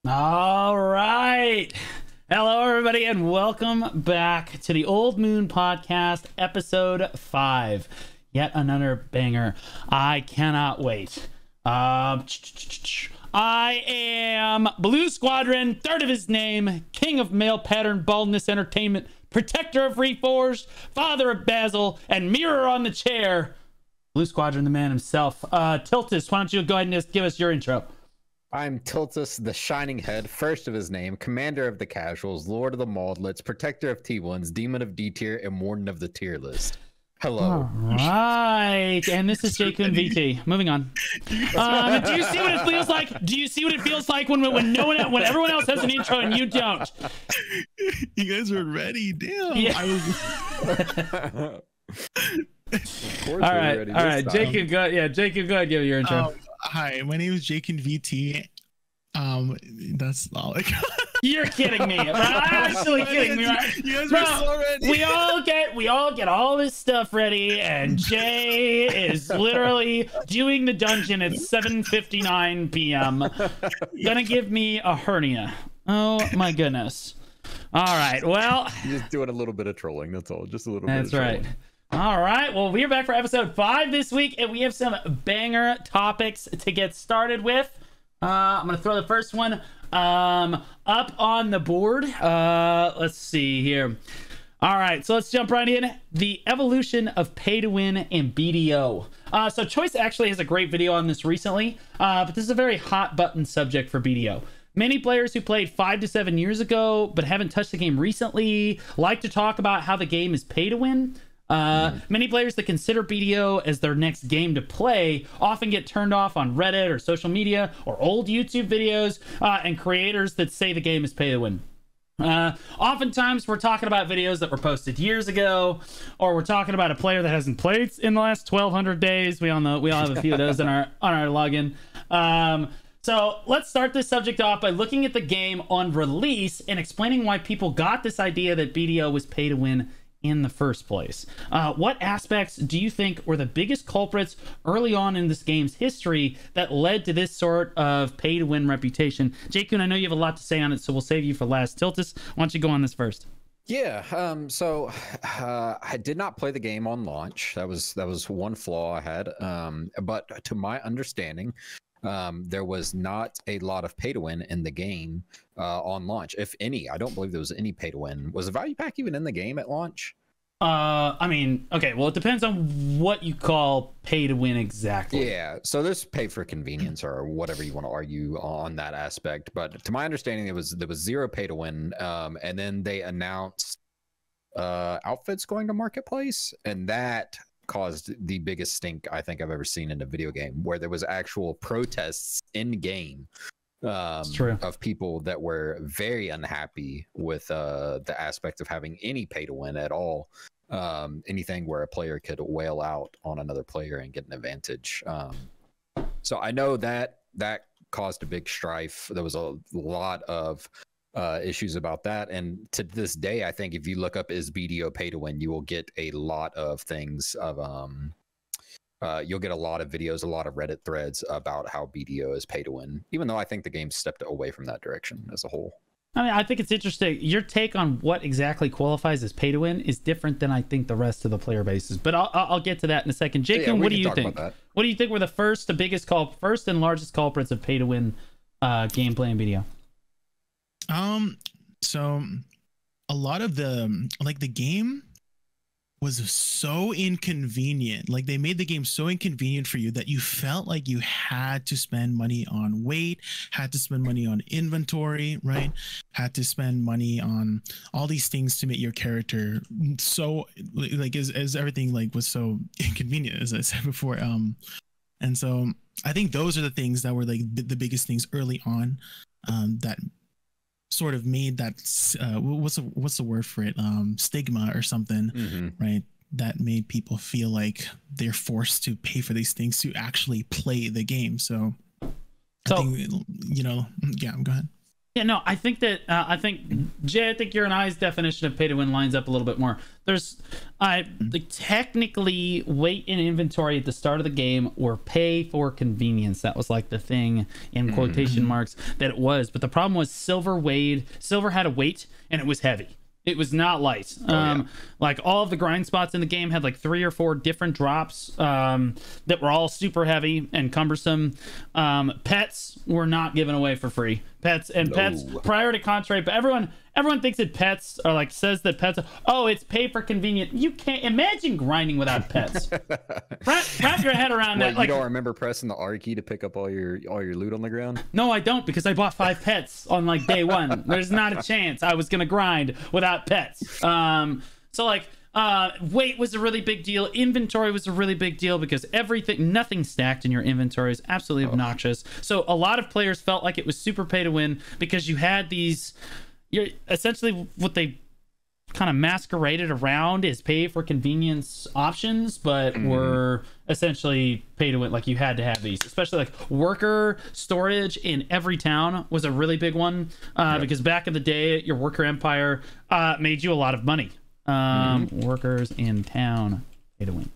All right. Hello, everybody, and welcome back to the Old Moon Podcast, episode 5. Yet another banger. I cannot wait. I am Blue Squadron, third of his name, king of male pattern baldness entertainment, protector of Reforged, father of Basil, and mirror on the chair. Blue Squadron, the man himself. Tiltus, why don't you go ahead and just give us your intro? I'm Tiltus, the Shining Head, first of his name, commander of the casuals, lord of the Maudlets, protector of T1s, demon of D tier, and warden of the tier list. Hello. All right, and this is Jakun VT. Moving on. Do you see what it feels like? Do you see what it feels like when everyone else has an intro and you don't? You guys were ready, damn. Yeah. All right. Jakun, go ahead, give your intro. Hi, my name is Jakun VT. That's all I got. You're kidding me. Bro. I'm actually kidding me, right? You guys were so ready. We all get all this stuff ready, and Jay is literally doing the dungeon at 7:59 p.m. Gonna give me a hernia. Oh my goodness. All right, well, You're just doing a little bit of trolling, that's all. Just a little bit. That's right. All right, well, we're back for episode 5 this week, and we have some banger topics to get started with. I'm gonna throw the first one up on the board. Let's see here. All right, so let's jump right in. The evolution of pay to win in BDO. So Choice actually has a great video on this recently, but this is a very hot button subject for BDO. Many players who played 5 to 7 years ago but haven't touched the game recently like to talk about how the game is pay to win. Many players that consider BDO as their next game to play often get turned off on Reddit or social media or old YouTube videos and creators that say the game is pay to win. Oftentimes we're talking about videos that were posted years ago, or we're talking about a player that hasn't played in the last 1,200 days. We all have a few of those on our login. So let's start this subject off by looking at the game on release and explaining why people got this idea that BDO was pay to win in the first place. What aspects do you think were the biggest culprits early on in this game's history that led to this sort of pay to win reputation? Jakun, I know you have a lot to say on it, so we'll save you for last. Tiltus, why don't you go on this first? Yeah, I did not play the game on launch. That was one flaw I had. But to my understanding, there was not a lot of pay to win in the game on launch, if any. I don't believe there was any pay to win. Was the value pack even in the game at launch? I mean, okay, well, it depends on what you call pay to win exactly. Yeah, so there's pay for convenience or whatever you want to argue on that aspect. But to my understanding, there was zero pay to win, and then they announced outfits going to marketplace, and that caused the biggest stink I think I've ever seen in a video game, where there was actual protests in game of people that were very unhappy with the aspect of having any pay to win at all. Anything where a player could wail out on another player and get an advantage. So I know that caused a big strife. There was a lot of issues about that, and to this day I think if you look up is BDO pay to win, you will get a lot of things of you'll get a lot of videos, a lot of Reddit threads about how BDO is pay to win, even though I think the game stepped away from that direction as a whole. I mean, I think it's interesting. Your take on what exactly qualifies as pay to win is different than I think the rest of the player bases. But I'll get to that in a second. Jakun, yeah, what do you think? What do you think were the first and largest culprits of pay to win gameplay in BDO? So a lot of the game was so inconvenient. Like, they made the game so inconvenient for you that you felt like you had to spend money on weight, had to spend money on inventory, right? Had to spend money on all these things to make your character so like as everything like was so inconvenient, as I said before. And so I think those are the things that were like the biggest things early on, that sort of made that what's the word for it, stigma or something, right, that made people feel like they're forced to pay for these things to actually play the game. So I think, yeah, go ahead. Yeah, no, I think that Jay, I think your and I's definition of pay to win lines up a little bit more. There's like technically weight in inventory at the start of the game or pay for convenience. That was like the thing in quotation marks that it was. But the problem was silver had a weight and it was heavy. It was not light. Like all of the grind spots in the game had like 3 or 4 different drops that were all super heavy and cumbersome. Pets were not given away for free. Pets prior to contrary, but everyone thinks that pets are like, says that pets it's pay for convenient. You can't imagine grinding without pets. wrap your head around that. Like, you don't remember pressing the R key to pick up all your loot on the ground? No, I don't, because I bought 5 pets on like day 1. There's not a chance I was gonna grind without pets. So like weight was a really big deal. Inventory was a really big deal because nothing stacked in your inventory is absolutely obnoxious. So a lot of players felt like it was super pay to win because you had you're essentially what they kind of masqueraded around is pay for convenience options, but were essentially pay to win. Like you had to have these, especially like worker storage in every town was a really big one because back in the day, your worker empire made you a lot of money. Workers in town pay to win.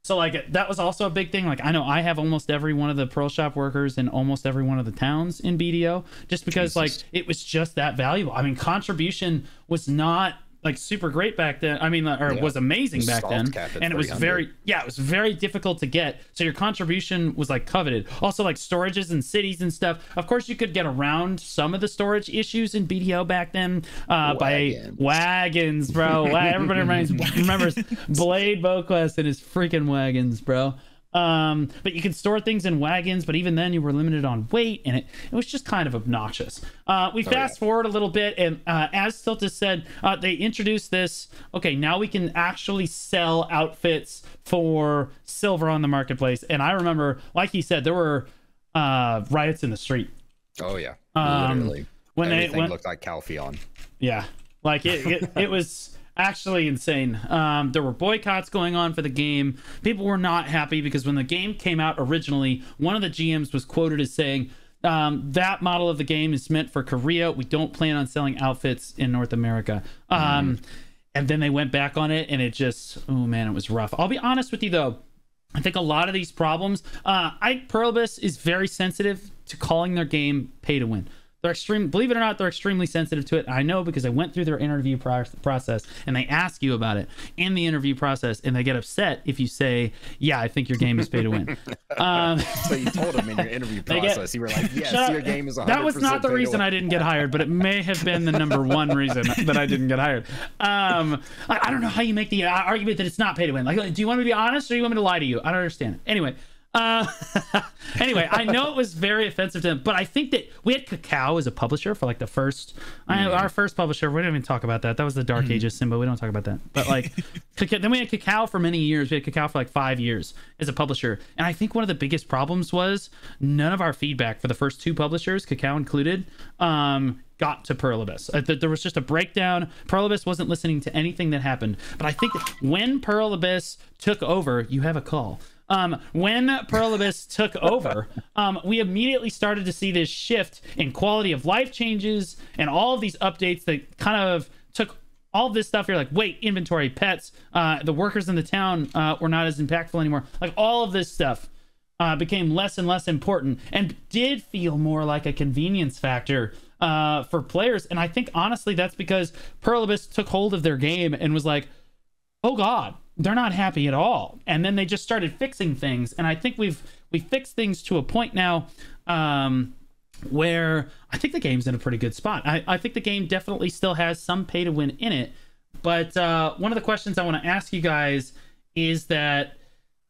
So like that was also a big thing. Like I know I have almost every one of the Pearl Shop workers in almost every one of the towns in BDO just because like it was just that valuable. I mean, contribution was not like super great back then. I mean, it was amazing back then, and it was very difficult to get. So your contribution was like coveted. Also, like storages in cities and stuff. Of course, you could get around some of the storage issues in BDO back then by wagons, bro. Everybody remembers Blade Boquest and his freaking wagons, bro. But you could store things in wagons, but even then you were limited on weight, and it was just kind of obnoxious. We fast forward a little bit, and as Stiltus said, they introduced this. Okay, now we can actually sell outfits for silver on the marketplace. And I remember, like he said, there were riots in the street. Oh yeah, literally. When everything looked like Calpheon. Yeah, like it was actually insane. There were boycotts going on for the game. People were not happy because when the game came out originally, one of the GMs was quoted as saying, that model of the game is meant for Korea. We don't plan on selling outfits in North America. And then they went back on it, and it just, oh man, it was rough. I'll be honest with you though. I think a lot of these problems, Perillabis is very sensitive to calling their game pay to win. They're believe it or not, they're extremely sensitive to it. I know because I went through their interview process, and they ask you about it in the interview process, and they get upset if you say, yeah, I think your game is pay to win. So you told them in your intervy process, you were like, yes, your game is 100% That was not the reason I didn't get hired, but it may have been the number one reason that I didn't get hired. I don't know how you make the argument that it's not pay to win. Like, do you want me to be honest, or do you want me to lie to you? I don't understand it. Anyway, I know it was very offensive to them, but I think that we had Cacao as a publisher for like the first, our first publisher. We didn't even talk about that. That was the Dark Ages Simba. We don't talk about that. But like, then we had Cacao for many years. We had Cacao for like 5 years as a publisher. And I think one of the biggest problems was none of our feedback for the first 2 publishers, Cacao included, got to Perillabis. There was just a breakdown. Perillabis wasn't listening to anything that happened. But I think that when Perillabis took over, you have a call. When Perillabis took over, we immediately started to see this shift in quality of life changes and all of these updates that kind of took all of this stuff. You're like, wait, inventory, pets, the workers in the town were not as impactful anymore. Like all of this stuff became less and less important and did feel more like a convenience factor for players. And I think honestly that's because Perillabis took hold of their game and was like, oh God, they're not happy at all. And then they just started fixing things. And I think we fixed things to a point now where I think the game's in a pretty good spot. I think the game definitely still has some pay to win in it. But one of the questions I want to ask you guys is that,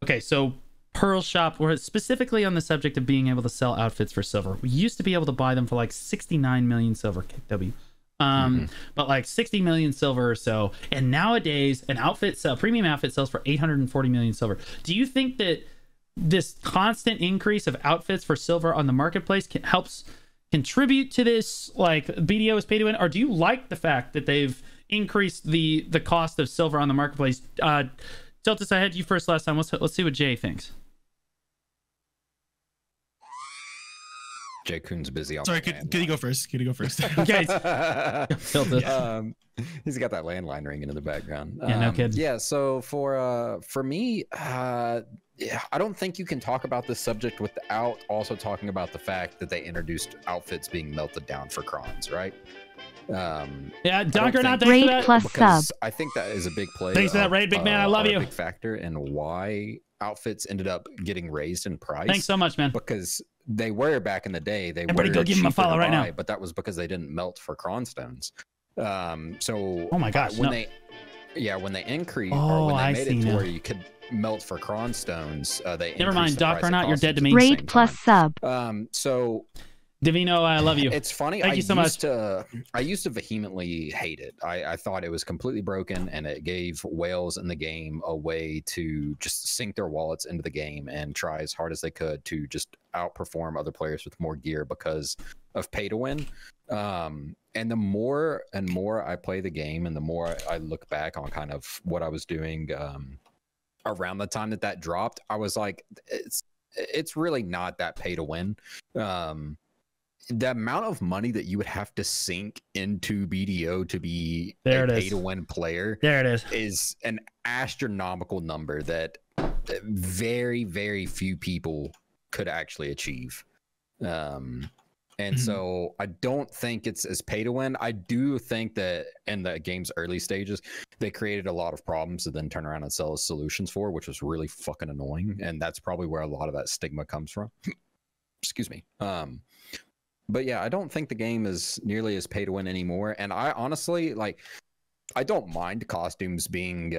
okay, so Pearl Shop, we're specifically on the subject of being able to sell outfits for silver. We used to be able to buy them for like 69 million silver, KW. But like 60 million silver or so, and nowadays an premium outfit sells for 840 million silver. Do you think that this constant increase of outfits for silver on the marketplace helps contribute to this, like BDO is pay to win, or do you like the fact that they've increased the cost of silver on the marketplace? Tiltus, I had you first last time. Let's see what Jay thinks. Jay Kuhn's busy. Sorry, could you go first? Could you go first? Okay. He's got that landline ringing in the background. Yeah, no kidding. Yeah, so for me, I don't think you can talk about this subject without also talking about the fact that they introduced outfits being melted down for crons, right? Yeah, Dunker, not thanks Raid for that. plus sub. I think that is a big play. Thanks for that raid, big man. I love a you. big factor in why outfits ended up getting raised in price. Thanks so much, man. Because they were back in the day. They Everybody were go give him a cheaper follow to right now. buy, but that was because they didn't melt for cron stones. So Oh my gosh, when no. when they increased Oh, or when I they made see it to now. where you could melt for cron stones, they Never increased mind, the Doc price of Arnott, you're dead to costumes me. at the Raid same plus time. sub. So Divino, I love you. it's funny. Thank you so much. I used to vehemently hate it. I thought it was completely broken, and it gave whales in the game a way to just sink their wallets into the game and try as hard as they could to just outperform other players with more gear because of pay to win. And the more and more I play the game, and the more I look back on kind of what I was doing around the time that dropped, I was like, it's really not that pay to win. The amount of money that you would have to sink into BDO to be a pay to win player There it is an astronomical number that very, very few people could actually achieve. And so I don't think it's as pay to win. I do think that in the game's early stages, they created a lot of problems to then turn around and sell solutions for, which was really fucking annoying. And that's probably where a lot of that stigma comes from. Excuse me. But yeah, I don't think the game is nearly as pay to win anymore. And I honestly, like, I don't mind costumes being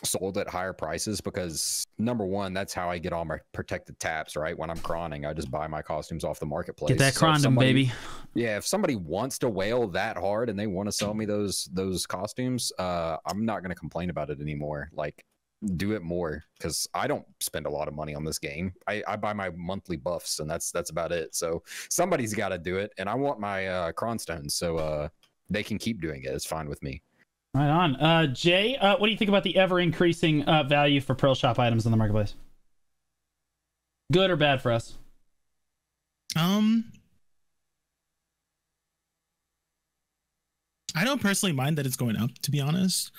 sold at higher prices because, number one, that's how I get all my protected taps, right? When I'm cronning, I just buy my costumes off the marketplace. Get that So if crondom, somebody- baby. Yeah, if somebody wants to whale that hard and they want to sell me those costumes, I'm not going to complain about it anymore. Like, do it more, because I don't spend a lot of money on this game. I buy my monthly buffs, and that's about it. So somebody's got to do it, and I want my cron stones, so they can keep doing it. It's fine with me. Right on. Jay, what do you think about the ever increasing value for Pearl Shop items in the marketplace? Good or bad for us? I don't personally mind that it's going up, to be honest.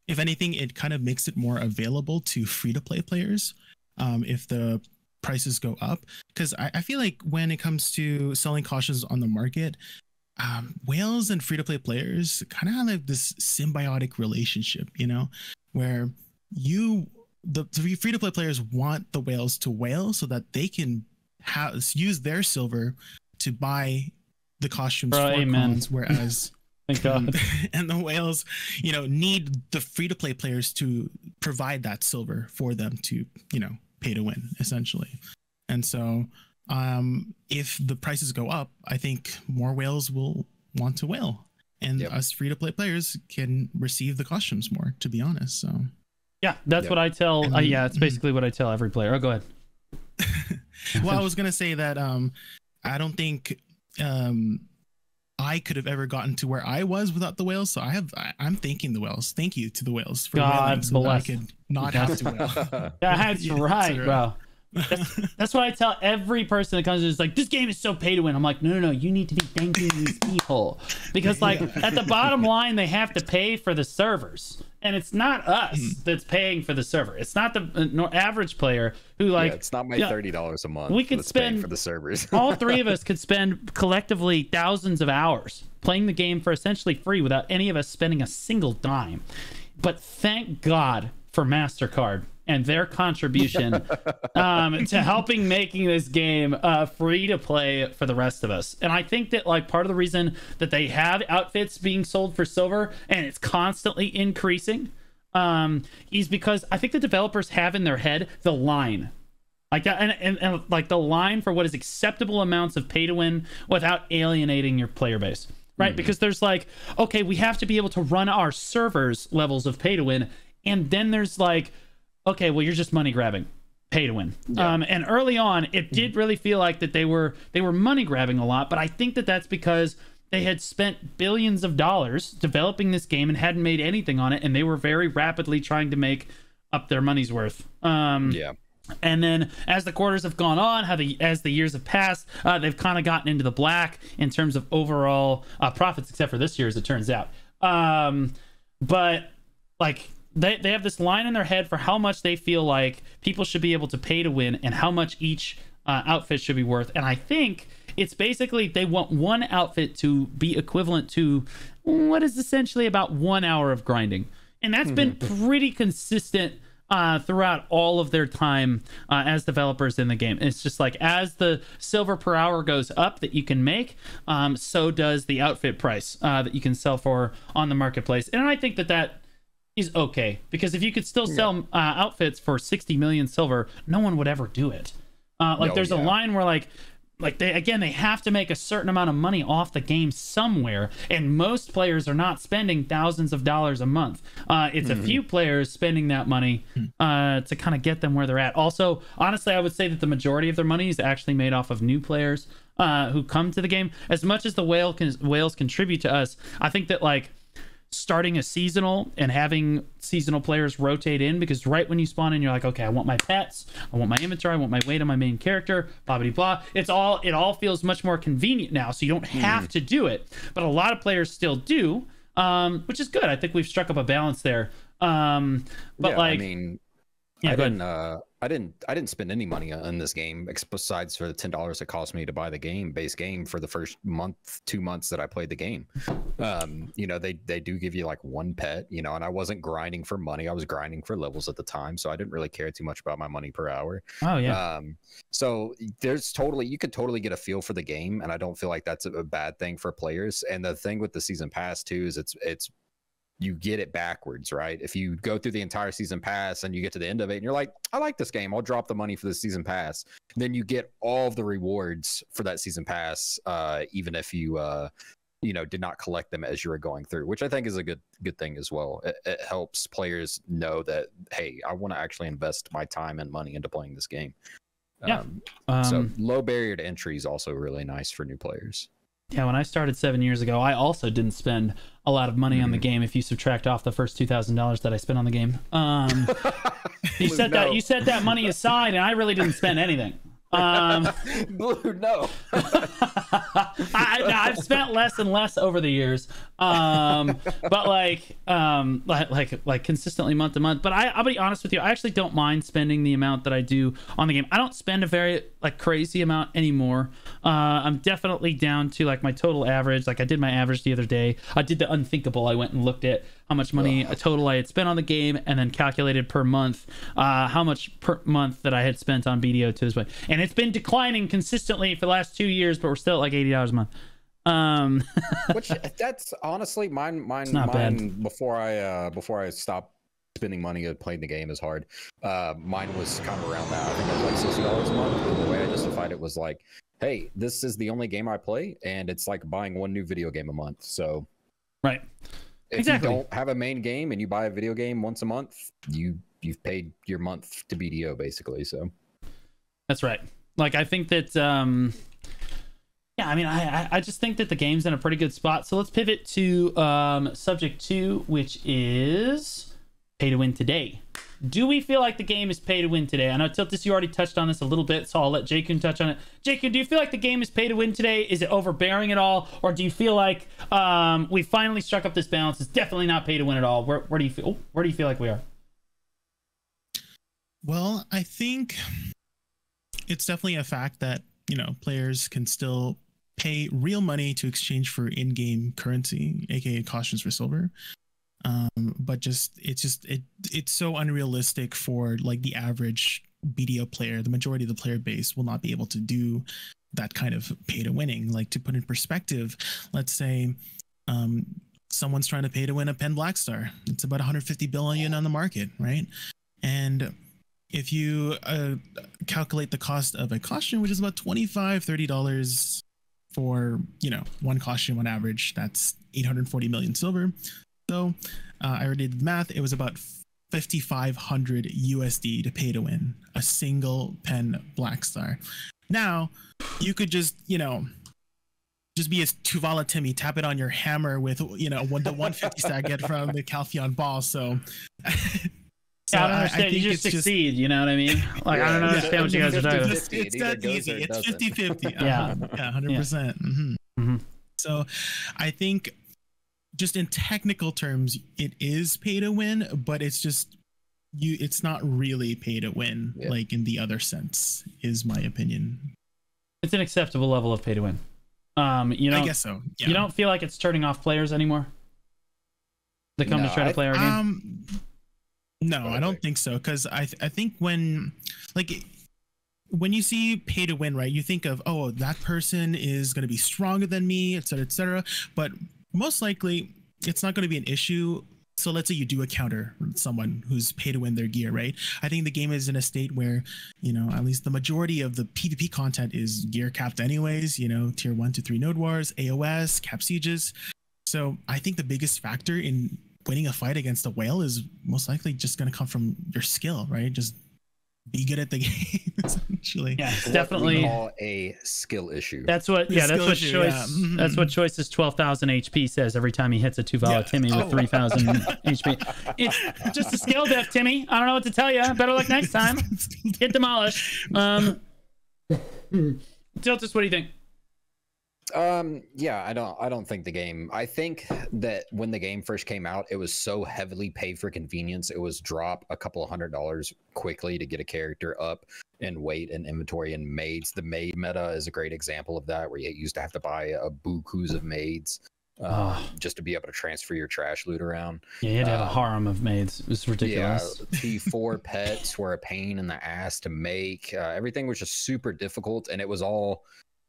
If anything, it kind of makes it more available to free-to-play players if the prices go up. Because I feel like when it comes to selling costumes on the market, whales and free-to-play players kind of have like this symbiotic relationship, you know, where the free-to-play players want the whales to whale so that they can use their silver to buy the costumes for crons, whereas Thank God. and the whales, you know, need the free-to-play players to provide that silver for them to, you know, pay to win, essentially. And so if the prices go up, I think more whales will want to whale, and us free-to-play players can receive the costumes more, to be honest. So yeah, that's what I tell. Yeah, it's basically what I tell every player. Oh, go ahead. Well, I was gonna say that I don't think I could have ever gotten to where I was without the whales. So I'm thanking the whales. Thank you to the whales for God so that I bless. could not have to whale. That's right, bro. That's what I tell every person that comes in. It's like, this game is so pay to win. I'm like, no, you need to be thanking these people, because like at the bottom line, they have to pay for the servers, and it's not us that's paying for the server. It's not the average player who like. It's not my $30 a month. We could that's spend paying for the servers. all three of us could spend collectively thousands of hours playing the game for essentially free without any of us spending a single dime. But thank God for MasterCard and their contribution to helping making this game free to play for the rest of us. And I think that like part of the reason that they have outfits being sold for silver and it's constantly increasing is because I think the developers have in their head the line. Like that, and like the line for what is acceptable amounts of pay to win without alienating your player base, right? Because there's like, okay, we have to be able to run our servers levels of pay to win, and then there's like, okay, well, you're just money grabbing, pay to win. And early on, it did really feel like that they were money grabbing a lot, but I think that that's because they had spent billions of dollars developing this game and hadn't made anything on it, and they were very rapidly trying to make up their money's worth. And then as the quarters have gone on, as the years have passed, they've kind of gotten into the black in terms of overall profits, except for this year, as it turns out. But like they have this line in their head for how much they feel like people should be able to pay to win and how much each outfit should be worth. And I think it's basically they want one outfit to be equivalent to what is essentially about 1 hour of grinding. And that's been pretty consistent throughout all of their time as developers in the game. It's just like as the silver per hour goes up that you can make, so does the outfit price that you can sell for on the marketplace. And I think that is okay, because if you could still sell outfits for 60 million silver, no one would ever do it. There's a line where like they have to make a certain amount of money off the game somewhere, and most players are not spending thousands of dollars a month. It's a few players spending that money to kind of get them where they're at. Also, honestly, I would say that the majority of their money is actually made off of new players who come to the game. As much as the whales contribute to us, I think that like starting a seasonal and having seasonal players rotate in, because right when you spawn in, you're like, okay, I want my pets, I want my inventory, I want my weight on my main character, blah blah blah. It all feels much more convenient now, so you don't have to do it, but a lot of players still do, which is good. I think we've struck up a balance there. I didn't spend any money on this game besides for the $10 it cost me to buy the base game for the first month, 2 months that I played the game. They do give you like one pet, and I wasn't grinding for money. I was grinding for levels at the time, so I didn't really care too much about my money per hour. Oh yeah. So you could totally get a feel for the game, and I don't feel like that's a bad thing for players. And the thing with the season pass too is it's you get it backwards, right? If you go through the entire season pass and you get to the end of it and you're like, I like this game, I'll drop the money for the season pass, then you get all of the rewards for that season pass, even if you did not collect them as you were going through, which I think is a good thing as well. It helps players know that, hey, I want to actually invest my time and money into playing this game. So low barrier to entry is also really nice for new players. Yeah, when I started 7 years ago, I also didn't spend a lot of money on the game. If you subtract off the first $2,000 that I spent on the game, you set that money aside, and I really didn't spend anything. Blue, no. I've spent less and less over the years, but like consistently month to month. But I'll be honest with you, I actually don't mind spending the amount that I do on the game. I don't spend a very crazy amount anymore. I'm definitely down to like my total average. Like I did my average the other day. I did the unthinkable. I went and looked at how much money total I had spent on the game, and then calculated per month how much per month that I had spent on BDO to this point. And it's been declining consistently for the last 2 years, but we're still at like $80 a month. Which that's honestly mine bad. before I stopped spending money and playing the game is hard. Mine was kind of around that. I think it was like $60 a month. And the way I justified it was like, hey, this is the only game I play, and it's like buying one new video game a month. So right. If you don't have a main game and you buy a video game once a month, you've paid your month to BDO basically. So that's right. Like I think that I just think that the game's in a pretty good spot. So let's pivot to subject 2, which is pay to win today. Do we feel like the game is pay to win today? I know Tiltus, you already touched on this a little bit, so I'll let Jakun touch on it. Jakun, do you feel like the game is pay to win today? Is it overbearing at all, or do you feel like we finally struck up this balance? It's definitely not pay to win at all. Where do you feel? Where do you feel like we are? Well, I think it's definitely a fact that players can still pay real money to exchange for in-game currency, aka cautions for silver. But it's so unrealistic for like the average BDO player. The majority of the player base will not be able to do that kind of pay to winning. Like, to put in perspective, let's say someone's trying to pay to win a Pen Black Star. It's about 150 billion on the market, right? And if you calculate the cost of a costume, which is about $25-30 for one costume on average, that's 840 million silver. So I already did the math. It was about 5,500 USD to pay to win a single Pen Black Star. Now you could just be a Tuvala Timmy, tap it on your hammer with the 150 star I get from the Calpheon ball. So So I don't understand. I think You just it's succeed. You know what I mean? Like I don't understand what you guys are talking about. It's that easy. It's 50-50. Yeah. 100%. So I think just in technical terms, it is pay to win, but it's just it's not really pay to win, like in the other sense, is my opinion. It's an acceptable level of pay to win. You know, I guess so. Yeah. You don't feel like it's turning off players anymore that come to try to play our game? No, I don't think so. Because I think when you see pay to win, right, you think of, oh, that person is going to be stronger than me, et cetera. But most likely, it's not going to be an issue. So let's say you do a counter someone who's pay to win their gear, right? I think the game is in a state where, you know, at least the majority of the PvP content is gear capped anyways, you know, tier 1 to 3 node wars, AOS, cap sieges. So I think the biggest factor in winning a fight against a whale is most likely just going to come from your skill, right? Just be good at the game, essentially. Yeah, it's definitely we call a skill issue. That's what. Yeah, that's what choice. That's what Choice's 12,000 HP says every time he hits a 2-valid Timmy with 3,000 HP. It's just a skill death, Timmy. I don't know what to tell you. Better luck next time. Get demolished. Tiltus, what do you think? Yeah, I don't think the game, I think that when the game first came out, it was so heavily paid for convenience. It was drop a couple of $100 quickly to get a character up in weight and inventory and maids. The maid meta is a great example of that, where you used to have to buy a bukus of maids just to be able to transfer your trash loot around. Yeah, you had to have a harem of maids. It was ridiculous. Yeah, T4 pets were a pain in the ass to make. Everything was just super difficult, and it was all,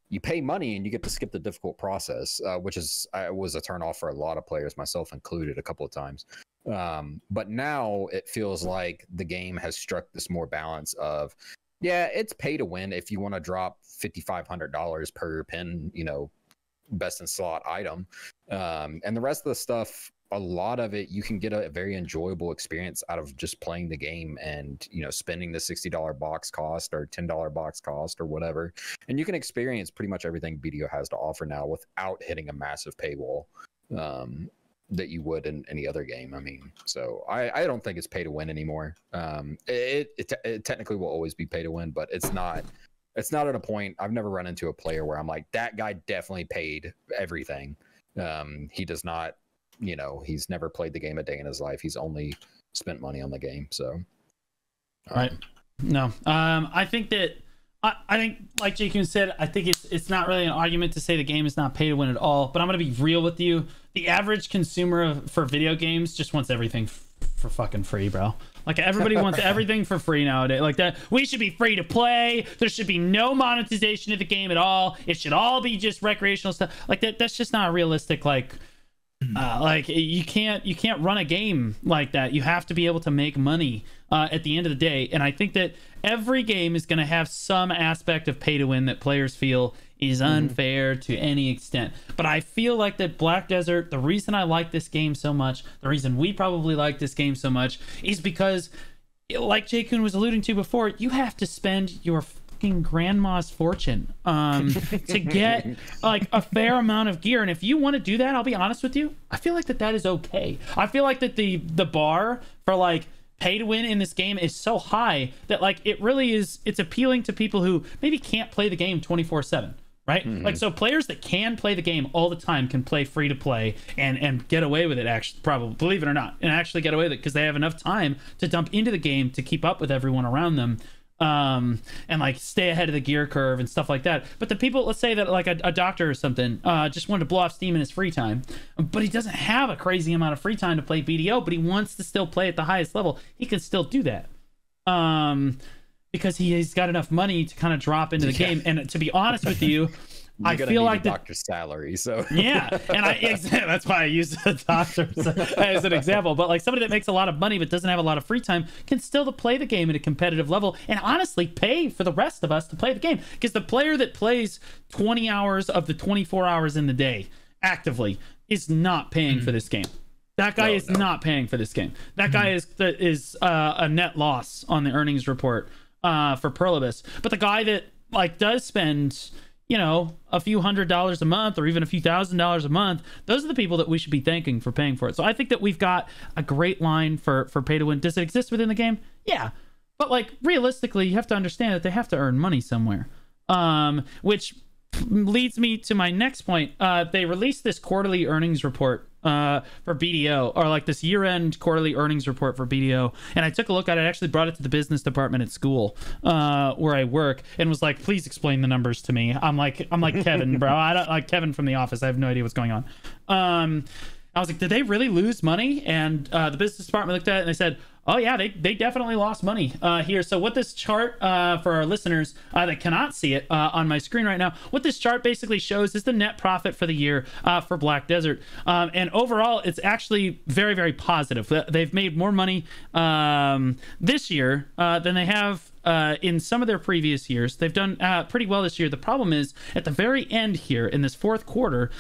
you pay money and you get to skip the difficult process, which was a turnoff for a lot of players, myself included, a couple of times. But now it feels like the game has struck this more balance of, yeah, it's pay to win if you want to drop $5,500 per pin, you know, best in slot item. And the rest of the stuff, a lot of it, you can get a very enjoyable experience out of just playing the game and, you know, spending the $60 box cost or $10 box cost or whatever. And you can experience pretty much everything BDO has to offer now without hitting a massive paywall that you would in any other game. I mean, so I don't think it's pay to win anymore. It technically will always be pay to win, but it's not at a point. I've never run into a player where I'm like, that guy definitely paid everything. He does not, you know, he's never played the game a day in his life. He's only spent money on the game. So, right. No, I think that I think, like Jake said, I think it's not really an argument to say the game is not pay to win at all. But I'm gonna be real with you. The average consumer for video games just wants everything for fucking free, bro. Like, everybody wants everything for free nowadays. Like, that we should be free to play. There should be no monetization of the game at all. It should all be just recreational stuff. Like, that's just not realistic. Like you can't run a game like that. You have to be able to make money at the end of the day. And I think that every game is going to have some aspect of pay to win that players feel is unfair to any extent. But I feel like that Black Desert, the reason I like this game so much, the reason we probably like this game so much, is because, like Jay-Kun was alluding to before, you have to spend your fucking grandma's fortune to get like a fair amount of gear. And if you want to do that, I'll be honest with you, I feel like that is okay. I feel like that the bar for like pay to win in this game is so high that like it really is, it's appealing to people who maybe can't play the game 24/7. Right? Like, so players that can play the game all the time can play free to play and get away with it, actually, probably, believe it or not, and actually get away with it because they have enough time to dump into the game to keep up with everyone around them, and like stay ahead of the gear curve and stuff like that. But the people, let's say that like a doctor or something just wanted to blow off steam in his free time, but he doesn't have a crazy amount of free time to play BDO, but he wants to still play at the highest level. He can still do that. Because he's got enough money to kind of drop into the game. And to be honest with you, I feel like the doctor's salary. So yeah, and that's why I use the doctor as an example. But like somebody that makes a lot of money but doesn't have a lot of free time can still play the game at a competitive level and honestly pay for the rest of us to play the game. Because the player that plays 20 hours of the 24 hours in the day actively is not paying for this game. That guy is not paying for this game. That guy is a net loss on the earnings report for Perilla. But the guy that like does spend, you know, a few $100s a month or even a few $1,000s a month, those are the people that we should be thanking for paying for it. So I think that we've got a great line for pay to win. Does it exist within the game? Yeah. But like realistically, you have to understand that they have to earn money somewhere. Which leads me to my next point. They released this quarterly earnings report for BDO, or like this year-end quarterly earnings report for BDO, and I took a look at it. I actually brought it to the business department at school where I work, and was like, please explain the numbers to me. I'm like Kevin, bro. I don't like Kevin from The Office. I have no idea what's going on. I was like, did they really lose money? And the business department looked at it and they said, oh yeah, they definitely lost money here. So what this chart, for our listeners that cannot see it on my screen right now, what this chart basically shows is the net profit for the year for Black Desert. And overall, it's actually very, very positive. They've made more money this year than they have in some of their previous years. They've done pretty well this year. The problem is at the very end here in this fourth quarter,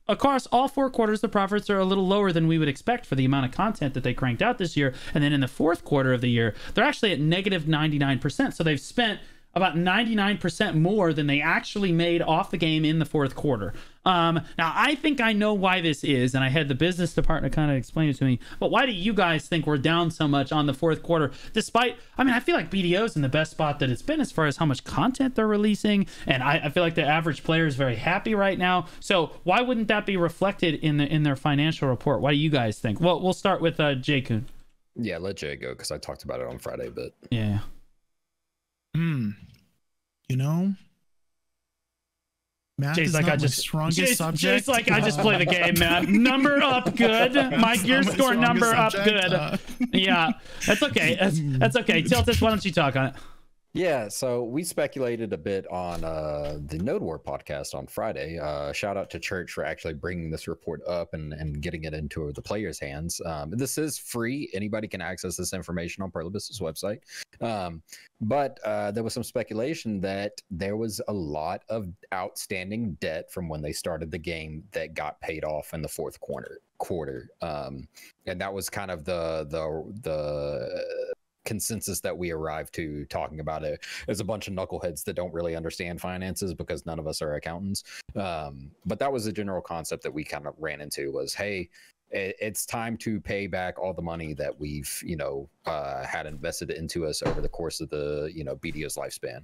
across all 4 quarters, the profits are a little lower than we would expect for the amount of content that they cranked out this year. And then in the fourth quarter of the year, they're actually at negative 99%. So they've spent about 99% more than they actually made off the game in the fourth quarter. Now, I think I know why this is, and I had the business department kind of explain it to me, but why do you guys think we're down so much on the fourth quarter, despite, I mean, I feel like BDO's in the best spot that it's been as far as how much content they're releasing, and I feel like the average player is very happy right now, so why wouldn't that be reflected in their financial report? Why do you guys think? Well, we'll start with Jay Kuhn. Yeah, let Jay go, because I talked about it on Friday, but... Yeah. You know, math Jay's is like, not my strongest subject. Jay's like, I just play the game, man. Number up good. My gear score number up good. Yeah, that's okay. That's okay. Tiltis, why don't you talk on it? Yeah, so we speculated a bit on the Node War podcast on Friday. Shout out to Church for actually bringing this report up and getting it into the players' hands. This is free. Anybody can access this information on Perilla Business website. But there was some speculation that there was a lot of outstanding debt from when they started the game that got paid off in the fourth quarter. And that was kind of the consensus that we arrived to talking about it as a bunch of knuckleheads that don't really understand finances because none of us are accountants. But that was the general concept that we kind of ran into was, hey, it's time to pay back all the money that we've, had invested into us over the course of the, BDO's lifespan.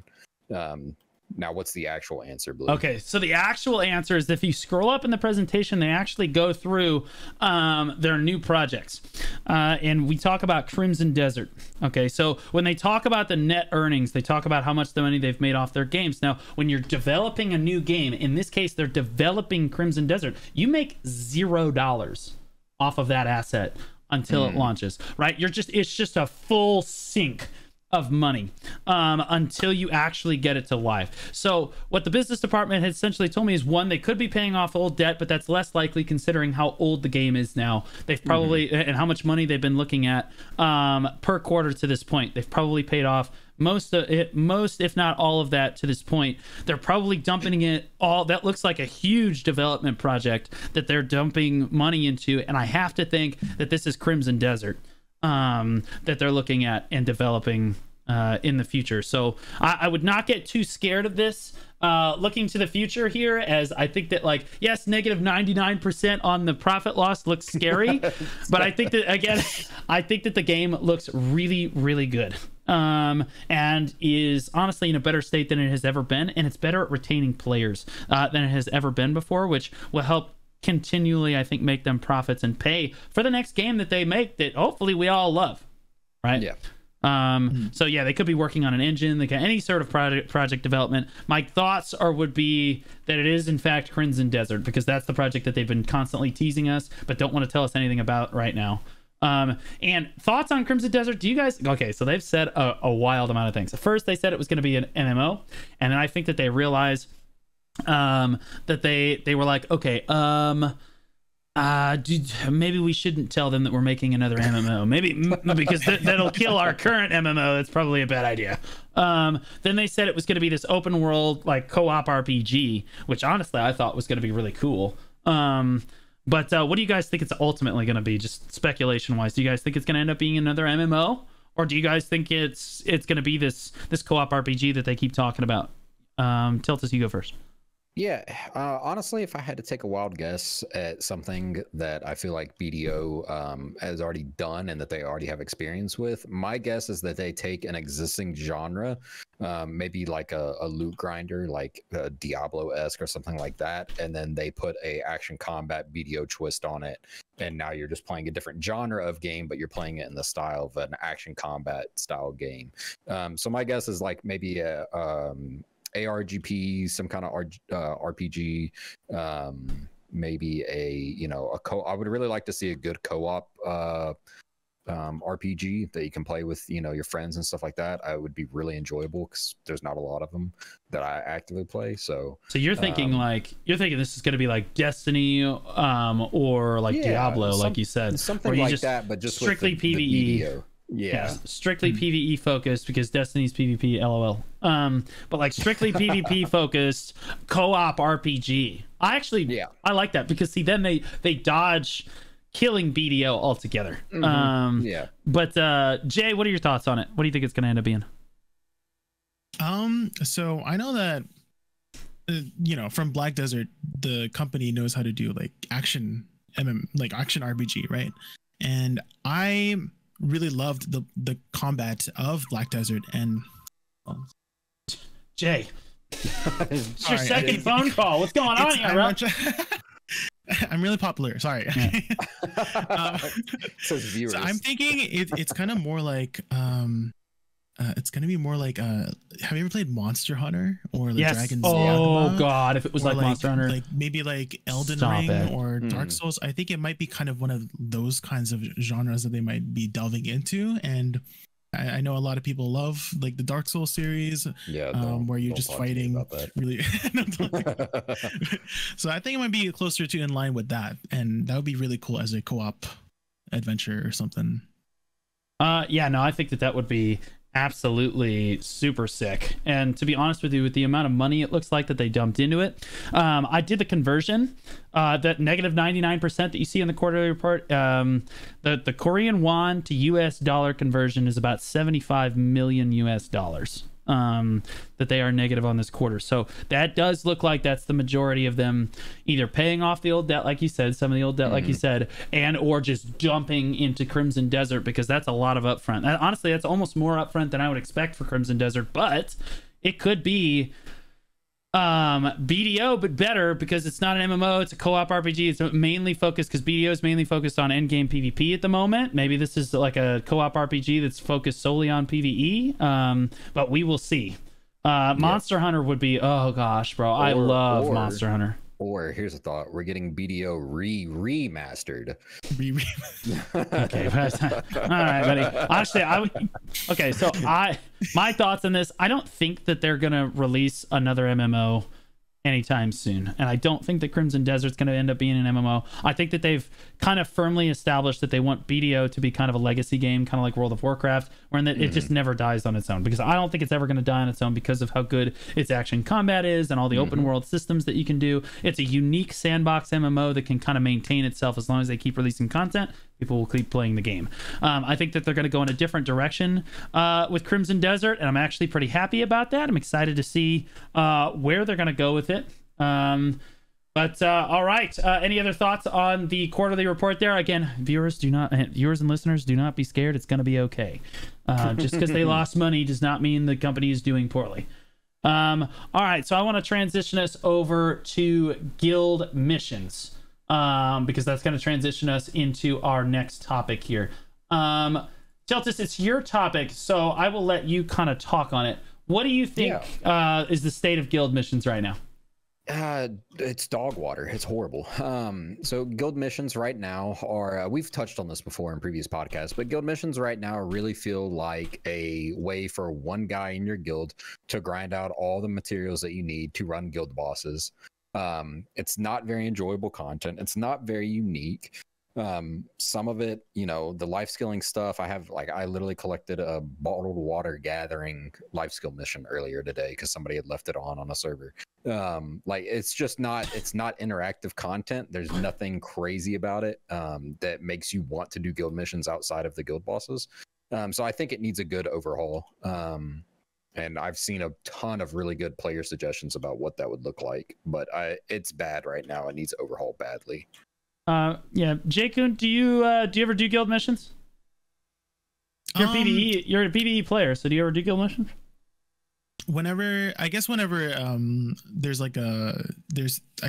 Now, what's the actual answer, Blue? Okay, so the actual answer is if you scroll up in the presentation, they actually go through their new projects. And we talk about Crimson Desert. Okay, so when they talk about the net earnings, they talk about how much the money they've made off their games. Now, when you're developing a new game, in this case, they're developing Crimson Desert, you make $0 off of that asset until it launches, right? It's just a full sink of money until you actually get it to live. So what the business department had essentially told me is, one, they could be paying off old debt, but that's less likely considering how old the game is now. They've probably and how much money they've been looking at per quarter to this point. They've probably paid off most if not all of that to this point. They're probably dumping it all. That looks like a huge development project that they're dumping money into, and I have to think that this is Crimson Desert that they're looking at and developing in the future. So I would not get too scared of this looking to the future here, as I think that, like, yes, negative 99% on the profit loss looks scary, but I think that, again, I think that the game looks really, really good and is honestly in a better state than it has ever been, and it's better at retaining players than it has ever been before, which will help continually, I think, make them profits and pay for the next game that they make that hopefully we all love, right? Yeah. So yeah, they could be working on an engine, they can any sort of project development. My thoughts would be that it is in fact Crimson Desert, because that's the project that they've been constantly teasing us but don't want to tell us anything about right now. And thoughts on Crimson Desert? Do you guys? Okay, so they've said a wild amount of things. At first they said it was going to be an MMO, and then I think that they realized that they were like, okay, maybe we shouldn't tell them that we're making another MMO, maybe because that'll kill our current MMO. That's probably a bad idea. Then they said it was going to be this open world, like, co-op RPG, which honestly I thought was going to be really cool. But what do you guys think it's ultimately going to be, just speculation wise? Do you guys think it's going to end up being another MMO, or do you guys think it's going to be this co-op RPG that they keep talking about? Tiltus, you go first. Yeah, honestly, if I had to take a wild guess at something that I feel like BDO has already done and that they already have experience with, my guess is that they take an existing genre, maybe like a loot grinder, like Diablo-esque or something like that, and then they put a action combat BDO twist on it, and now you're just playing a different genre of game, but you're playing it in the style of an action combat style game. So my guess is like maybe a ARGP, some kind of RPG, maybe I would really like to see a good co-op RPG that you can play with, your friends and stuff like that. I would be really enjoyable because there's not a lot of them that I actively play. So you're thinking this is going to be like Destiny, or like Diablo, like you said, something like that, but just strictly with the PvE. BDO. Yeah, strictly PvE focused, because Destiny's PvP, lol. But like strictly PvP focused co-op RPG. I like that, because see, then they dodge killing BDO altogether. But Jay, what are your thoughts on it? What do you think it's going to end up being? So I know that from Black Desert, the company knows how to do like action action RPG, right? And I really loved the combat of Black Desert. And Jay, it's your second phone call. What's going on here, bro? I'm really popular. Sorry. So I'm thinking it's kind of more like it's gonna be more like have you ever played Monster Hunter or the Dragon's Dogma? God, if it was like Monster Hunter, like maybe like Elden Ring or Dark Souls. I think it might be kind of one of those kinds of genres that they might be delving into. And I know a lot of people love like the Dark Souls series, where you're just fighting really. So I think it might be closer to in line with that, and that would be really cool as a co-op adventure or something. I think that would be absolutely super sick. And to be honest with you, with the amount of money it looks like that they dumped into it, I did the conversion, that negative 99% that you see in the quarterly report. The Korean won to US dollar conversion is about 75 million US dollars that they are negative on this quarter. So that does look like that's the majority of them either paying off the old debt, like you said, some of the old debt, like you said, and or just dumping into Crimson Desert, because that's a lot of upfront. Honestly, that's almost more upfront than I would expect for Crimson Desert, but it could be BDO, but better, because it's not an MMO, it's a co-op RPG. It's mainly focused, because BDO is mainly focused on endgame PvP at the moment. Maybe this is like a co-op RPG that's focused solely on PvE, but we will see. Monster Hunter would be, oh gosh, bro, I love Monster Hunter. Or here's a thought: we're getting BDO remastered. Okay, all right, buddy. Honestly, so my thoughts on this: I don't think that they're gonna release another MMO anytime soon, and I don't think that Crimson Desert's going to end up being an MMO. I think that they've kind of firmly established that they want BDO to be kind of a legacy game, kind of like World of Warcraft, where it just never dies on its own, because I don't think it's ever going to die on its own because of how good its action combat is and all the open world systems that you can do. It's a unique sandbox MMO that can kind of maintain itself as long as they keep releasing content. People will keep playing the game. I think that they're going to go in a different direction with Crimson Desert, and I'm actually pretty happy about that. I'm excited to see where they're going to go with it. All right. Any other thoughts on the quarterly report there? Again, viewers and listeners, do not be scared. It's going to be okay. Just because they lost money does not mean the company is doing poorly. All right. So I want to transition us over to guild missions. Because that's going to transition us into our next topic here. Tiltus, it's your topic, so I will let you kind of talk on it. What do you think is the state of guild missions right now? It's dog water. It's horrible. So guild missions right now are, we've touched on this before in previous podcasts, but guild missions right now really feel like a way for one guy in your guild to grind out all the materials that you need to run guild bosses. It's not very enjoyable content. It's not very unique. Some of it, the life skilling stuff, I literally collected a bottled water gathering life skill mission earlier today because somebody had left it on a server. It's not interactive content. There's nothing crazy about it that makes you want to do guild missions outside of the guild bosses. So I think it needs a good overhaul. And I've seen a ton of really good player suggestions about what that would look like, but it's bad right now. It needs overhaul badly. Yeah, Jay-kun, do you ever do guild missions? You're a BDE. You're a BDE player, so do you ever do guild missions? Whenever I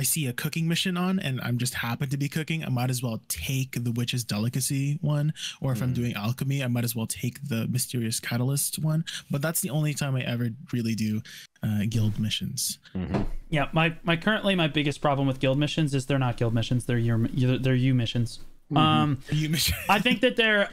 see a cooking mission on and I'm just happen to be cooking, I might as well take the witch's delicacy one, or if I'm doing alchemy, I might as well take the mysterious catalyst one. But that's the only time I ever really do guild missions. Yeah, my biggest problem with guild missions is they're not guild missions, they're you missions. I think that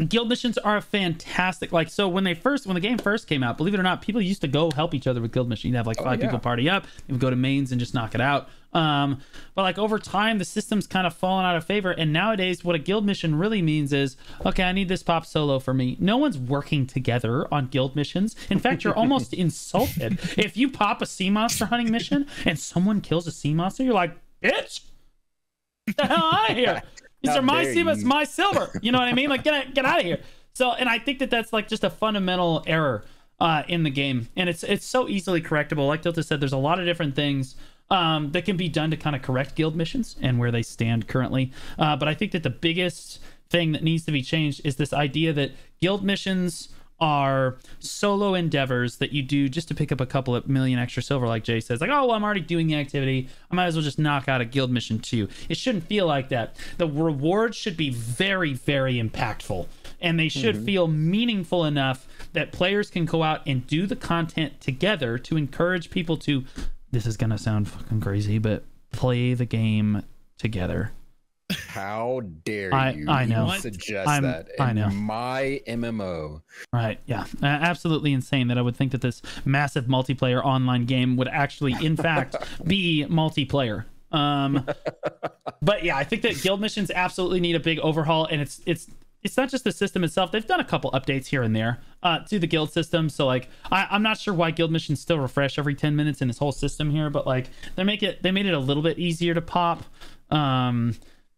guild missions are fantastic. Like, so when the game first came out, believe it or not, people used to go help each other with guild missions. You'd have like five people party up, you would go to mains and just knock it out. But like over time, the system's kind of fallen out of favor, and nowadays what a guild mission really means is, okay, I need this pop solo for me. No one's working together on guild missions. In fact, you're almost insulted if you pop a sea monster hunting mission and someone kills a sea monster. You're like, bitch, get the hell out of here. These are my silver, my silver. You know what I mean? Like, get out of here. So, and I think that that's like just a fundamental error in the game, and it's so easily correctable. Like Tilta said, there's a lot of different things that can be done to kind of correct guild missions and where they stand currently. But I think that the biggest thing that needs to be changed is this idea that guild missions are solo endeavors that you do just to pick up a couple of million extra silver, like Jay says. Like, oh, well, I'm already doing the activity, I might as well just knock out a guild mission too. It shouldn't feel like that. The rewards should be very, very impactful, and they should feel meaningful enough that players can go out and do the content together to encourage people to, this is gonna sound fucking crazy, but play the game together. How dare you I know. Suggest that in I know. My MMO. Right, yeah. Absolutely insane that I would think that this massive multiplayer online game would actually, in fact, be multiplayer. But yeah, I think that guild missions absolutely need a big overhaul, and it's not just the system itself. They've done a couple updates here and there to the guild system. So like, I'm not sure why guild missions still refresh every 10 minutes in this whole system here, but like they made it a little bit easier to pop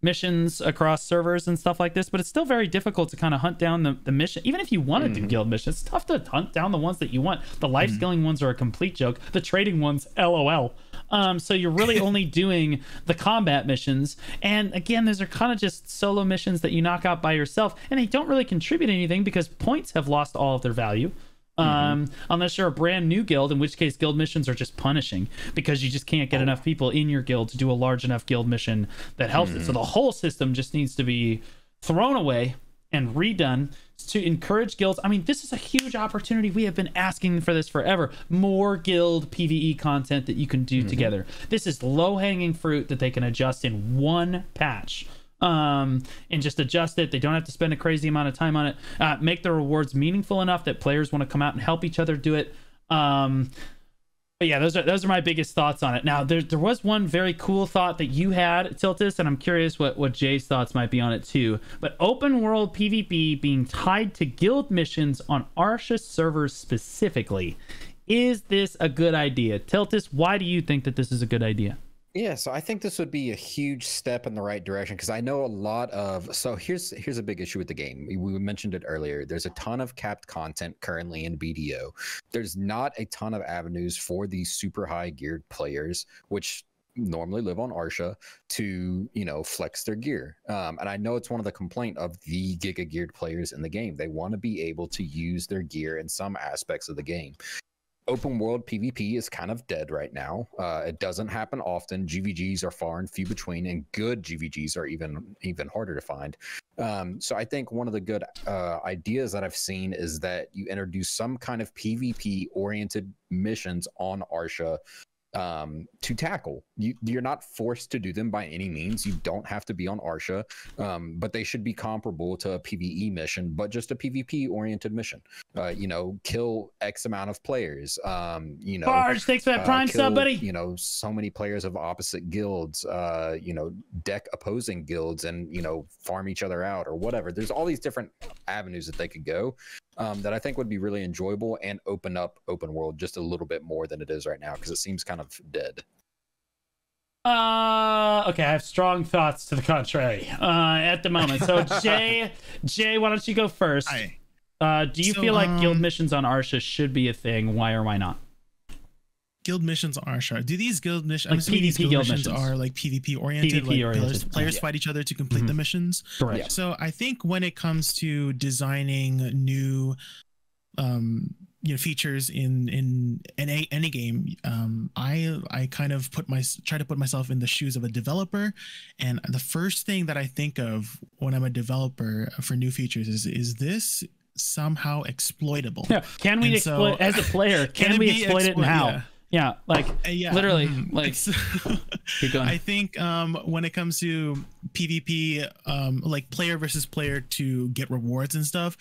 missions across servers and stuff like this, but it's still very difficult to kind of hunt down the mission. Even if you want to do guild missions, it's tough to hunt down the ones that you want. The life scaling ones are a complete joke. The trading ones, LOL. So you're really only doing the combat missions, and again, those are kind of just solo missions that you knock out by yourself, and they don't really contribute anything because points have lost all of their value. Unless you're a brand new guild, in which case guild missions are just punishing because you just can't get enough people in your guild to do a large enough guild mission that helps it. So the whole system just needs to be thrown away and redone to encourage guilds. I mean, this is a huge opportunity. We have been asking for this forever. More guild PvE content that you can do together. This is low-hanging fruit that they can adjust in one patch. And just adjust it. They don't have to spend a crazy amount of time on it. Make the rewards meaningful enough that players want to come out and help each other do it. But yeah, those are my biggest thoughts on it. Now, there was one very cool thought that you had, Tiltus, and I'm curious what Jay's thoughts might be on it too. But open world PvP being tied to guild missions on Arsha servers specifically. Is this a good idea? Tiltus, why do you think that this is a good idea? Yeah, so I think this would be a huge step in the right direction, because I know a lot of, so here's a big issue with the game. We mentioned it earlier. There's a ton of capped content currently in BDO. There's not a ton of avenues for these super high geared players, which normally live on Arsha, to, you know, flex their gear. And I know it's one of the complaint of the giga geared players in the game. They want to be able to use their gear in some aspects of the game. Open world PvP is kind of dead right now. It doesn't happen often. GvGs are far and few between, and good GvGs are even harder to find. So I think one of the good ideas that I've seen is that you introduce some kind of PvP oriented missions on Arsha to tackle. You're not forced to do them by any means. You don't have to be on Arsha, but they should be comparable to a PvE mission, but just a PvP oriented mission. You know, kill X amount of players. You know, Barge, thanks for that prime sub, buddy. You know, so many players of opposite guilds. You know, deck opposing guilds and, you know, farm each other out or whatever. There's all these different avenues that they could go. That I think would be really enjoyable and open up open world just a little bit more than it is right now, because it seems kind of dead. Okay, I have strong thoughts to the contrary at the moment. So Jay, why don't you go first? Do you feel like guild missions on Arsha should be a thing? Why or why not? Guild missions on Arsha. Do these guild missions? Like I'm assuming these PvP guild missions are like PvP oriented. PvP like oriented. players fight each other to complete the missions. Correct. Yeah. So I think when it comes to designing new, features in any game, I kind of try to put myself in the shoes of a developer, and the first thing that I think of when I'm a developer for new features is this somehow exploitable? Yeah. Can we exploit as a player? Can we exploit it, and how? Yeah, like literally, like keep going. I think when it comes to PvP, like player versus player to get rewards and stuff,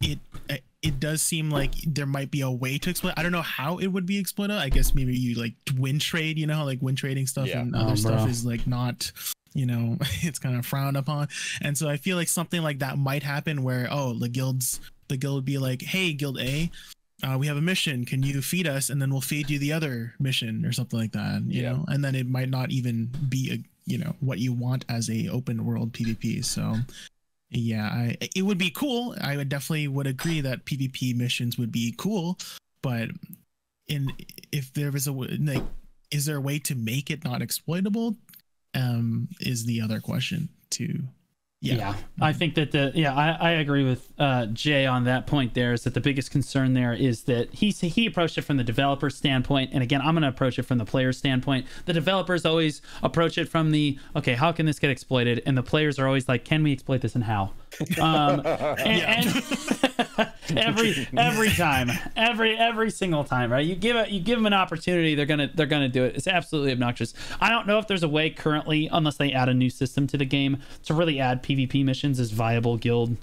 it does seem like there might be a way to exploit. I don't know how it would be exploited. I guess maybe you like win trade, like win trading stuff and other stuff is like not, it's kind of frowned upon. And so I feel like something like that might happen where, the guild would be like, hey, guild A, we have a mission. Can you feed us? And then we'll feed you the other mission or something like that, you know? And then it might not even be what you want as a open world PvP. So yeah, it would be cool. I would agree that PvP missions would be cool, but if there was is there a way to make it not exploitable? Is the other question too. Yeah, I think that I agree with Jay on that point. There is that the biggest concern there is that he approached it from the developer standpoint, and again, I'm going to approach it from the player standpoint. The developers always approach it from the how can this get exploited, and the players are always like, can we exploit this and how? And every time, every single time, right? You give them an opportunity, they're gonna do it. It's absolutely obnoxious. I don't know if there's a way currently, unless they add a new system to the game, to really add PvP missions as viable guild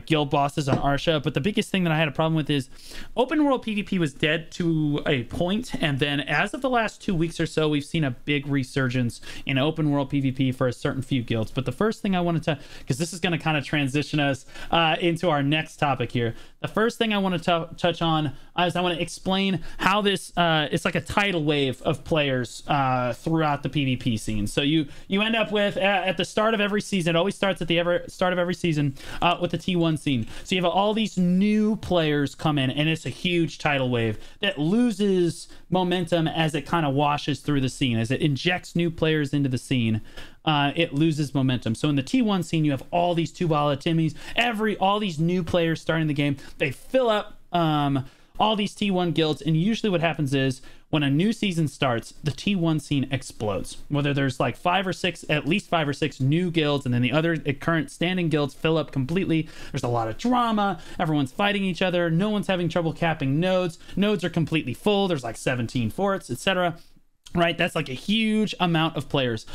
guild bosses on Arsha. But the biggest thing that I had a problem with is open world PvP was dead to a point, and then as of the last 2 weeks or so, we've seen a big resurgence in open world PvP for a certain few guilds. But the first thing I wanted to, because this is going to kind of transition us into our next topic here, the first thing I want to touch on is I want to explain how this it's like a tidal wave of players throughout the PvP scene. So you end up with at the start of every season, it always starts at the start of every season with the T1 scene. So you have all these new players come in, and it's a huge tidal wave that loses momentum as it kind of washes through the scene, as it injects new players into the scene. It loses momentum. So in the T1 scene, you have all these Tuvala Timmies, all these new players starting the game. They fill up all these T1 guilds, and usually what happens is when a new season starts, the T1 scene explodes. Whether there's like at least five or six new guilds, and then the other current standing guilds fill up completely. There's a lot of drama. Everyone's fighting each other. No one's having trouble capping nodes. Nodes are completely full. There's like 17 forts, etc. Right, that's like a huge amount of players.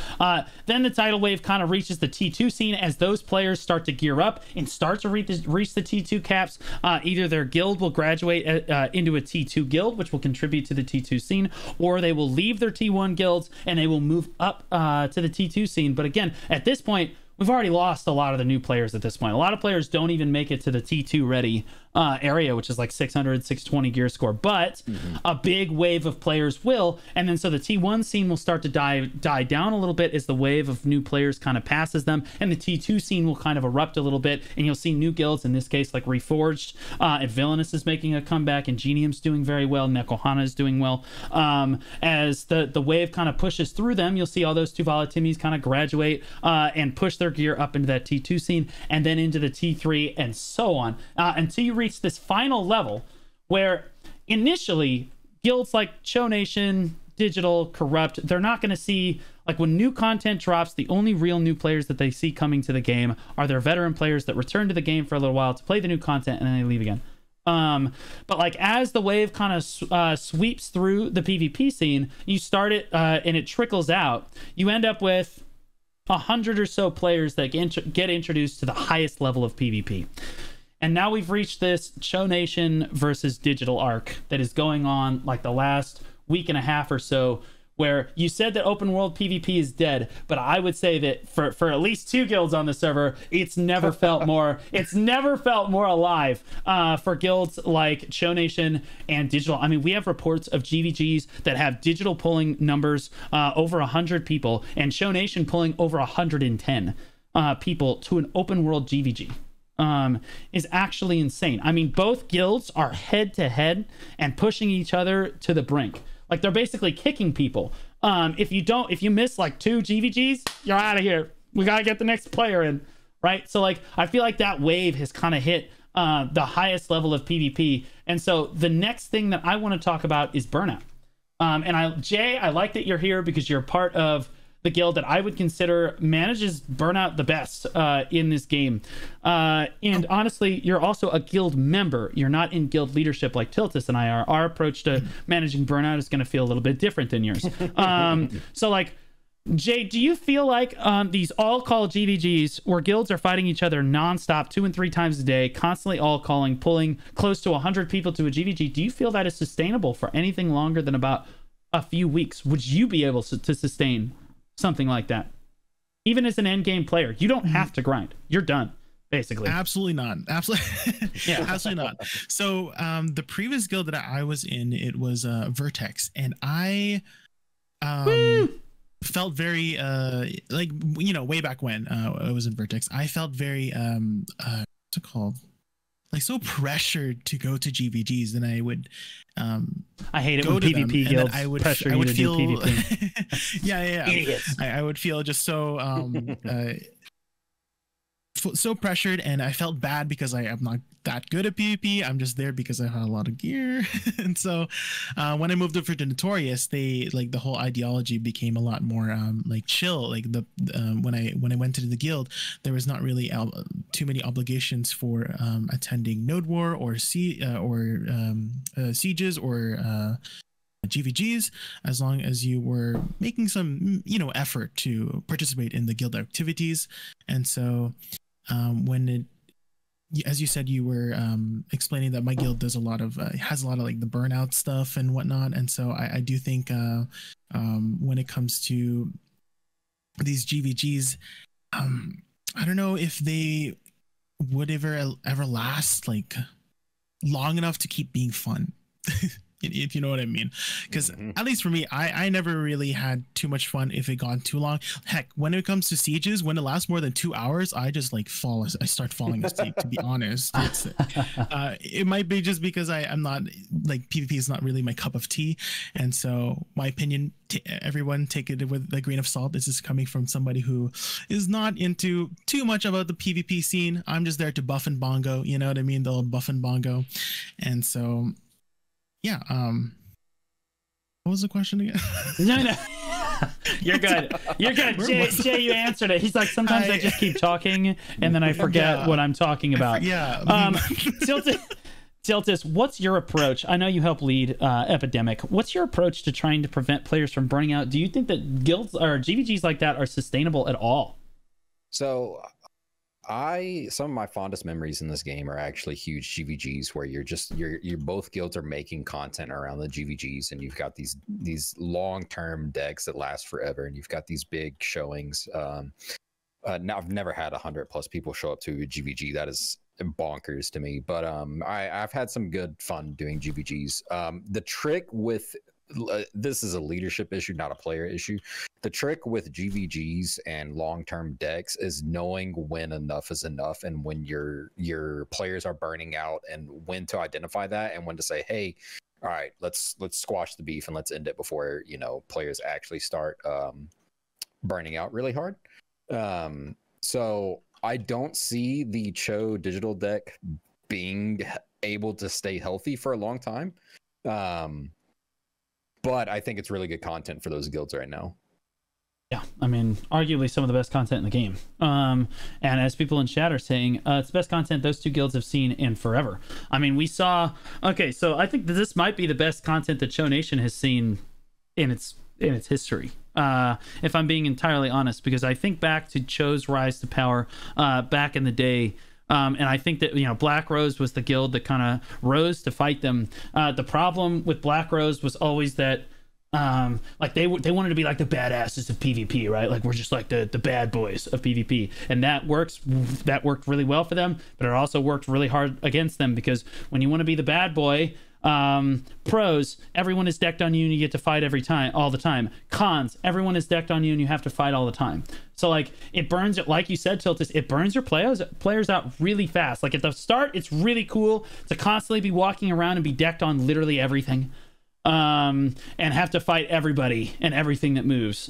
Then the tidal wave kind of reaches the T2 scene as those players start to gear up and start to reach the T2 caps. Either their guild will graduate into a T2 guild, which will contribute to the T2 scene, or they will leave their T1 guilds and they will move up to the T2 scene. But again, at this point, we've already lost a lot of the new players at this point. A lot of players don't even make it to the T2 ready area, which is like 600, 620 gear score. But a big wave of players will. And then so the T1 scene will start to die down a little bit as the wave of new players kind of passes them. And the T2 scene will kind of erupt a little bit. And you'll see new guilds, in this case, like Reforged. And Villainous is making a comeback. And Genium's doing very well. Nekohana is doing well. As the wave kind of pushes through them, you'll see all those Tuvala Timmies kind of graduate and push their gear up into that T2 scene and then into the T3 and so on until you reach this final level where initially guilds like Chonation, Digital, Corrupt, they're not going to see, like when new content drops, the only real new players that they see coming to the game are their veteran players that return to the game for a little while to play the new content and then they leave again. But like as the wave kind of sweeps through the PvP scene, you start it and it trickles out, you end up with 100 or so players that get introduced to the highest level of PvP. And now we've reached this Chonation versus Digital arc that is going on like the last week and a half or so, where you said that open world PvP is dead, but I would say that for at least two guilds on the server, it's never felt more alive for guilds like Chonation and Digital. I mean, we have reports of GvGs that have Digital pulling numbers over 100 people and Chonation pulling over 110. people to an open world GvG is actually insane. I mean, both guilds are head to head and pushing each other to the brink. Like, they're basically kicking people. If you miss like 2 GvGs, you're out of here. We gotta get the next player in, right? So like, I feel like that wave has kind of hit the highest level of PvP. And so the next thing that I want to talk about is burnout. Jay, I like that you're here because you're part of the guild that I would consider manages burnout the best in this game. And honestly, you're also a guild member. You're not in guild leadership like Tiltus and I are. Our approach to managing burnout is going to feel a little bit different than yours. So like, Jay, do you feel like these all-call GvGs where guilds are fighting each other nonstop 2 and 3 times a day, constantly all-calling, pulling close to 100 people to a GvG, do you feel that is sustainable for anything longer than about a few weeks? Would you be able to sustain something like that? Even as an endgame player, you don't have to grind. You're done, basically. Absolutely not. Absolutely. Yeah, absolutely not. So the previous guild that I was in, it was Vertex, and I felt very like, you know, way back when I was in Vertex, I felt very what's it called, like so pressured to go to GvGs. Then I would I hate it when PvP guilds pressure you to do PvP. yeah. I would feel just so so pressured, and I felt bad because I am not that good at PvP. I'm just there because I had a lot of gear. And so when I moved over to Notorious, they like the whole ideology became a lot more like chill. Like the when I went to the guild, there was not really too many obligations for attending Node War or sieges or GvGs, as long as you were making some, you know, effort to participate in the guild activities. And so when it, as you said, you were explaining that my guild does a lot of has a lot of like the burnout stuff and whatnot. And so I do think when it comes to these GvGs, I don't know if they would ever last like long enough to keep being fun. If you know what I mean. Because at least for me, I never really had too much fun if it got too long. Heck, when it comes to sieges, when it lasts more than 2 hours, I just like I start falling asleep, to be honest. It's, it might be just because I'm not, like, PvP is not really my cup of tea. And so my opinion, everyone take it with a grain of salt. This is coming from somebody who is not into too much about the PvP scene. I'm just there to buff and bongo, you know what I mean? The old buff and bongo. And so yeah, what was the question again? No. You're good. You're good. Jay, you answered it. He's like, sometimes I just keep talking and then I forget what I'm talking about. Tiltus, what's your approach? I know you help lead Epidemic. What's your approach to trying to prevent players from burning out? Do you think that guilds or GvGs like that are sustainable at all? So some of my fondest memories in this game are actually huge GvGs where you're both guilds are making content around the GvGs, and you've got these long-term decks that last forever, and you've got these big showings. Now I've never had 100+ people show up to a GvG. That is bonkers to me, but I've had some good fun doing GvGs. The trick with this is a leadership issue, not a player issue. The trick with GvGs and long-term decks is knowing when enough is enough, and when your players are burning out, and when to identify that, and when to say, hey, all right, let's squash the beef and let's end it before, you know, players actually start burning out really hard. So I don't see the Cho digital deck being able to stay healthy for a long time. But I think it's really good content for those guilds right now. Yeah, I mean, arguably some of the best content in the game. And as people in chat are saying, it's the best content those two guilds have seen in forever. I mean, we saw... Okay, so I think that this might be the best content that Chonation has seen in its history. If I'm being entirely honest, because I think back to Cho's rise to power back in the day. And I think that, you know, Black Rose was the guild that kind of rose to fight them. The problem with Black Rose was always that, like they wanted to be like the badasses of PvP, right? Like we're just like the bad boys of PvP, and that worked really well for them. But it also worked really hard against them, because when you want to be the bad boy, Pros, everyone is decked on you and you get to fight all the time. Cons, everyone is decked on you and you have to fight all the time. So like it burns it, like you said, Tiltus, it burns your players out really fast. Like at the start, it's really cool to constantly be walking around and be decked on literally everything. And have to fight everybody and everything that moves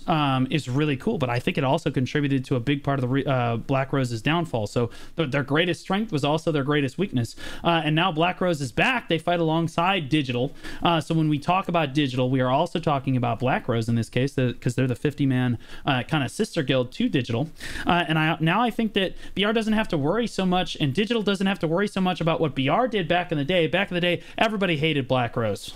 is really cool. But I think it also contributed to a big part of the Black Rose's downfall. So their greatest strength was also their greatest weakness. And now Black Rose is back. They fight alongside Digital. So when we talk about Digital, we are also talking about Black Rose in this case, because they're the 50-man kind of sister guild to Digital. And I think that BR doesn't have to worry so much, and Digital doesn't have to worry so much about what BR did back in the day. Back in the day, everybody hated Black Rose.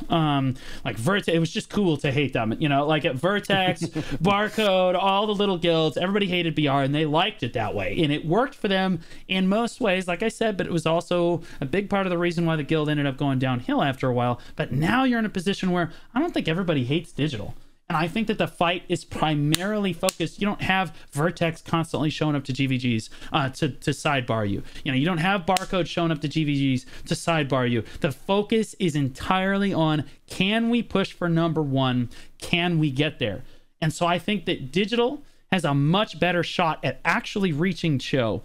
Like Vertex, it was just cool to hate them, you know, like at Vertex, Barcode, all the little guilds, everybody hated BR and they liked it that way. And it worked for them in most ways, like I said, but it was also a big part of the reason why the guild ended up going downhill after a while. But now you're in a position where I don't think everybody hates Digital. And I think that the fight is primarily focused. You don't have Vertex constantly showing up to GvGs to sidebar you. You know, you don't have Barcode showing up to GvGs to sidebar you. The focus is entirely on, can we push for number one? Can we get there? And so I think that Digital has a much better shot at actually reaching Cho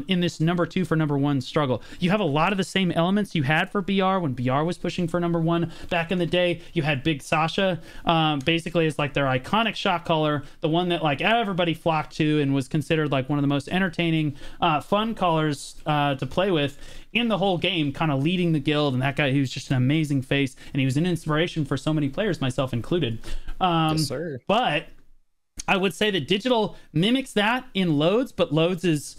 in this number two for number one struggle. You have a lot of the same elements you had for BR when BR was pushing for number one back in the day. You had Big Sasha basically as like their iconic shot caller, the one that like everybody flocked to and was considered like one of the most entertaining, fun callers to play with in the whole game, kind of leading the guild. And that guy, he was just an amazing face, and he was an inspiration for so many players, myself included. Yes, sir. But I would say that Digital mimics that in Loads, but Loads is,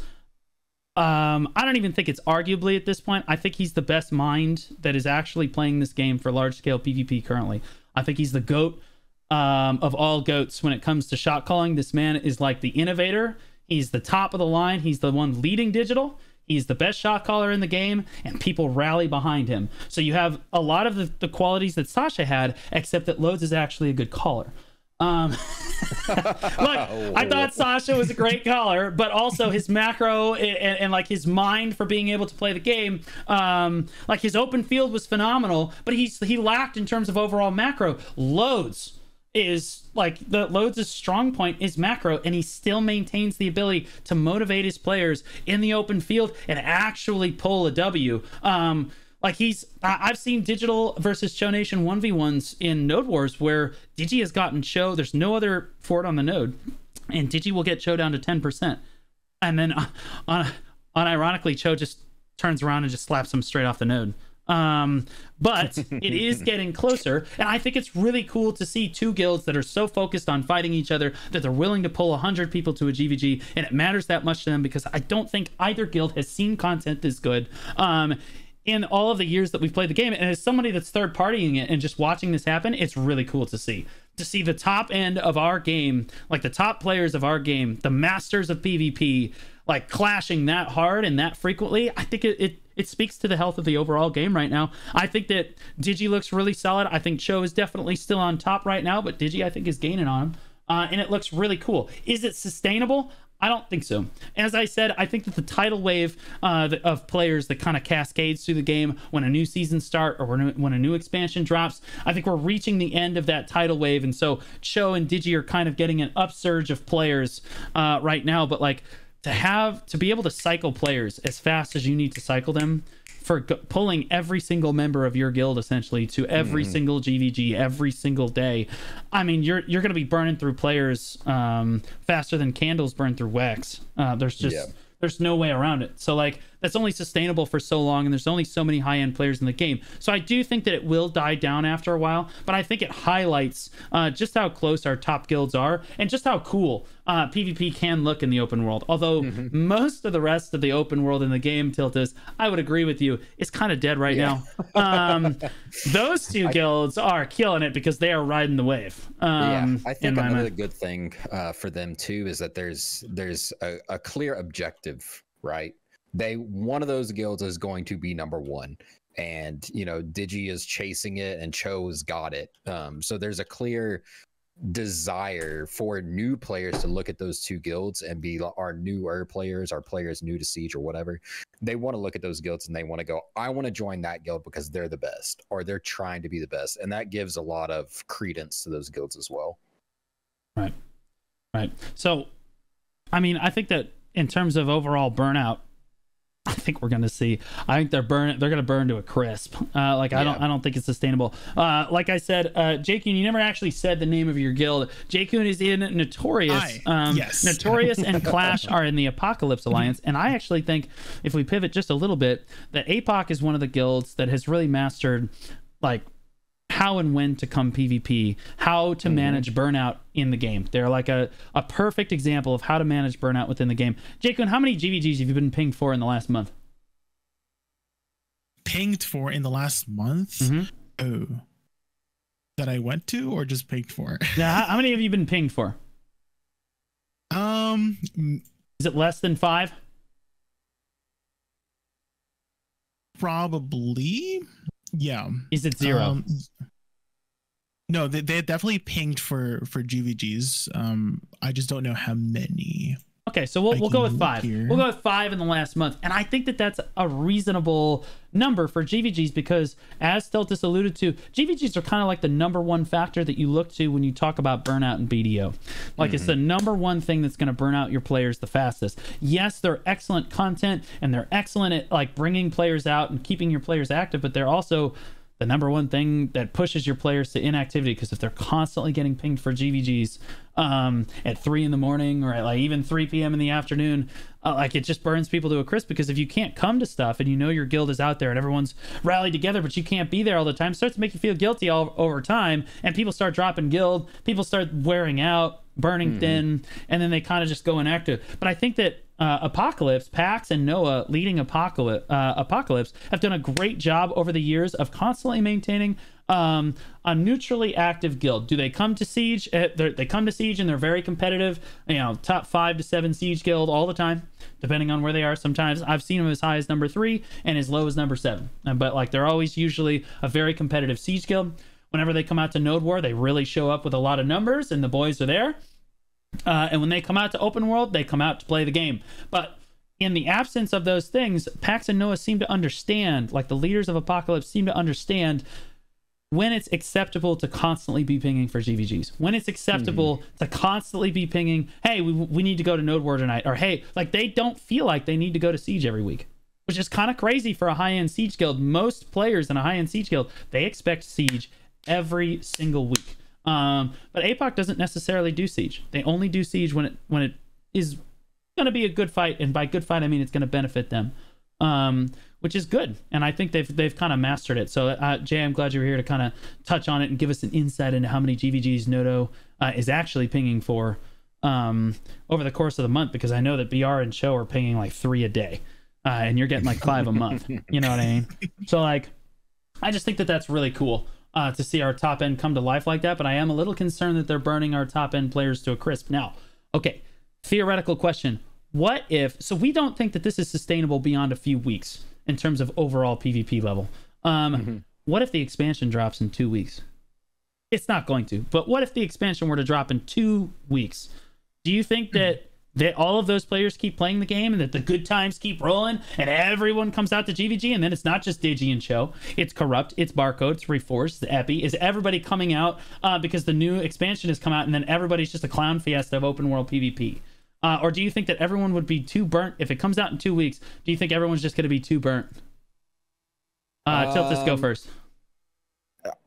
I don't even think it's arguably at this point. I think he's the best mind that is actually playing this game for large-scale PvP currently. I think he's the GOAT of all GOATs when it comes to shot calling. This man is like the innovator. He's the top of the line. He's the one leading Digital. He's the best shot caller in the game, and people rally behind him. So you have a lot of the qualities that Sasha had, except that Loads is actually a good caller. Look, I thought Sasha was a great caller, but also his macro and like his mind for being able to play the game, like his open field was phenomenal, but he lacked in terms of overall macro. Loads is like Loads' strong point is macro, and he still maintains the ability to motivate his players in the open field and actually pull a W. Like I've seen Digital versus Chonation 1v1s in Node Wars where Digi has gotten Cho, there's no other fort on the node, and Digi will get Cho down to 10%. And then unironically, Cho just turns around and just slaps him straight off the node. But it is getting closer, and I think it's really cool to see two guilds that are so focused on fighting each other that they're willing to pull 100 people to a GvG, and it matters that much to them, because I don't think either guild has seen content this good in all of the years that we've played the game. And as somebody that's third partying it and just watching this happen, it's really cool to see the top end of our game, like the top players of our game, the masters of PvP, like clashing that hard and that frequently. I think it speaks to the health of the overall game right now. I think that Digi looks really solid. I think Cho is definitely still on top right now, but Digi I think is gaining on him, and it looks really cool. Is it sustainable? I don't think so. As I said, I think that the tidal wave of players that kind of cascades through the game when a new season starts or when a new expansion drops, I think we're reaching the end of that tidal wave. And so Cho and Digi are kind of getting an upsurge of players right now. But like to be able to cycle players as fast as you need to cycle them for pulling every single member of your guild essentially to every single GvG every single day. I mean, you're going to be burning through players faster than candles burn through wax. There's no way around it. So like that's only sustainable for so long, and there's only so many high-end players in the game. So I do think that it will die down after a while, but I think it highlights just how close our top guilds are and just how cool PvP can look in the open world. Although most of the rest of the open world in the game, Tiltus, I would agree with you, is kind of dead right now. Those two guilds are killing it because they are riding the wave. I think another good thing for them too is that there's a clear objective, right? One of those guilds is going to be number one, and you know Digi is chasing it and Cho's got it. So there's a clear desire for new players to look at those two guilds and be our newer players, our players new to Siege or whatever. They want to look at those guilds and they want to go, I want to join that guild because they're the best, or they're trying to be the best. And that gives a lot of credence to those guilds as well. Right. Right. So, I mean, I think that in terms of overall burnout, I think we're going to see. I think they're going to burn to a crisp. I don't think it's sustainable. Like I said, J-Kun, you never actually said the name of your guild. J-Kun is in Notorious. Yes. Notorious and Clash are in the Apocalypse Alliance, and I actually think if we pivot just a little bit, that APOC is one of the guilds that has really mastered like how and when to come PvP, how to manage burnout in the game. They're like a perfect example of how to manage burnout within the game. J-Kun, how many GvGs have you been pinged for in the last month? Pinged for in the last month? Oh. That I went to or just pinged for? Yeah, how many have you been pinged for? Is it less than 5? Probably. Yeah. Is it 0? No, they definitely pinged for GvGs. I just don't know how many. Okay, so we'll go with 5. Here. We'll go with 5 in the last month. And I think that that's a reasonable number for GvGs because, as Steltis alluded to, GvGs are kind of like the #1 factor that you look to when you talk about burnout and BDO. Like, it's the #1 thing that's going to burn out your players the fastest. Yes, they're excellent content, and they're excellent at, like, bringing players out and keeping your players active, but they're also the #1 thing that pushes your players to inactivity, because if they're constantly getting pinged for GvGs at 3 in the morning or at like even 3 p.m. in the afternoon, like it just burns people to a crisp, because if you can't come to stuff and you know your guild is out there and everyone's rallied together but you can't be there all the time, it starts to make you feel guilty all over time, and people start dropping guild, people start wearing out, burning thin, and then they kind of just go inactive. But I think that Apocalypse, Pax and Noah leading Apocalypse have done a great job over the years of constantly maintaining a neutrally active guild. Do they come to Siege? They come to Siege and they're very competitive, top 5 to 7 Siege guild all the time, depending on where they are. Sometimes I've seen them as high as #3 and as low as #7, but like they're always usually a very competitive Siege guild. Whenever they come out to Node War, they really show up with a lot of numbers and the boys are there. And when they come out to open world, they come out to play the game. But in the absence of those things, Pax and Noah seem to understand, like the leaders of Apocalypse seem to understand when it's acceptable to constantly be pinging for GvGs, when it's acceptable to constantly be pinging, hey, we need to go to Node War tonight, or hey, like they don't feel like they need to go to Siege every week, which is kind of crazy for a high-end Siege guild. Most players in a high-end Siege guild, they expect Siege every single week. But APOC doesn't necessarily do Siege. They only do Siege when it is going to be a good fight, and by good fight I mean it's going to benefit them, which is good. And I think they've kind of mastered it. So Jay, I'm glad you were here to kind of touch on it and give us an insight into how many GvGs Noto is actually pinging for over the course of the month, because I know that BR and Cho are pinging like 3 a day, and you're getting like 5 a month. You know what I mean? So like, I just think that that's really cool. To see our top end come to life like that, but I am a little concerned that they're burning our top end players to a crisp. Now, okay, theoretical question. What if, so we don't think that this is sustainable beyond a few weeks in terms of overall PvP level. What if the expansion drops in 2 weeks? It's not going to, but what if the expansion were to drop in 2 weeks? Do you think that all of those players keep playing the game and that the good times keep rolling and everyone comes out to GvG, and then it's not just Digi and Cho, it's Corrupt, it's Barcode, it's Reforce, it's Epi? Is everybody coming out because the new expansion has come out and then everybody's just a clown fiesta of open world PvP? Or do you think that everyone would be too burnt if it comes out in 2 weeks? Do you think everyone's just going to be too burnt? Tiltus, go first.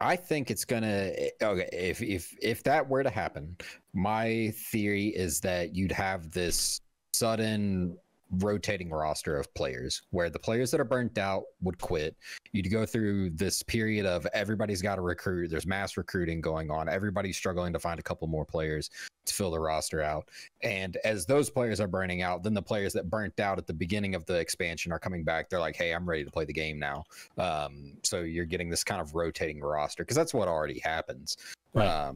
I think it's gonna, okay, if that were to happen, my theory is that you'd have this sudden rotating roster of players where the players that are burnt out would quit. You'd go through this period of everybody's got to recruit, there's mass recruiting going on, everybody's struggling to find a couple more players to fill the roster out, and as those players are burning out, then the players that burnt out at the beginning of the expansion are coming back. They're like, hey, I'm ready to play the game now. So you're getting this kind of rotating roster, because that's what already happens. Right.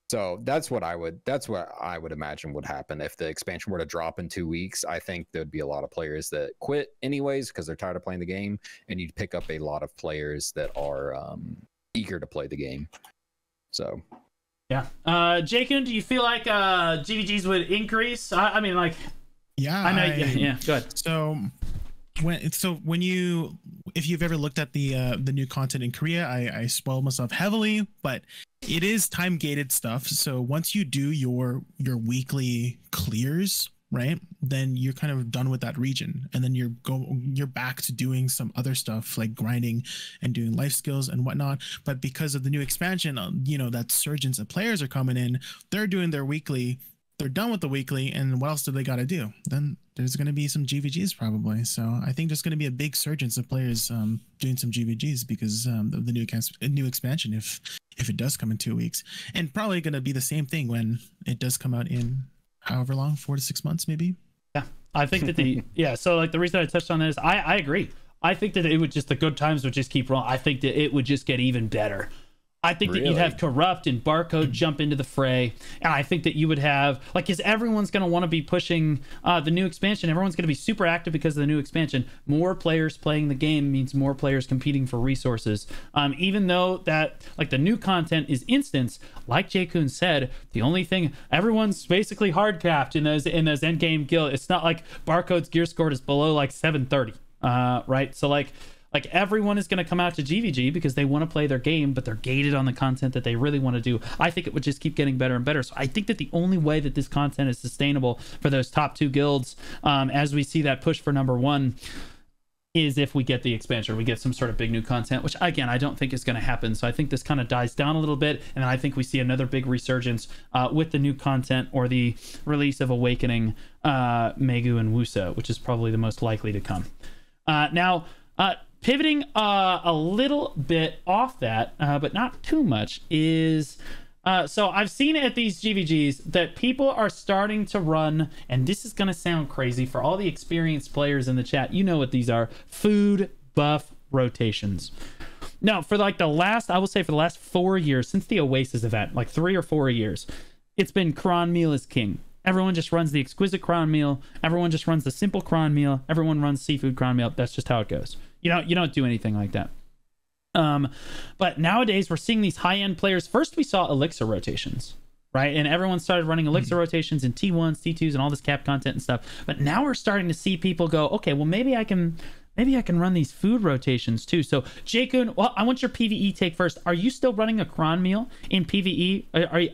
So that's what I would imagine would happen if the expansion were to drop in 2 weeks. I think there'd be a lot of players that quit anyways because they're tired of playing the game, and you'd pick up a lot of players that are eager to play the game. So Yeah. Jakun, do you feel like GVGs would increase? I mean, like, Yeah, I know. Yeah. Go ahead. So when you, if you've ever looked at the new content in Korea, I spoiled myself heavily, but it is time gated stuff. So once you do your weekly clears, right, then you're kind of done with that region, and then you're back to doing some other stuff like grinding and doing life skills and whatnot. But because of the new expansion, you know, that surgence of players are coming in, they're doing their weekly. They're done with the weekly, and what else do they got to do? Then there's going to be some GVGs probably. So I think there's going to be a big surgence of players doing some GVGs because of the new expansion, if it does come in 2 weeks, and probably going to be the same thing when it does come out in however long, 4 to 6 months maybe. Yeah, I think that so like the reason I touched on this, I agree. I think that it would just, the good times would just keep rolling. I think that it would just get even better. I think that you'd have Corrupt and Barcode jump into the fray. And I think that you would have, like, because everyone's going to want to be pushing the new expansion. Everyone's going to be super active because of the new expansion. More players playing the game means more players competing for resources. Even though that, like, the new content is instance, like Jakun said, the only thing, everyone's basically hard capped in those end game guild. It's not like Barcode's gear score is below like 730, right? So like everyone is going to come out to GVG because they want to play their game, but they're gated on the content that they really want to do. I think it would just keep getting better and better. So I think that the only way that this content is sustainable for those top two guilds, as we see that push for number one, is if we get the expansion, we get some sort of big new content, which again, I don't think is going to happen. So I think this kind of dies down a little bit. And then I think we see another big resurgence with the new content or the release of Awakening, Megu, and Wusa, which is probably the most likely to come. Now, pivoting a little bit off that, but not too much, is so I've seen at these GVGs that people are starting to run, and this is going to sound crazy for all the experienced players in the chat. You know what these are: food buff rotations. Now, for like the last 4 years since the Oasis event, like 3 or 4 years, it's been cron meal is king. Everyone just runs the exquisite cron meal. Everyone just runs the simple cron meal. Everyone runs seafood cron meal. That's just how it goes. You don't do anything like that. But nowadays we're seeing these high-end players. First we saw elixir rotations, right? And everyone started running elixir rotations in T1s, T2s, and all this cap content and stuff. But now we're starting to see people go, okay, well maybe I can run these food rotations too. So Jakun, well, I want your PvE take first. Are you still running a cron meal in PvE?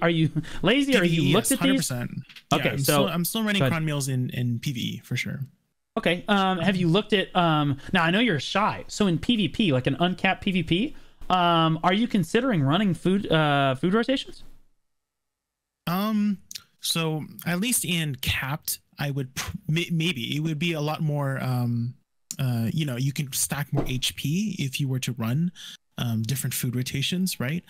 Are you lazy? PvE, or you looked at 100%. these? Yeah, Okay, I'm still running cron meals in PvE for sure. Okay. Have you looked at now I know you're shy, so in PvP, like an uncapped PvP, are you considering running food rotations? So at least in capped, I would maybe it would be a lot more you know, you can stack more HP if you were to run different food rotations, right?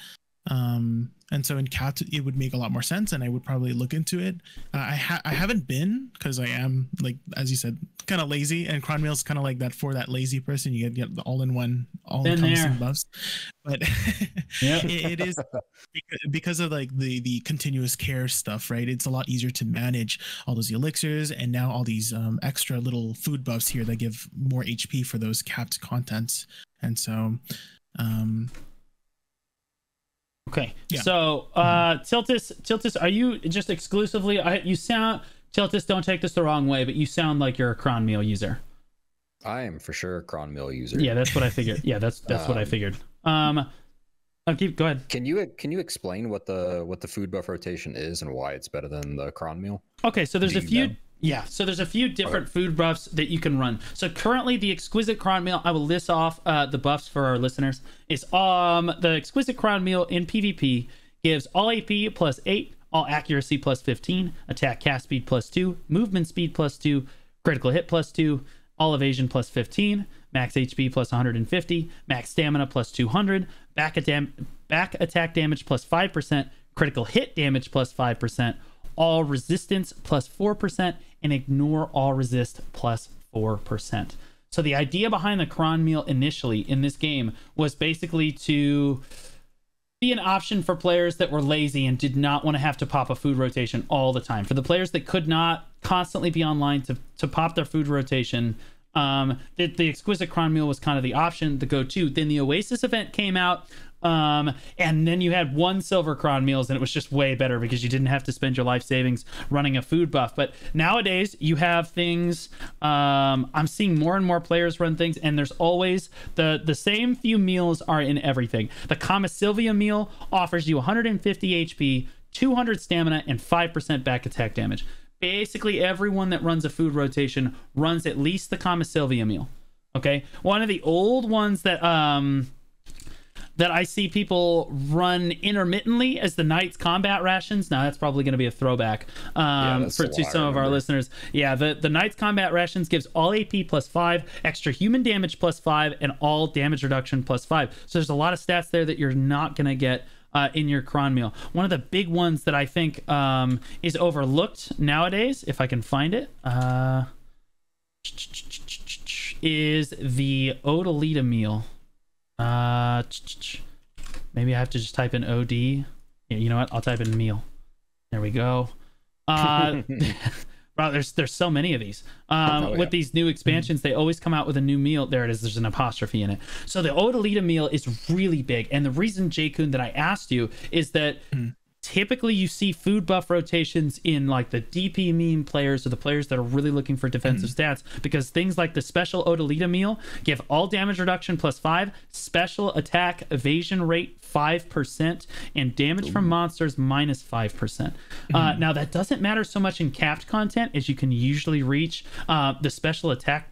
And so in capped it would make a lot more sense, and I would probably look into it. I haven't been, because I am, like as you said, kind of lazy, and cron meal's kind of like that for that lazy person. You get the all-in-one, all-encompassing buffs. But it is because of like the continuous care stuff, right? It's a lot easier to manage all those elixirs, and now all these extra little food buffs here that give more HP for those capped contents. And so okay. Yeah. So Tiltis, are you just exclusively you sound, Tiltis, don't take this the wrong way, but you sound like you're a cron meal user. I am for sure a cron meal user. Yeah, that's what I figured. Yeah, that's what I figured. Go ahead. Can you explain what the food buff rotation is and why it's better than the cron meal? Okay, so there's a few different food buffs that you can run. So currently the exquisite cron meal, I will list off the buffs for our listeners. Is the exquisite cron meal in PvP gives all AP plus 8, all accuracy plus 15, attack cast speed plus 2, movement speed plus 2, critical hit plus 2, all evasion plus 15, max HP plus 150, max stamina plus 200, back attack damage plus 5%, critical hit damage plus 5%, all resistance plus 4%, and ignore all resist plus 4%. So the idea behind the cron meal initially in this game was basically to be an option for players that were lazy and did not want to have to pop a food rotation all the time. For the players that could not constantly be online to pop their food rotation, the exquisite cron meal was kind of the option, the go-to. Then the Oasis event came out. And then you had 1 silver cron meals, and it was just way better because you didn't have to spend your life savings running a food buff. But nowadays you have things, I'm seeing more and more players run things, and there's always the same few meals are in everything. The Kama Sylvia meal offers you 150 HP, 200 stamina, and 5% back attack damage. Basically everyone that runs a food rotation runs at least the Kama Sylvia meal. Okay, one of the old ones that that I see people run intermittently as the Knight's combat rations. Now that's probably going to be a throwback to some of our listeners. Yeah, the Knight's combat rations gives all AP plus 5, extra human damage plus 5, and all damage reduction plus 5. So there's a lot of stats there that you're not going to get in your cron meal. One of the big ones that I think is overlooked nowadays, if I can find it, is the Odalita meal. Maybe I have to just type in OD. Yeah, you know what? I'll type in meal. There we go. Bro, there's so many of these. With these new expansions, they always come out with a new meal. There it is. There's an apostrophe in it. So the Odalita meal is really big. And the reason, J-Kun, that I asked you is that typically you see food buff rotations in like the DP meme players or the players that are really looking for defensive stats, because things like the special Odalita meal give all damage reduction plus 5, special attack evasion rate 5%, and damage from monsters minus 5%. Now that doesn't matter so much in capped content, as you can usually reach the special attack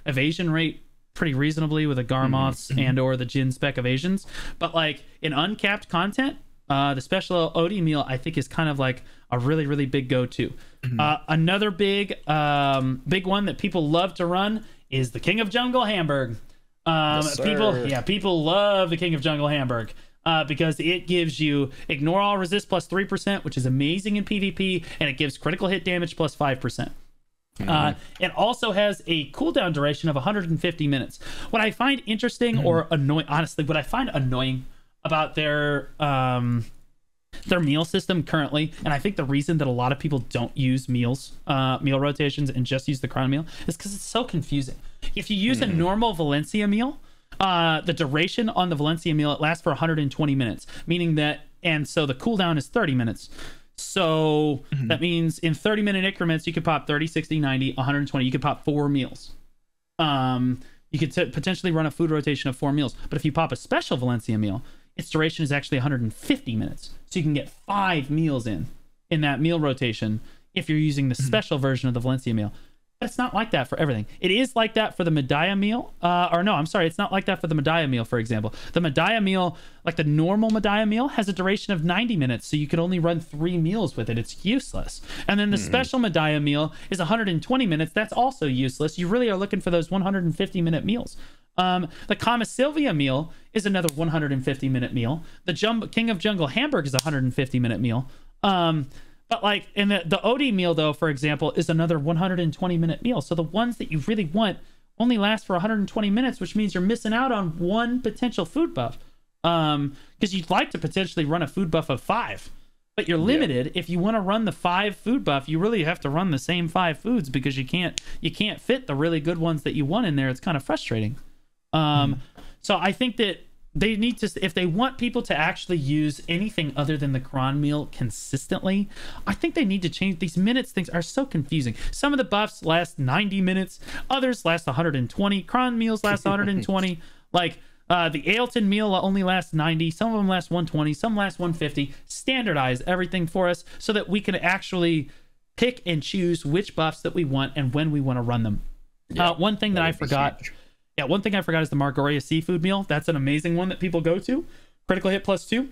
evasion rate pretty reasonably with the Garmoths and or the Jin spec evasions. But like in uncapped content, the special OD meal I think is kind of like a really, really big go-to. Another big one that people love to run is the King of Jungle Hamburg. People love the King of Jungle Hamburg because it gives you ignore all resist plus 3%, which is amazing in PvP, and it gives critical hit damage plus 5%. It also has a cooldown duration of 150 minutes. What I find interesting or annoying, honestly, what I find annoying about their meal system currently, and I think the reason that a lot of people don't use meal rotations and just use the cron meal is because it's so confusing. If you use a normal Valencia meal, the duration on the Valencia meal, it lasts for 120 minutes, meaning that, and so the cooldown is 30 minutes. So that means in 30-minute increments, you could pop 30, 60, 90, 120. You could pop 4 meals. You could potentially run a food rotation of 4 meals. But if you pop a special Valencia meal, its duration is actually 150 minutes. So you can get 5 meals in that meal rotation if you're using the special version of the Valencia meal. But it's not like that for everything. It is like that for the Medaya meal. It's not like that for the Medaya meal, for example. The Medaya meal, like the normal Medaya meal, has a duration of 90 minutes, so you can only run 3 meals with it. It's useless. And then the special Medaya meal is 120 minutes. That's also useless. You really are looking for those 150-minute meals. The Kama Sylvia meal is another 150-minute meal. The King of Jungle Hamburg is a 150-minute meal. But like in the OD meal, though, for example, is another 120-minute meal. So the ones that you really want only last for 120 minutes, which means you're missing out on one potential food buff. Because you'd like to potentially run a food buff of 5, but you're limited. If you want to run the 5 food buff, you really have to run the same 5 foods because you can't fit the really good ones that you want in there. It's kind of frustrating. So I think that they need to, if they want people to actually use anything other than the cron meal consistently, I think they need to change these minutes. Things are so confusing. Some of the buffs last 90 minutes, others last 120. Cron meals last 120. Like the Ailton meal only lasts 90. Some of them last 120. Some last 150. Standardize everything for us so that we can actually pick and choose which buffs that we want and when we want to run them. One thing that I forgot. One thing I forgot is the Margoria seafood meal. That's an amazing one that people go to. Critical hit plus 2,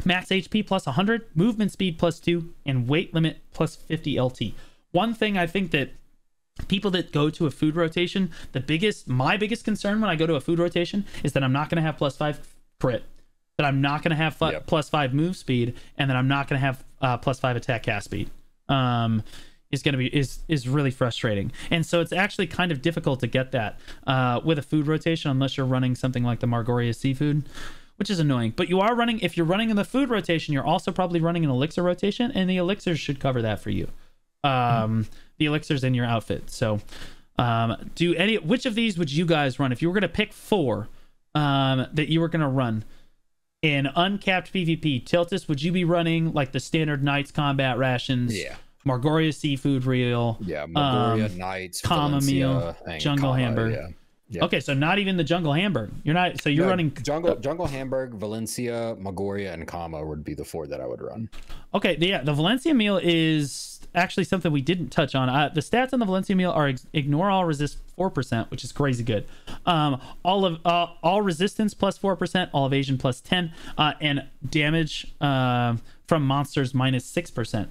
max HP plus 100, movement speed plus 2, and weight limit plus 50 LT. One thing I think that people that go to a food rotation, my biggest concern when I go to a food rotation is that I'm not going to have plus 5 crit, that I'm not going to have plus 5 move speed, and that I'm not going to have plus 5 attack cast speed. Is really frustrating, and so it's actually kind of difficult to get that with a food rotation unless you're running something like the Margoria seafood, which is annoying. But if you're running in the food rotation, you're also probably running an elixir rotation, and the elixirs should cover that for you. The elixirs in your outfit. So which of these would you guys run if you were going to pick 4 that you were going to run? in uncapped PvP, Tiltus, would you be running like the standard Knights combat rations? Yeah. Margoria seafood reel. Yeah. Margoria, Knights, Kama meal, Valencia, and jungle Kama, hamburg. Yeah. Yeah. Okay, so not even the jungle hamburg. You're not. So you're running jungle hamburg, Valencia, Magoria, and Kama would be the 4 that I would run. Okay, yeah, the Valencia meal is actually something we didn't touch on. The stats on the Valencia meal are ignore all resist 4%, which is crazy good. All resistance plus 4%, all evasion plus 10, and damage from monsters minus 6%.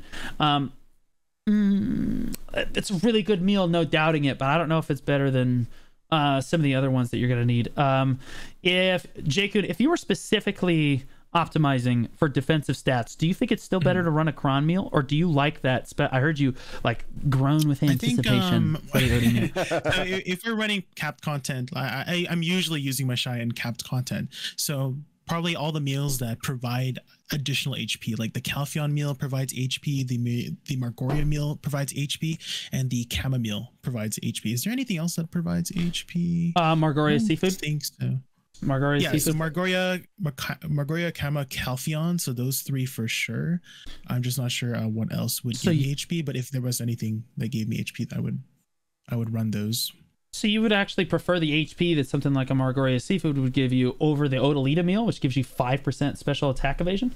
It's a really good meal, no doubting it, but I don't know if it's better than some of the other ones that you're going to need. If Jakun, if you were specifically optimizing for defensive stats, do you think it's still better to run a cron meal, or do you like that? I heard you like groan with anticipation. If we're running capped content, I'm usually using my Shy in capped content, so probably all the meals that provide additional HP, like the Calpheon meal provides HP, the Margoria meal provides HP, and the Kama meal provides HP. Is there anything else that provides HP? Margoria seafood. I think so. Margoria seafood. So Margoria, Kama, Calpheon. So those 3 for sure. I'm just not sure what else would give me HP, but if there was anything that gave me HP, I would run those. So you would actually prefer the HP that something like a Margoria seafood would give you over the Odalita meal, which gives you 5% special attack evasion?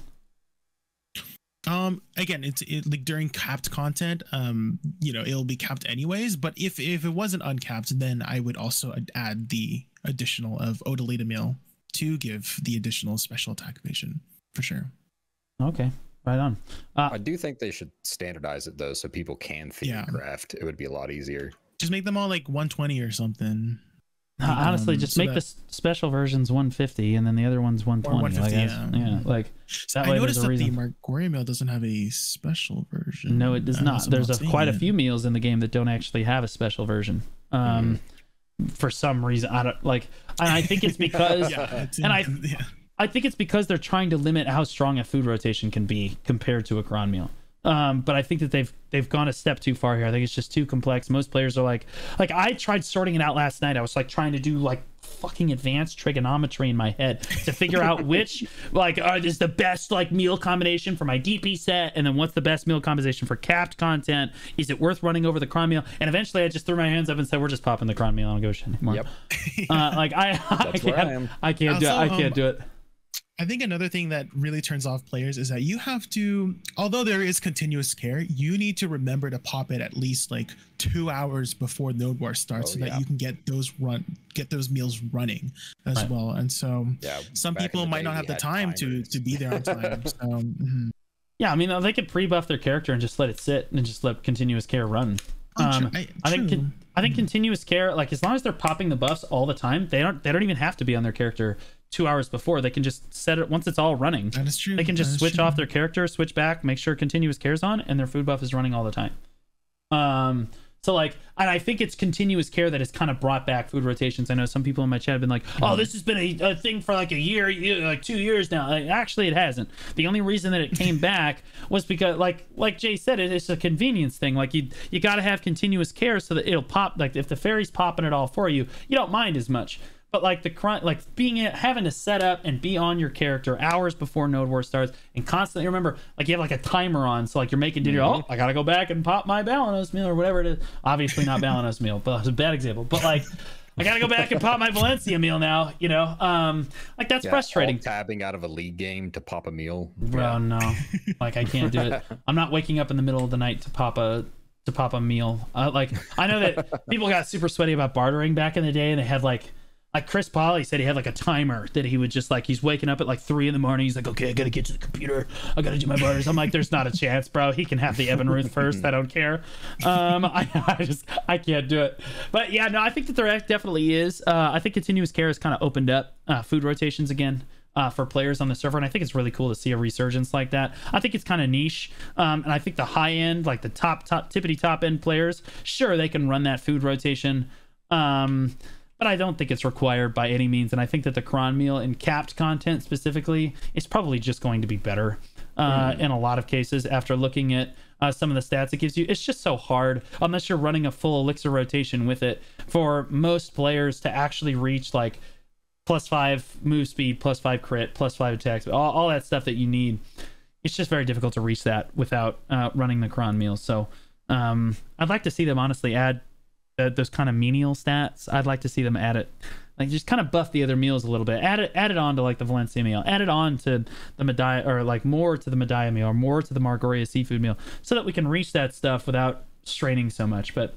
Again, it's like during capped content, it'll be capped anyways, but if it wasn't uncapped, then I would also add the additional of Odalita meal to give the additional special attack evasion for sure. Okay, right on. I do think they should standardize it though, so people can theory craft. It would be a lot easier. Just make them all like 120 or something. Honestly, just make the special versions 150 and then the other one's 120. 150, yeah. Like that way. I noticed that the reason. Margoria meal doesn't have a special version. No, it does not. There's quite a few meals in the game that don't actually have a special version. For some reason, I don't like. And I think it's because, I think it's because they're trying to limit how strong a food rotation can be compared to a cron meal. But I think that they've gone a step too far here. I think it's just too complex. Most players are like I tried sorting it out last night. I was like trying to do like fucking advanced trigonometry in my head to figure out which is the best like meal combination for my DP set, and then what's the best meal combination for capped content. Is it worth running over the cron meal? And eventually I just threw my hands up and said, we're just popping the cron meal. I don't give a shit anymore. Yep. I can't do it. I think another thing that really turns off players is that you have to, although there is continuous care, you need to remember to pop it at least like 2 hours before Node War starts, so that you can get those meals running as well. And so some people might not have the time to be there on time. So, yeah, I mean, they could pre-buff their character and just let it sit and just let continuous care run. I think continuous care, like as long as they're popping the buffs all the time, they don't even have to be on their character 2 hours before. They can just set it once it's all running. That is true. They can just switch off their character, switch back, make sure continuous care's on, and their food buff is running all the time. So like, and I think it's continuous care that has kind of brought back food rotations. I know some people in my chat have been like, oh, this has been a thing for like a year, like 2 years now. Like, actually, it hasn't. The only reason that it came back was because, like Jay said, it's a convenience thing. Like you got to have continuous care so that it'll pop. Like if the fairy's popping it all for you, you don't mind as much. But like having to set up and be on your character hours before Node War starts, and constantly remember, like you have like a timer on, so like you're making dinner. Oh, I gotta go back and pop my Balanos meal or whatever it is. Obviously not Balanos meal, but it's a bad example. But like, I gotta go back and pop my Valencia meal now. You know, like that's frustrating. Tabbing out of a league game to pop a meal. Bro, no, like I can't do it. I'm not waking up in the middle of the night to pop a meal. Like I know that people got super sweaty about bartering back in the day, and they had like Chris Polly said he had like a timer that he would just like, he's waking up at like 3 in the morning. He's like, okay, I got to get to the computer. I got to do my barters. I'm like, there's not a chance, bro. He can have the Evan Ruth first. I don't care. I can't do it. But yeah, no, I think that there definitely is. I think continuous care has kind of opened up food rotations again for players on the server. And I think it's really cool to see a resurgence like that. I think it's kind of niche. And I think the high end, like the tippity top end players, sure, they can run that food rotation. But I don't think it's required by any means. And I think that the cron meal in capped content specifically is probably just going to be better in a lot of cases after looking at some of the stats it gives you. It's just so hard, unless you're running a full elixir rotation with it, for most players to actually reach like +5 move speed, +5 crit, +5 attacks, all that stuff that you need. It's just very difficult to reach that without running the cron meals. So I'd like to see them honestly add those kind of menial stats. I'd like to see them add it, like just kind of buff the other meals a little bit. Add it on to like the Valencia meal. Add it on to the Medaya, or like more to the Medaya meal, or more to the Margoria seafood meal, so that we can reach that stuff without straining so much. But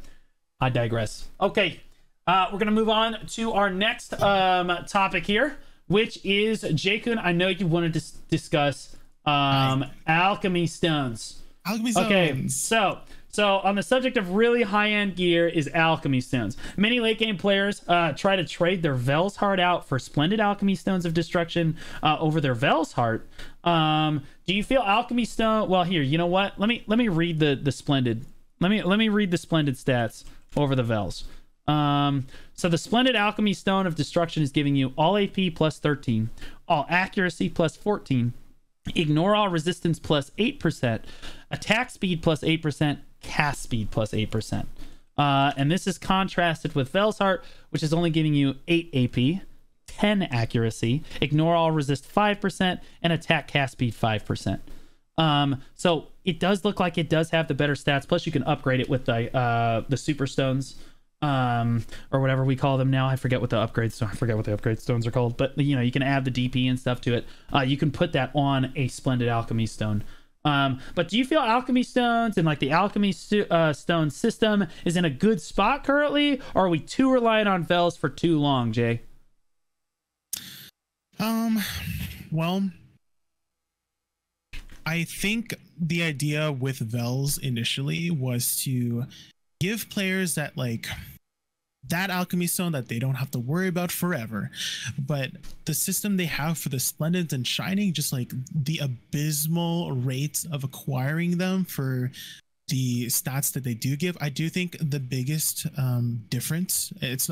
I digress. Okay, we're gonna move on to our next topic here, which is J-Kun. I know you wanted to discuss Alchemy Stones. Alchemy Stones. Okay, so on the subject of really high-end gear is Alchemy Stones. Many late-game players try to trade their Vel's Heart out for splendid Alchemy Stones of Destruction over their Vel's Heart. Do you feel Alchemy Stone? Well, here, you know what? Let me read the splendid. Let me read the splendid stats over the Vels. So the splendid Alchemy Stone of Destruction is giving you all AP plus 13, all accuracy plus 14, ignore all resistance plus 8%, attack speed plus 8%, cast speed plus 8%. And this is contrasted with Vel's Heart, which is only giving you 8 AP, 10 accuracy, ignore all resist 5%, and attack cast speed 5%. So it does look like it does have the better stats. Plus you can upgrade it with the super stones, or whatever we call them now. I forget what the upgrade stones are called, but you know, you can add the DP and stuff to it. You can put that on a splendid Alchemy Stone. But do you feel Alchemy Stones and like the Alchemy Stone system is in a good spot currently, or are we too reliant on Vels for too long, Jay? Well, I think the idea with Vels initially was to give players that like that Alchemy Stone that they don't have to worry about forever. But the system they have for the Splendids and Shining, just like the abysmal rates of acquiring them for the stats that they do give, I do think the biggest difference it's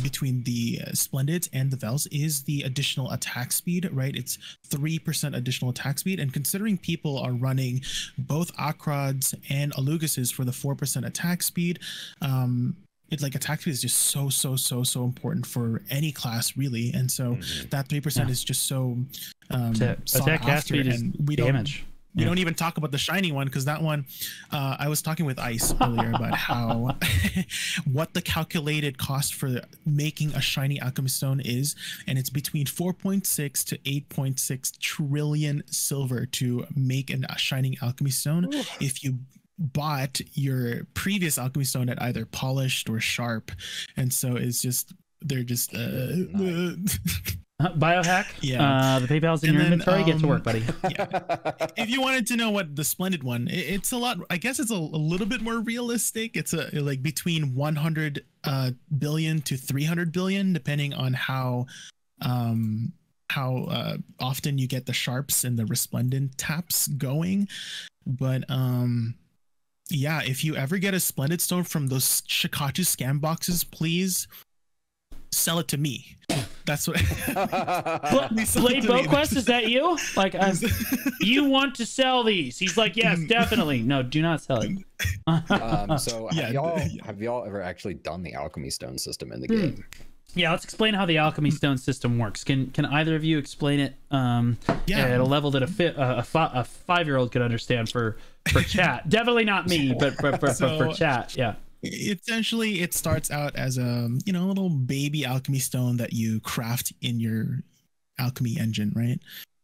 between the Splendids and the Vels is the additional attack speed, right? It's 3% additional attack speed, and considering people are running both Akrods and Aluguses for the 4% attack speed, it's like attack speed is just so important for any class really, and so that 3% is just so attack cast speed is damage. We don't even talk about the shiny one, because that one, I was talking with Ice earlier about how what the calculated cost for making a shiny Alchemy Stone is, and it's between 4.6 to 8.6 trillion silver to make a shining Alchemy Stone. Ooh. If you bought your previous Alchemy Stone at either polished or sharp, and so it's just they're just biohack. Yeah, the PayPal's in your inventory. Get to work, buddy. Yeah. If you wanted to know what the Splendid one, it's a lot. I guess it's a little bit more realistic. It's like between 100 billion to 300 billion, depending on how often you get the sharps and the resplendent taps going. But yeah, if you ever get a Splendid Stone from those Shikachu scam boxes, please sell it to me. That's what. Blade Boquest, is that you? Like, you want to sell these? He's like, yes, definitely. No, do not sell it. So have y'all ever actually done the Alchemy Stone system in the game? Yeah, let's explain how the Alchemy Stone system works. Can either of you explain it at a level that a 5-year-old could understand for chat? Definitely not me, but for chat, yeah. Essentially, it starts out as a little baby Alchemy Stone that you craft in your alchemy engine, right?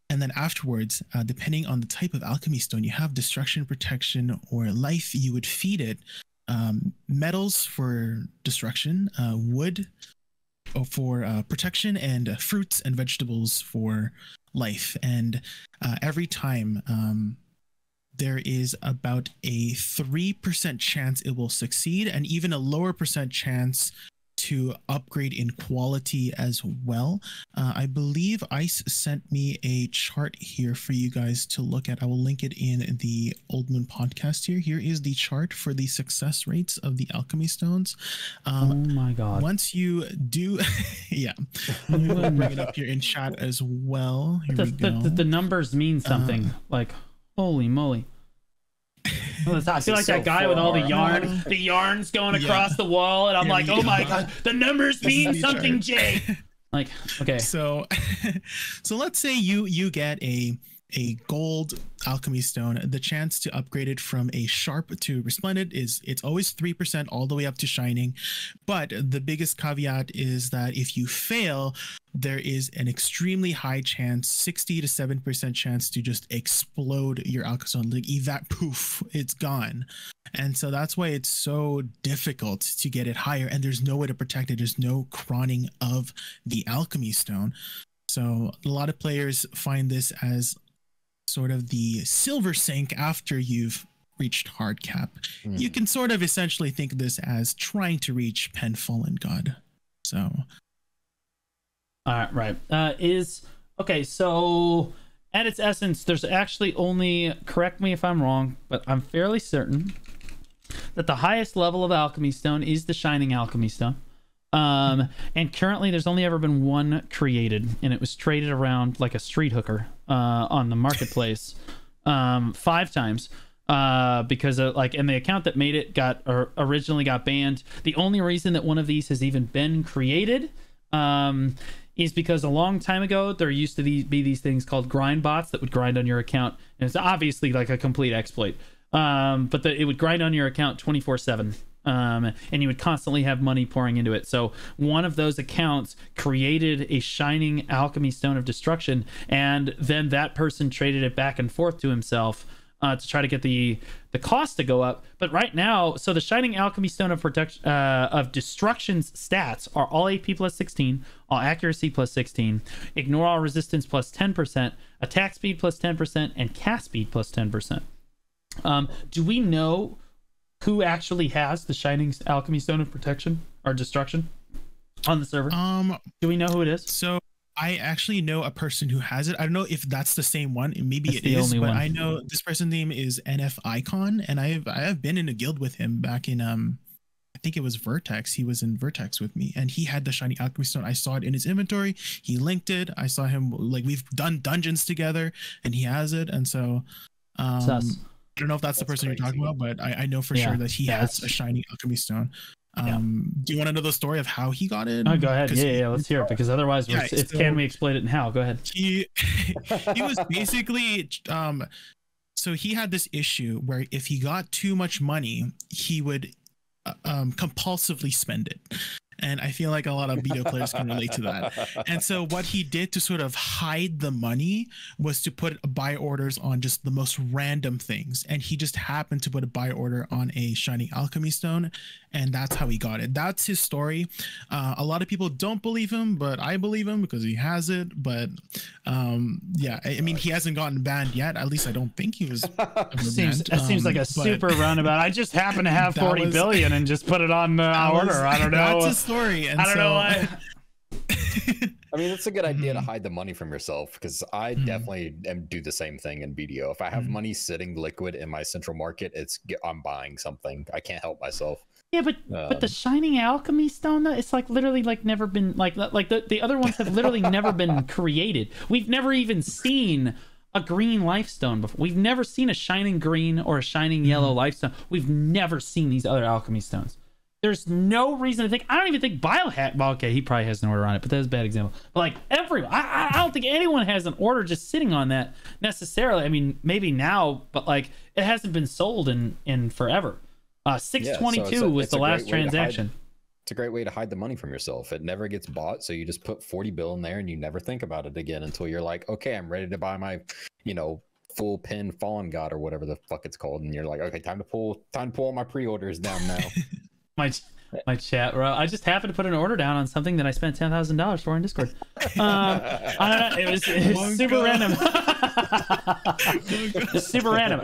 And then afterwards, depending on the type of Alchemy Stone you have, destruction, protection, or life, you would feed it metals for destruction, wood for protection, and fruits and vegetables for life. And every time there is about a 3% chance it will succeed, and even a lower percent chance to upgrade in quality as well. I believe Ice sent me a chart here for you guys to look at. I will link it in the Old Moon podcast here. Here is the chart for the success rates of the Alchemy Stones. Oh my god. Once you do, yeah, I'm going to bring it up here in chat as well. Here we go. The numbers mean something. Like, holy moly. I feel like that guy with all the yarns going across the wall, and I'm like, oh my god, the numbers mean something, Jay. Like, okay. So let's say you get a gold alchemy stone. The chance to upgrade it from a sharp to resplendent it's always 3% all the way up to shining. But the biggest caveat is that if you fail, there is an extremely high chance, 60 to 7% chance to just explode your alchemy stone. Like poof, it's gone. And so that's why it's so difficult to get it higher, and there's no way to protect it. There's no chroning of the alchemy stone. So a lot of players find this as sort of the silver sink after you've reached hard cap. You can sort of essentially think of this as trying to reach Pen Fallen God. So right. Okay, so at its essence, there's actually only, correct me if I'm wrong, but I'm fairly certain that the highest level of alchemy stone is the shining alchemy stone. And currently there's only ever been one created, and it was traded around like a street hooker on the marketplace 5 times because of, and the account that made it originally got banned. The only reason that one of these has even been created is because a long time ago there used to be these things called grind bots that would grind on your account, and it's obviously like a complete exploit, but it would grind on your account 24/7. And you would constantly have money pouring into it. So one of those accounts created a shining alchemy stone of destruction, and then that person traded it back and forth to himself to try to get the cost to go up. But right now, so the shining alchemy stone of protection of destruction's stats are all AP plus 16, all accuracy plus 16, ignore all resistance plus 10%, attack speed plus 10%, and cast speed plus 10%. Do we know who actually has the shining alchemy stone of protection or destruction on the server? Do we know who it is? So I actually know a person who has it. I don't know if that's the same one. Maybe it is, but I know this person's name is NF Icon, and I have been in a guild with him back in I think it was Vertex. He was in Vertex with me, and he had the shiny alchemy stone. I saw it in his inventory. He linked it. I saw him, like, we've done dungeons together, and he has it. And so I don't know if that's the person you're talking about, but I know for sure that he has a shiny alchemy stone. Do you want to know the story of how he got it? Oh, go ahead. Yeah, let's hear it, because otherwise can we exploit it and how? Go ahead. He was basically so he had this issue where if he got too much money, he would compulsively spend it. And I feel like a lot of BDO players can relate to that. And so what he did to sort of hide the money was to put buy orders on just the most random things. And he just happened to put a buy order on a shiny alchemy stone, and that's how he got it. That's his story. A lot of people don't believe him, but I believe him because he has it. But yeah, I mean, he hasn't gotten banned yet. At least I don't think he was. Seems like a super roundabout. I just happen to have 40 billion and just put it on the order. I don't know. That's his story. And I don't know why. I mean, it's a good idea to hide the money from yourself, because I definitely do the same thing in BDO. If I have money sitting liquid in my central market, I'm buying something. I can't help myself. Yeah, but the shining alchemy stone, though, it's like literally like never been like the other ones have literally never been created. We've never even seen a green lifestone before. We've never seen a shining green or a shining yellow lifestone. We've never seen these other alchemy stones. There's no reason to think. I don't even think Biohack. Well, okay, he probably has an order on it, but that's a bad example. But like I don't think anyone has an order just sitting on that necessarily. I mean, maybe now, but like it hasn't been sold in forever. 622 was the last transaction. It's a great way to hide the money from yourself. It never gets bought, so you just put 40 bill in there and you never think about it again until you're like, okay, I'm ready to buy my, full pin Fallen God or whatever the fuck it's called, and you're like, okay, time to pull all my pre-orders down now. my chat, bro. I just happened to put an order down on something that I spent $10,000 for in Discord. I don't know. It was super random. Super random.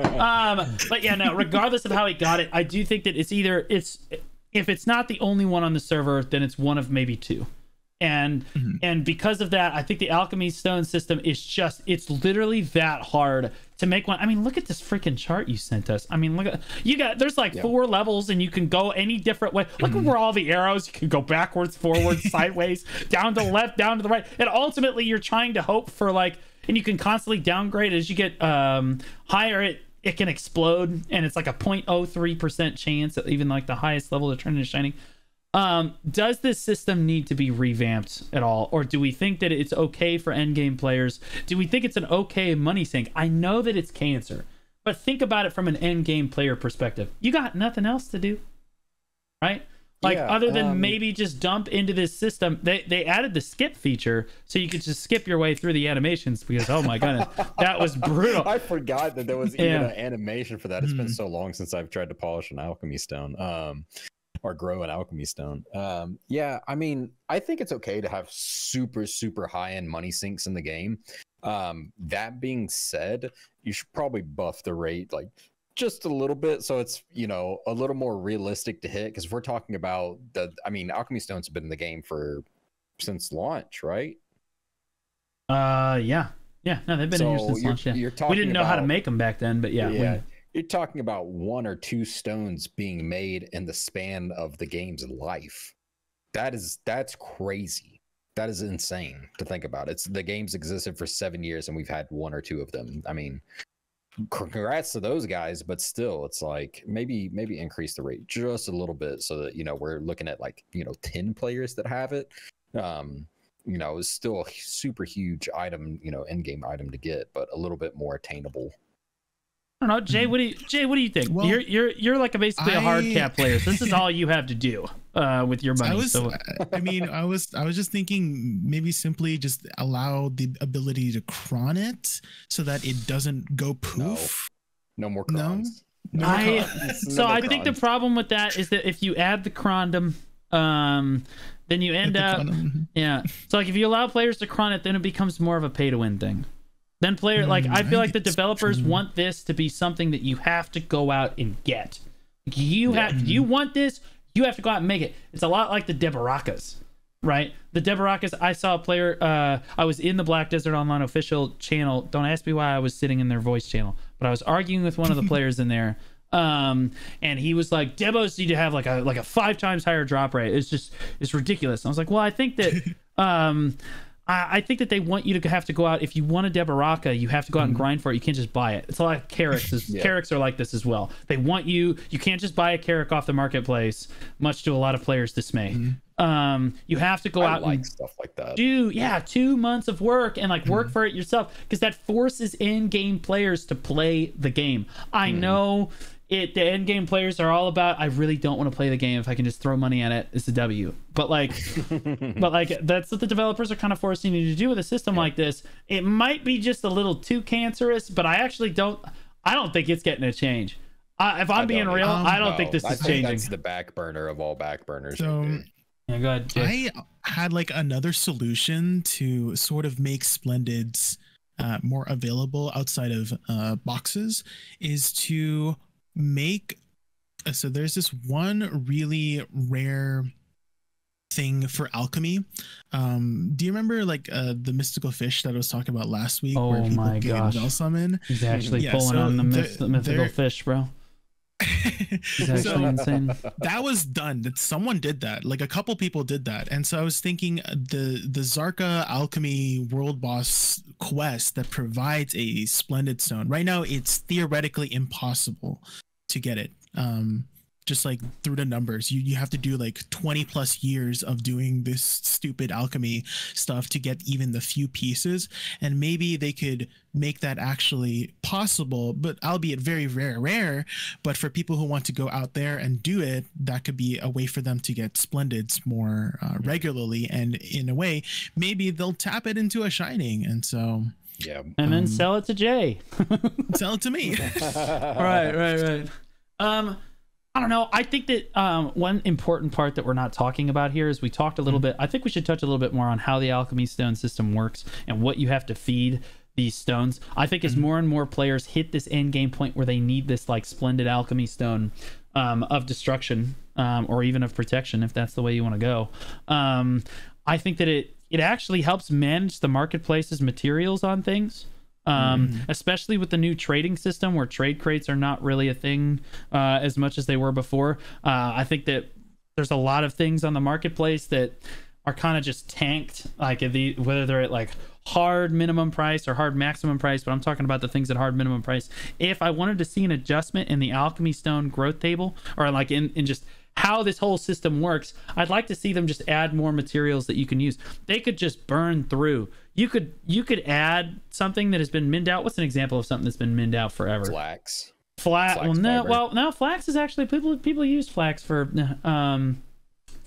But yeah, no. Regardless of how he got it, I do think that if it's not the only one on the server, then it's one of maybe two. And because of that, I think the Alchemy Stone system is it's literally that hard to make one. I mean, look at this freaking chart you sent us. I mean, there's like 4 levels, and you can go any different way. Look where all the arrows, you can go backwards, forwards, sideways, down to the left, down to the right. And ultimately you're trying to hope for and you can constantly downgrade as you get higher. It can explode, and it's like a 0.03% chance that even like the highest level to turn into shining. Does this system need to be revamped at all, or do we think that it's okay for endgame players? Do we think it's an okay money sink? I know that it's cancer, but think about it from an endgame player perspective. You got nothing else to do, right? Like, yeah, other than maybe just dump into this system. They added the skip feature so you could just skip your way through the animations, because oh my goodness, that was brutal. I forgot that there was even an animation for that. It's been so long since I've tried to polish an Alchemy Stone. Or grow an Alchemy Stone. Yeah, I mean, I think it's okay to have super, super high-end money sinks in the game. That being said, you should probably buff the rate like just a little bit, so it's, you know, a little more realistic to hit. Because if we're talking about Alchemy Stones have been in the game since launch, right? Yeah. No, they've been in here since launch. Yeah, we didn't know how to make them back then, but yeah. You're talking about 1 or 2 stones being made in the span of the game's life. That's crazy. That is insane to think about. The game's existed for 7 years and we've had 1 or 2 of them. I mean, congrats to those guys, but still, it's like maybe increase the rate just a little bit so that, you know, we're looking at like, you know, 10 players that have it. You know, it's still a super huge item, you know, in-game item to get, but a little bit more attainable. I don't know, Jay. What do you think? Well, you're like basically a hard cap player. So this is all you have to do with your money. I was just thinking maybe simply just allow the ability to cron it so that it doesn't go poof. No more crons. No I think the problem with that is that if you add the crondom, then you end up So like if you allow players to cron it, then it becomes more of a pay to win thing. Then I feel like the developers want this to be something that you have to go out and get. You want this, you have to go out and make it. It's a lot like the Debarakas, right? The Debarakas, I saw a player, I was in the Black Desert Online official channel. Don't ask me why I was sitting in their voice channel, but I was arguing with one of the players in there. And he was like, Debos need to have like a 5 times higher drop rate. It's ridiculous. And I was like, well, I think that, I think that they want you to have to go out. If you want a Debaraka, you have to go out and grind for it. You can't just buy it. It's a lot of Carracks. Carracks are like this as well. They want you can't just buy a Carrack off the marketplace, much to a lot of players' dismay. You have to go out and stuff like that. 2 months of work and like work for it yourself, because that forces in-game players to play the game. I know the end game players are all about, I really don't want to play the game. If I can just throw money at it, it's a W. But like that's what the developers are kind of forcing you to do with a system like this. It might be just a little too cancerous, but I don't think it's getting a change. If I'm being real, I don't think this is changing. That's the back burner of all back burners. So yeah, go ahead, Jay. I had like another solution to sort of make Splendids more available outside of boxes, is to make so there's this one really rare thing for alchemy. Do you remember like the mystical fish that I was talking about last week? Oh my gosh, summon? He's actually pulling on the mythical fish, bro. He's actually insane. That was done. That someone did that. Like a couple people did that. And so I was thinking the Zarka alchemy world boss quest that provides a splendid stone. Right now it's theoretically impossible to get it. Just like through the numbers, you have to do like 20 plus years of doing this stupid alchemy stuff to get even the few pieces. And maybe they could make that actually possible, but albeit very rare. But for people who want to go out there and do it, that could be a way for them to get splendids more regularly. And in a way, maybe they'll tap it into a shining. And so and then sell it to Jay. Sell it to me. Right. I don't know. I think that one important part that we're not talking about here is we talked a little bit. I think we should touch a little bit more on how the Alchemy Stone system works and what you have to feed these stones. I think as more and more players hit this end game point where they need this like splendid Alchemy Stone of destruction or even of protection, if that's the way you want to go, I think that it actually helps manage the marketplace's materials on things. Especially with the new trading system where trade crates are not really a thing as much as they were before. I think that there's a lot of things on the marketplace that are kind of just tanked, like whether they're at like hard minimum price or hard maximum price, but I'm talking about the things at hard minimum price. If I wanted to see an adjustment in the Alchemy Stone growth table, or like in just how this whole system works, I'd like to see them just add more materials that you can use. They could just burn through. You could add something that has been minned out. What's an example of something that's been minned out forever? Flax. Flax flax is actually people use flax for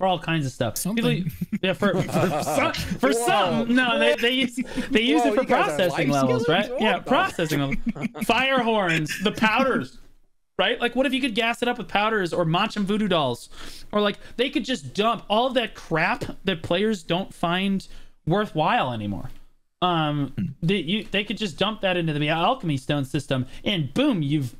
all kinds of stuff. Something. People, for some, no, they use it for processing levels, right? Yeah, processing levels. Fire horns, the powders, right? Like, what if you could gas it up with powders or Machem voodoo dolls, or like they could just dump all of that crap that players don't find worthwhile anymore. They could just dump that into the Alchemy Stone system, and boom, you've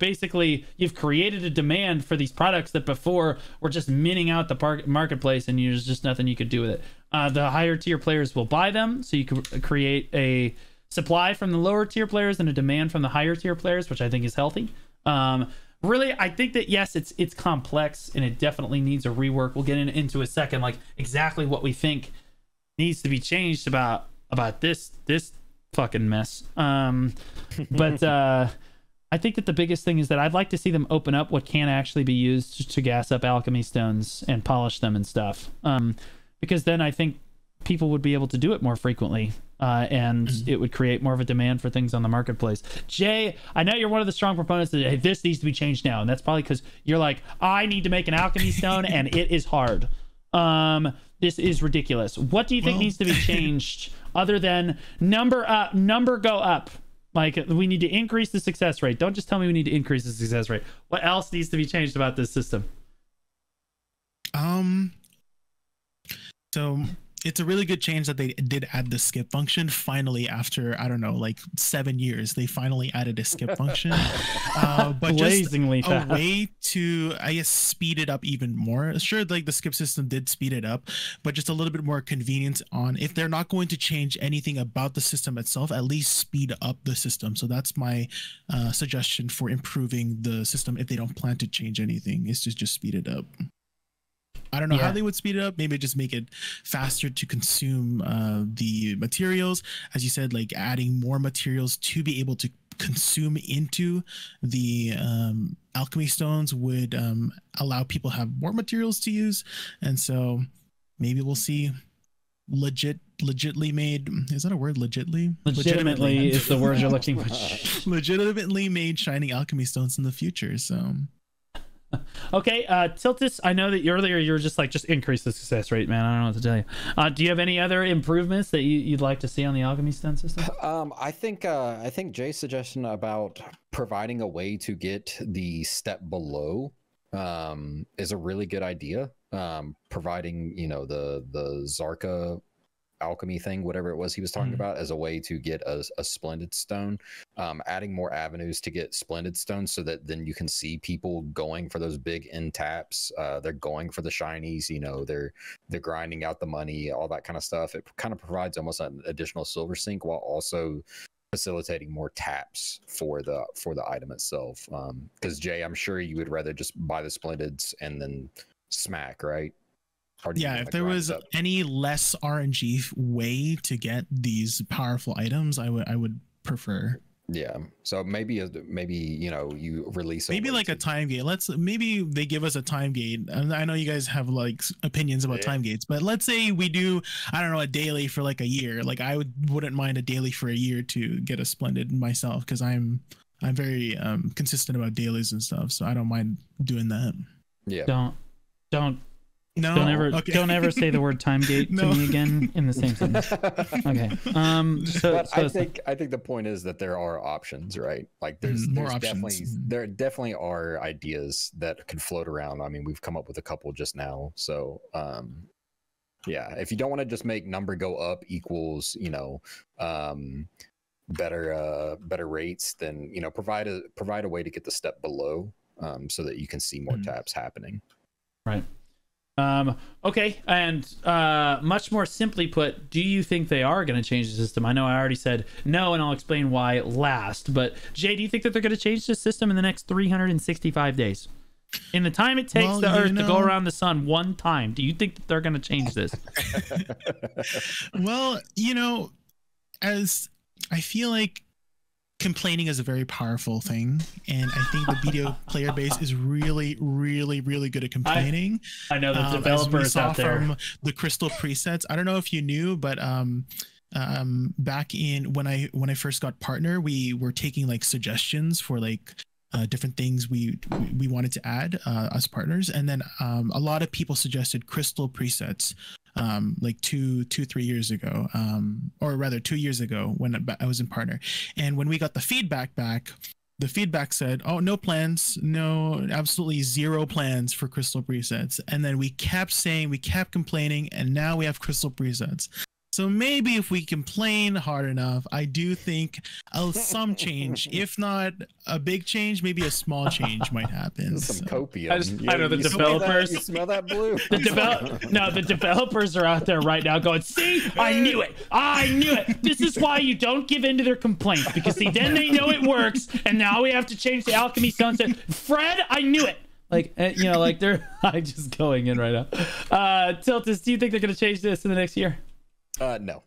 created a demand for these products that before were just minting out the marketplace, and there's just nothing you could do with it. The higher tier players will buy them, so you could create a supply from the lower tier players and a demand from the higher tier players, which I think is healthy. Really, I think that yes, it's complex and it definitely needs a rework. We'll get into a second, like exactly what we think needs to be changed about this fucking mess. But I think that the biggest thing is that I'd like to see them open up what can actually be used to gas up alchemy stones and polish them and stuff. Because then I think people would be able to do it more frequently, and it would create more of a demand for things on the marketplace. Jay, I know you're one of the strong proponents that, hey, this needs to be changed now, and that's probably because you're like, I need to make an alchemy stone and it is hard. This is ridiculous. What do you think needs to be changed other than number go up? Like, we need to increase the success rate. Don't just tell me we need to increase the success rate. What else needs to be changed about this system? So it's a really good change that they did add the skip function finally after, I don't know, like 7 years. They finally added a skip function, but blazingly just fast. A way to, I guess, speed it up even more. Sure, like the skip system did speed it up, but just a little bit more convenience on, if they're not going to change anything about the system itself, at least speed up the system. So that's my suggestion for improving the system. If they don't plan to change anything, is to just speed it up. I don't know how they would speed it up. Maybe just make it faster to consume the materials. As you said, like adding more materials to be able to consume into the alchemy stones would allow people to have more materials to use. And so maybe we'll see legitimately made, is that a word? Legitimately is the word you're looking for. Legitimately made shining alchemy stones in the future. So okay, Tiltus, I know that earlier you were just like, just increase the success rate, man. I don't know what to tell you. Do you have any other improvements that you'd like to see on the Alchemy Stone system? I think Jay's suggestion about providing a way to get the step below is a really good idea. Providing, you know, the Zarka alchemy thing, whatever it was he was talking about, as a way to get a splendid stone, adding more avenues to get splendid stones, so that then you can see people going for those big end taps. They're going for the shinies, you know, they're grinding out the money, all that kind of stuff. It kind of provides almost an additional silver sink while also facilitating more taps for the item itself. Because Jay, I'm sure you would rather just buy the splendids and then smack, right? Yeah, if there was any less RNG way to get these powerful items, I would prefer. Yeah, so maybe you know, you release maybe like a time gate. Maybe they give us a time gate. And I know you guys have like opinions about time gates, but let's say we do, I don't know, a daily for like a year. Like I wouldn't mind a daily for a year to get a splendid myself, because I'm very consistent about dailies and stuff, so I don't mind doing that. Yeah. Don't Don't ever say the word time gate to me again in the same sentence. Okay. I think the point is that there are options, right? Like there's definitely are ideas that could float around. I mean, we've come up with a couple just now. So yeah, if you don't want to just make number go up equals, you know, better rates, then, you know, provide a way to get the step below, so that you can see more taps happening. Right. Okay, and much more simply put, do you think they are going to change the system? I know I already said no, and I'll explain why last, but Jay, do you think that they're going to change the system in the next 365 days? In the time it takes the Earth to go around the sun one time, do you think that they're going to change this? Well, you know, as I feel like complaining is a very powerful thing, and I think the BDO player base is really, really, really good at complaining. I know the developers out there. From the crystal presets, I don't know if you knew, but back in when I first got partner, we were taking like suggestions for like different things we wanted to add as partners, and then a lot of people suggested crystal presets like 3 years ago, or rather 2 years ago when I was in partner. And when we got the feedback back, the feedback said, oh, no plans, no, absolutely zero plans for crystal presets. And then we kept complaining, and now we have crystal presets. So maybe if we complain hard enough, I do think some change, if not a big change, maybe a small change might happen. Some copium. I know the developers. You smell that blue? The developers are out there right now going, see, I knew it. I knew it. This is why you don't give in to their complaints, because see, then they know it works, and now we have to change the Alchemy Stone. Fred, I knew it. Like, you know, like they're just going in right now. Tiltus, do you think they're going to change this in the next year? No.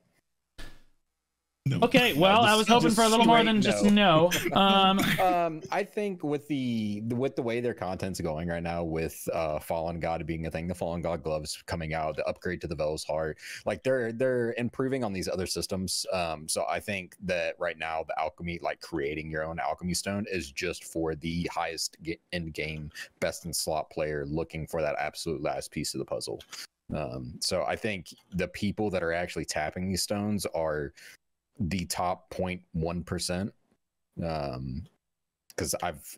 Okay, well, I was hoping for a little more than just no. I think with the way their content's going right now, with Fallen God being a thing, the Fallen God gloves coming out, the upgrade to the Vel's Heart, like they're improving on these other systems. So I think that right now the alchemy, like creating your own Alchemy Stone, is just for the highest end game, best in slot player looking for that absolute last piece of the puzzle. So I think the people that are actually tapping these stones are the top 0.1%. Because I've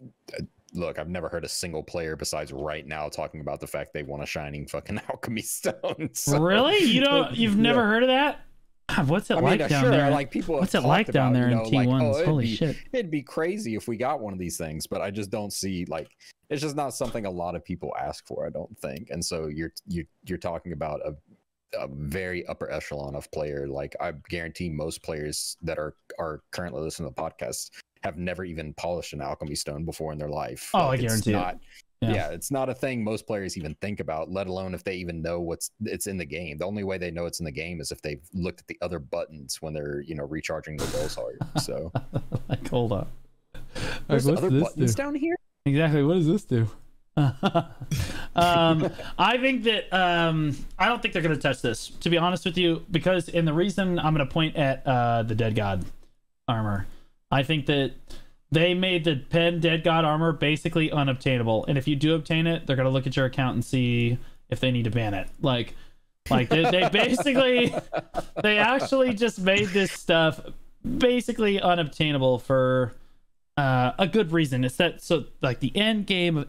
never heard a single player besides right now talking about the fact they want a shining fucking Alchemy Stone. So, really? You've never heard of that? God, what's it like down there? Like people what's it like down there in T1s? Like, holy shit. It'd be crazy if we got one of these things, but I just don't see, like, it's just not something a lot of people ask for, I don't think. And so you're talking about a very upper echelon of player. Like, I guarantee most players that are currently listening to the podcast have never even polished an Alchemy Stone before in their life. Oh, like, I guarantee it. Yeah, it's not a thing most players even think about, let alone if they even know it's in the game. The only way they know it's in the game is if they've looked at the other buttons when they're, you know, recharging the Vel's Heart. So, like, hold on. There's other buttons down here? Exactly. What does this do? I think that I don't think they're going to touch this, to be honest with you, because, and the reason I'm going to point at the Dead God armor, I think that they made the pen Dead God armor basically unobtainable, and if you do obtain it, they're going to look at your account and see if they need to ban it. Like they basically, they actually just made this stuff basically unobtainable for a good reason. It's that, so like the end game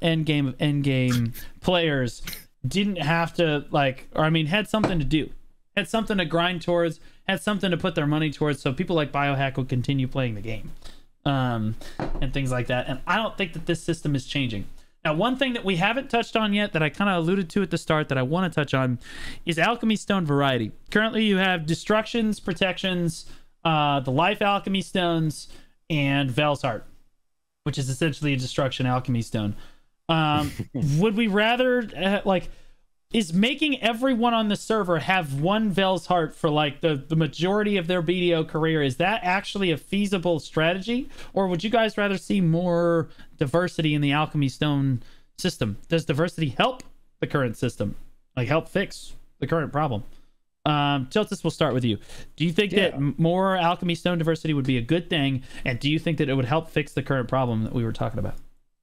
players didn't have to, like, or I mean, had something to do, had something to grind towards, had something to put their money towards, so people like Biohack will continue playing the game, and things like that. And I don't think that this system is changing. Now, one thing that we haven't touched on yet that I kind of alluded to at the start that I want to touch on is Alchemy Stone variety. Currently, you have Destructions, Protections, the Life Alchemy Stones, and Vel's Heart, which is essentially a Destruction Alchemy Stone. Would we rather, like, is making everyone on the server have one Vel's Heart for, like, the majority of their BDO career, is that actually a feasible strategy? Or would you guys rather see more diversity in the Alchemy Stone system? Does diversity help the current system? Like, help fix the current problem? Tiltus, we'll start with you. Do you think that more Alchemy Stone diversity would be a good thing? And do you think that it would help fix the current problem that we were talking about?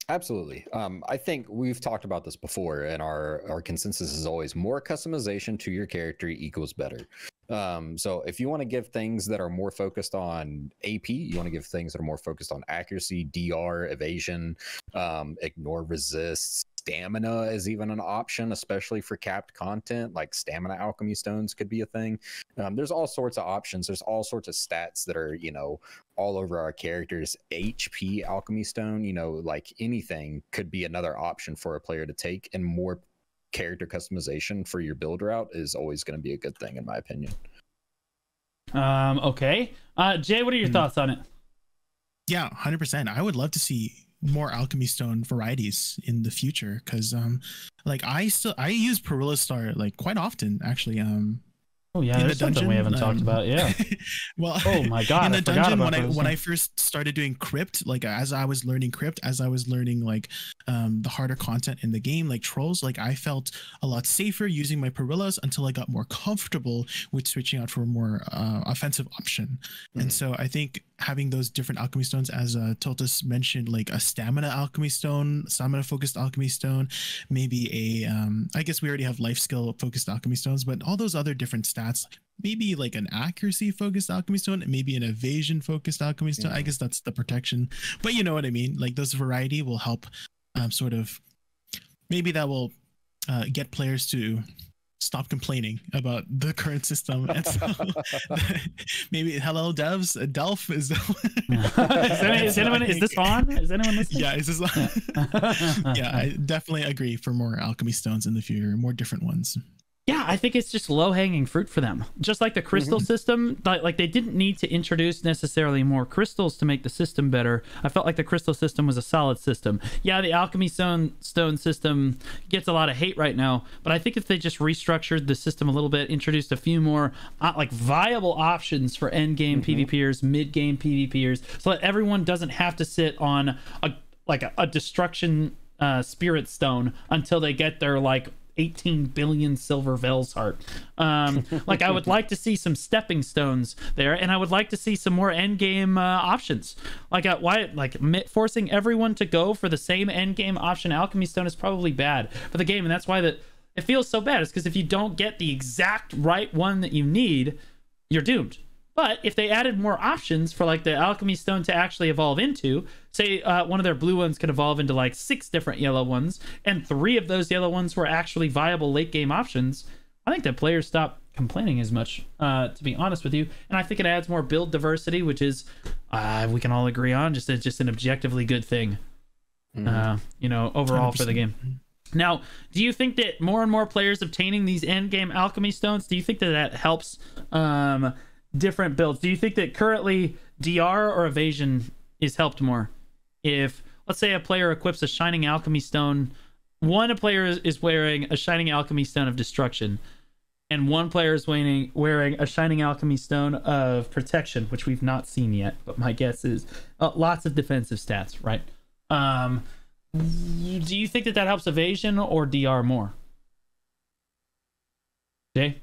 Absolutely. I think we've talked about this before, and our consensus is always more customization to your character equals better. So if you want to give things that are more focused on AP, you want to give things that are more focused on accuracy, DR, evasion, ignore resists. Stamina is even an option, especially for capped content. Like stamina Alchemy Stones could be a thing. There's all sorts of options. There's all sorts of stats that are, you know, all over our characters. HP Alchemy Stone, you know, like anything could be another option for a player to take, and more character customization for your build route is always going to be a good thing, in my opinion. Okay. Jay, what are your thoughts on it? Yeah, 100%. I would love to see more Alchemy Stone varieties in the future, because like I use Perilla Star like quite often, actually. Oh yeah, there's something we haven't talked about. Yeah. Well, oh my god, in the dungeon when I first started doing crypt, like as I was learning crypt, as I was learning like the harder content in the game, like trolls, like I felt a lot safer using my Perillas until I got more comfortable with switching out for a more offensive option. And so I think having those different alchemy stones, as Totus mentioned, like a stamina alchemy stone, stamina focused alchemy stone, maybe a I guess we already have life skill focused alchemy stones, but all those other different stats, maybe like an accuracy focused alchemy stone, maybe an evasion focused alchemy stone. I guess that's the protection, but you know what I mean, like those variety will help sort of, maybe that will get players to stop complaining about the current system. And so maybe hello devs, Delph is is this on? Is anyone listening? Yeah, is this on? Yeah, I definitely agree for more alchemy stones in the future, more different ones. Yeah, I think it's just low-hanging fruit for them. Just like the crystal system, like they didn't need to introduce necessarily more crystals to make the system better. I felt like the crystal system was a solid system. Yeah, the Alchemy Stone system gets a lot of hate right now, but I think if they just restructured the system a little bit, introduced a few more like viable options for end-game PvPers, mid-game PvPers, so that everyone doesn't have to sit on a destruction spirit stone until they get their like 18 billion silver Velsheart. Like I would like to see some stepping stones there, and I would like to see some more end game options. Like forcing everyone to go for the same end game option alchemy stone is probably bad for the game, and that's why it feels so bad. Is because if you don't get the exact right one that you need, you're doomed. But if they added more options for like the alchemy stone to actually evolve into, say one of their blue ones could evolve into like 6 different yellow ones, and 3 of those yellow ones were actually viable late game options, I think that players stop complaining as much, to be honest with you. And I think it adds more build diversity, which is, we can all agree on, just an objectively good thing, overall 100%. For the game. Now, do you think that more and more players obtaining these end game alchemy stones, do you think that helps different builds? Do you think that currently DR or evasion is helped more? If, let's say, a player equips a shining alchemy stone, one player is wearing a shining alchemy stone of destruction, and one player is wearing a shining alchemy stone of protection, which we've not seen yet, but my guess is lots of defensive stats, right? Do you think that helps evasion or DR more? Jay?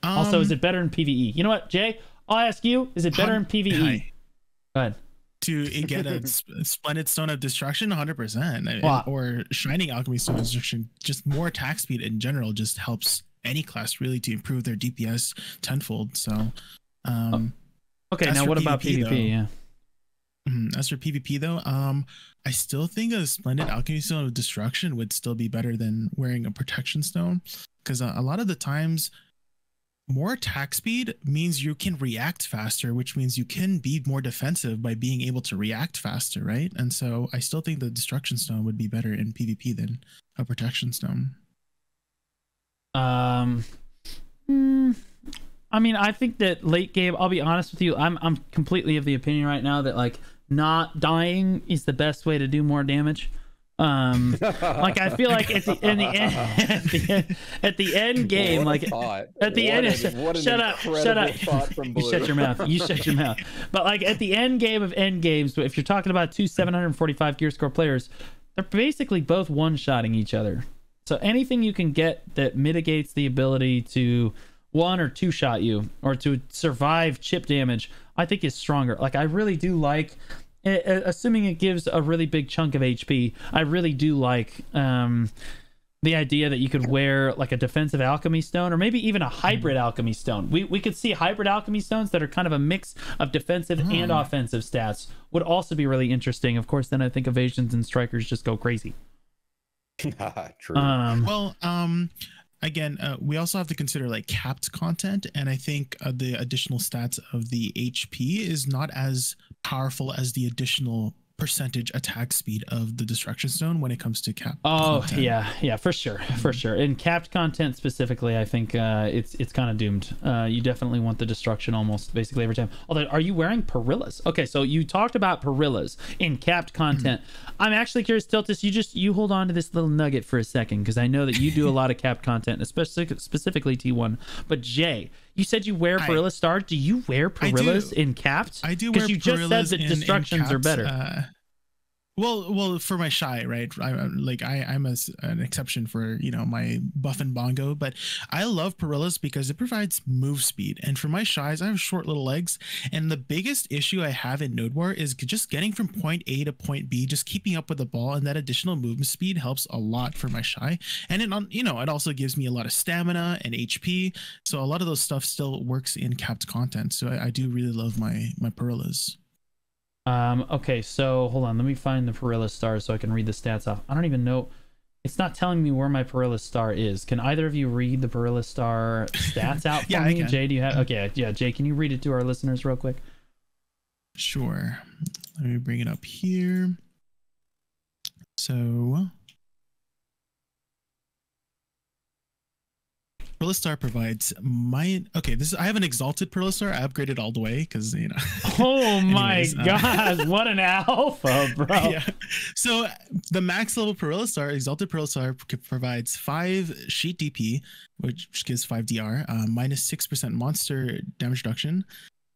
Also, is it better in PvE? You know what, Jay? I'll ask you, is it better in PvE? Go ahead. To get a splendid stone of destruction, 100%. Or shining alchemy stone of destruction, just more attack speed in general just helps any class really to improve their DPS tenfold. So, okay, now what about PvP? Yeah. As for PvP though, I still think a splendid alchemy stone of destruction would still be better than wearing a protection stone, because a lot of the times, more attack speed means you can react faster, which means you can be more defensive by being able to react faster, right? And so I still think the destruction stone would be better in PvP than a protection stone. I mean, I think that late game, I'll be honest with you, I'm completely of the opinion right now that like not dying is the best way to do more damage. Like I feel like at the end game, like at the end, shut up, you shut your mouth, But like at the end game of end games, if you're talking about 2 745 gear score players, they're basically both one-shotting each other. So anything you can get that mitigates the ability to 1 or 2 shot you or to survive chip damage, I think is stronger. Like I really do like, assuming it gives a really big chunk of HP, I really do like the idea that you could wear like a defensive alchemy stone, or maybe even a hybrid alchemy stone. We could see hybrid alchemy stones that are kind of a mix of defensive and offensive stats would also be really interesting. Of course, then I think evasions and strikers just go crazy. True. Again, we also have to consider like capped content, and I think the additional stats of the HP is not as powerful as the additional percentage attack speed of the destruction stone when it comes to cap. Oh content. yeah, for sure, for sure. In capped content specifically, I think it's kind of doomed. You definitely want the destruction almost basically every time. Although, are you wearing Perillas? Okay, so you talked about Perillas in capped content. I'm actually curious, Tiltus. You hold on to this little nugget for a second, because I know that you do a lot of capped content, especially specifically T1. But Jay, you said you wear Perilla Star. Do you wear Perillas in capped? I do wear because you just said that destructions are better. Well, for my shy, right? I'm an exception for my buff and bongo, but I love Perillas because it provides move speed. And for my shies, I have short little legs, and the biggest issue I have in Node War is just getting from point A to point B, just keeping up with the ball, and that additional movement speed helps a lot for my shy. And it also gives me a lot of stamina and HP, so a lot of those stuff still works in capped content. So I do really love my Perillas. Okay, so hold on, let me find the Perilla star so I can read the stats off. I don't even know, it's not telling me where my Perilla star is. Can either of you read the Perilla star stats out for me? Jay, do you have? Okay, yeah, Jay, can you read it to our listeners real quick? Sure, let me bring it up here. So Perilla Star provides I have an exalted Perilla Star. I upgraded all the way because Oh my god, what an alpha, bro. Yeah. So the max level Perilla Star, exalted Perilla Star, provides 5 sheet DP, which gives 5 DR, minus 6% monster damage reduction,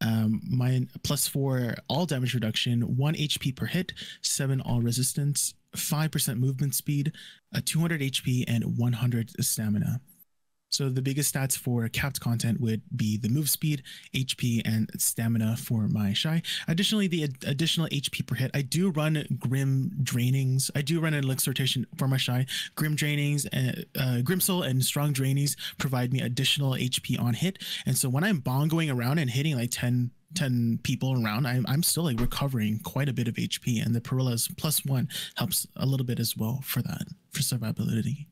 +4 all damage reduction, 1 HP per hit, 7 all resistance, 5% movement speed, 200 HP, and 100 stamina. So the biggest stats for capped content would be the move speed, HP, and stamina for my shy. Additionally, the additional HP per hit, I do run Grim Drainings. I do run an elixir rotation for my shy. Grim Drainings, Grim Soul, and Strong Drainies provide me additional HP on hit. And so when I'm bongoing around and hitting like 10 people around, I'm still like recovering quite a bit of HP. And the Perilla's +1 helps a little bit as well for that, for survivability.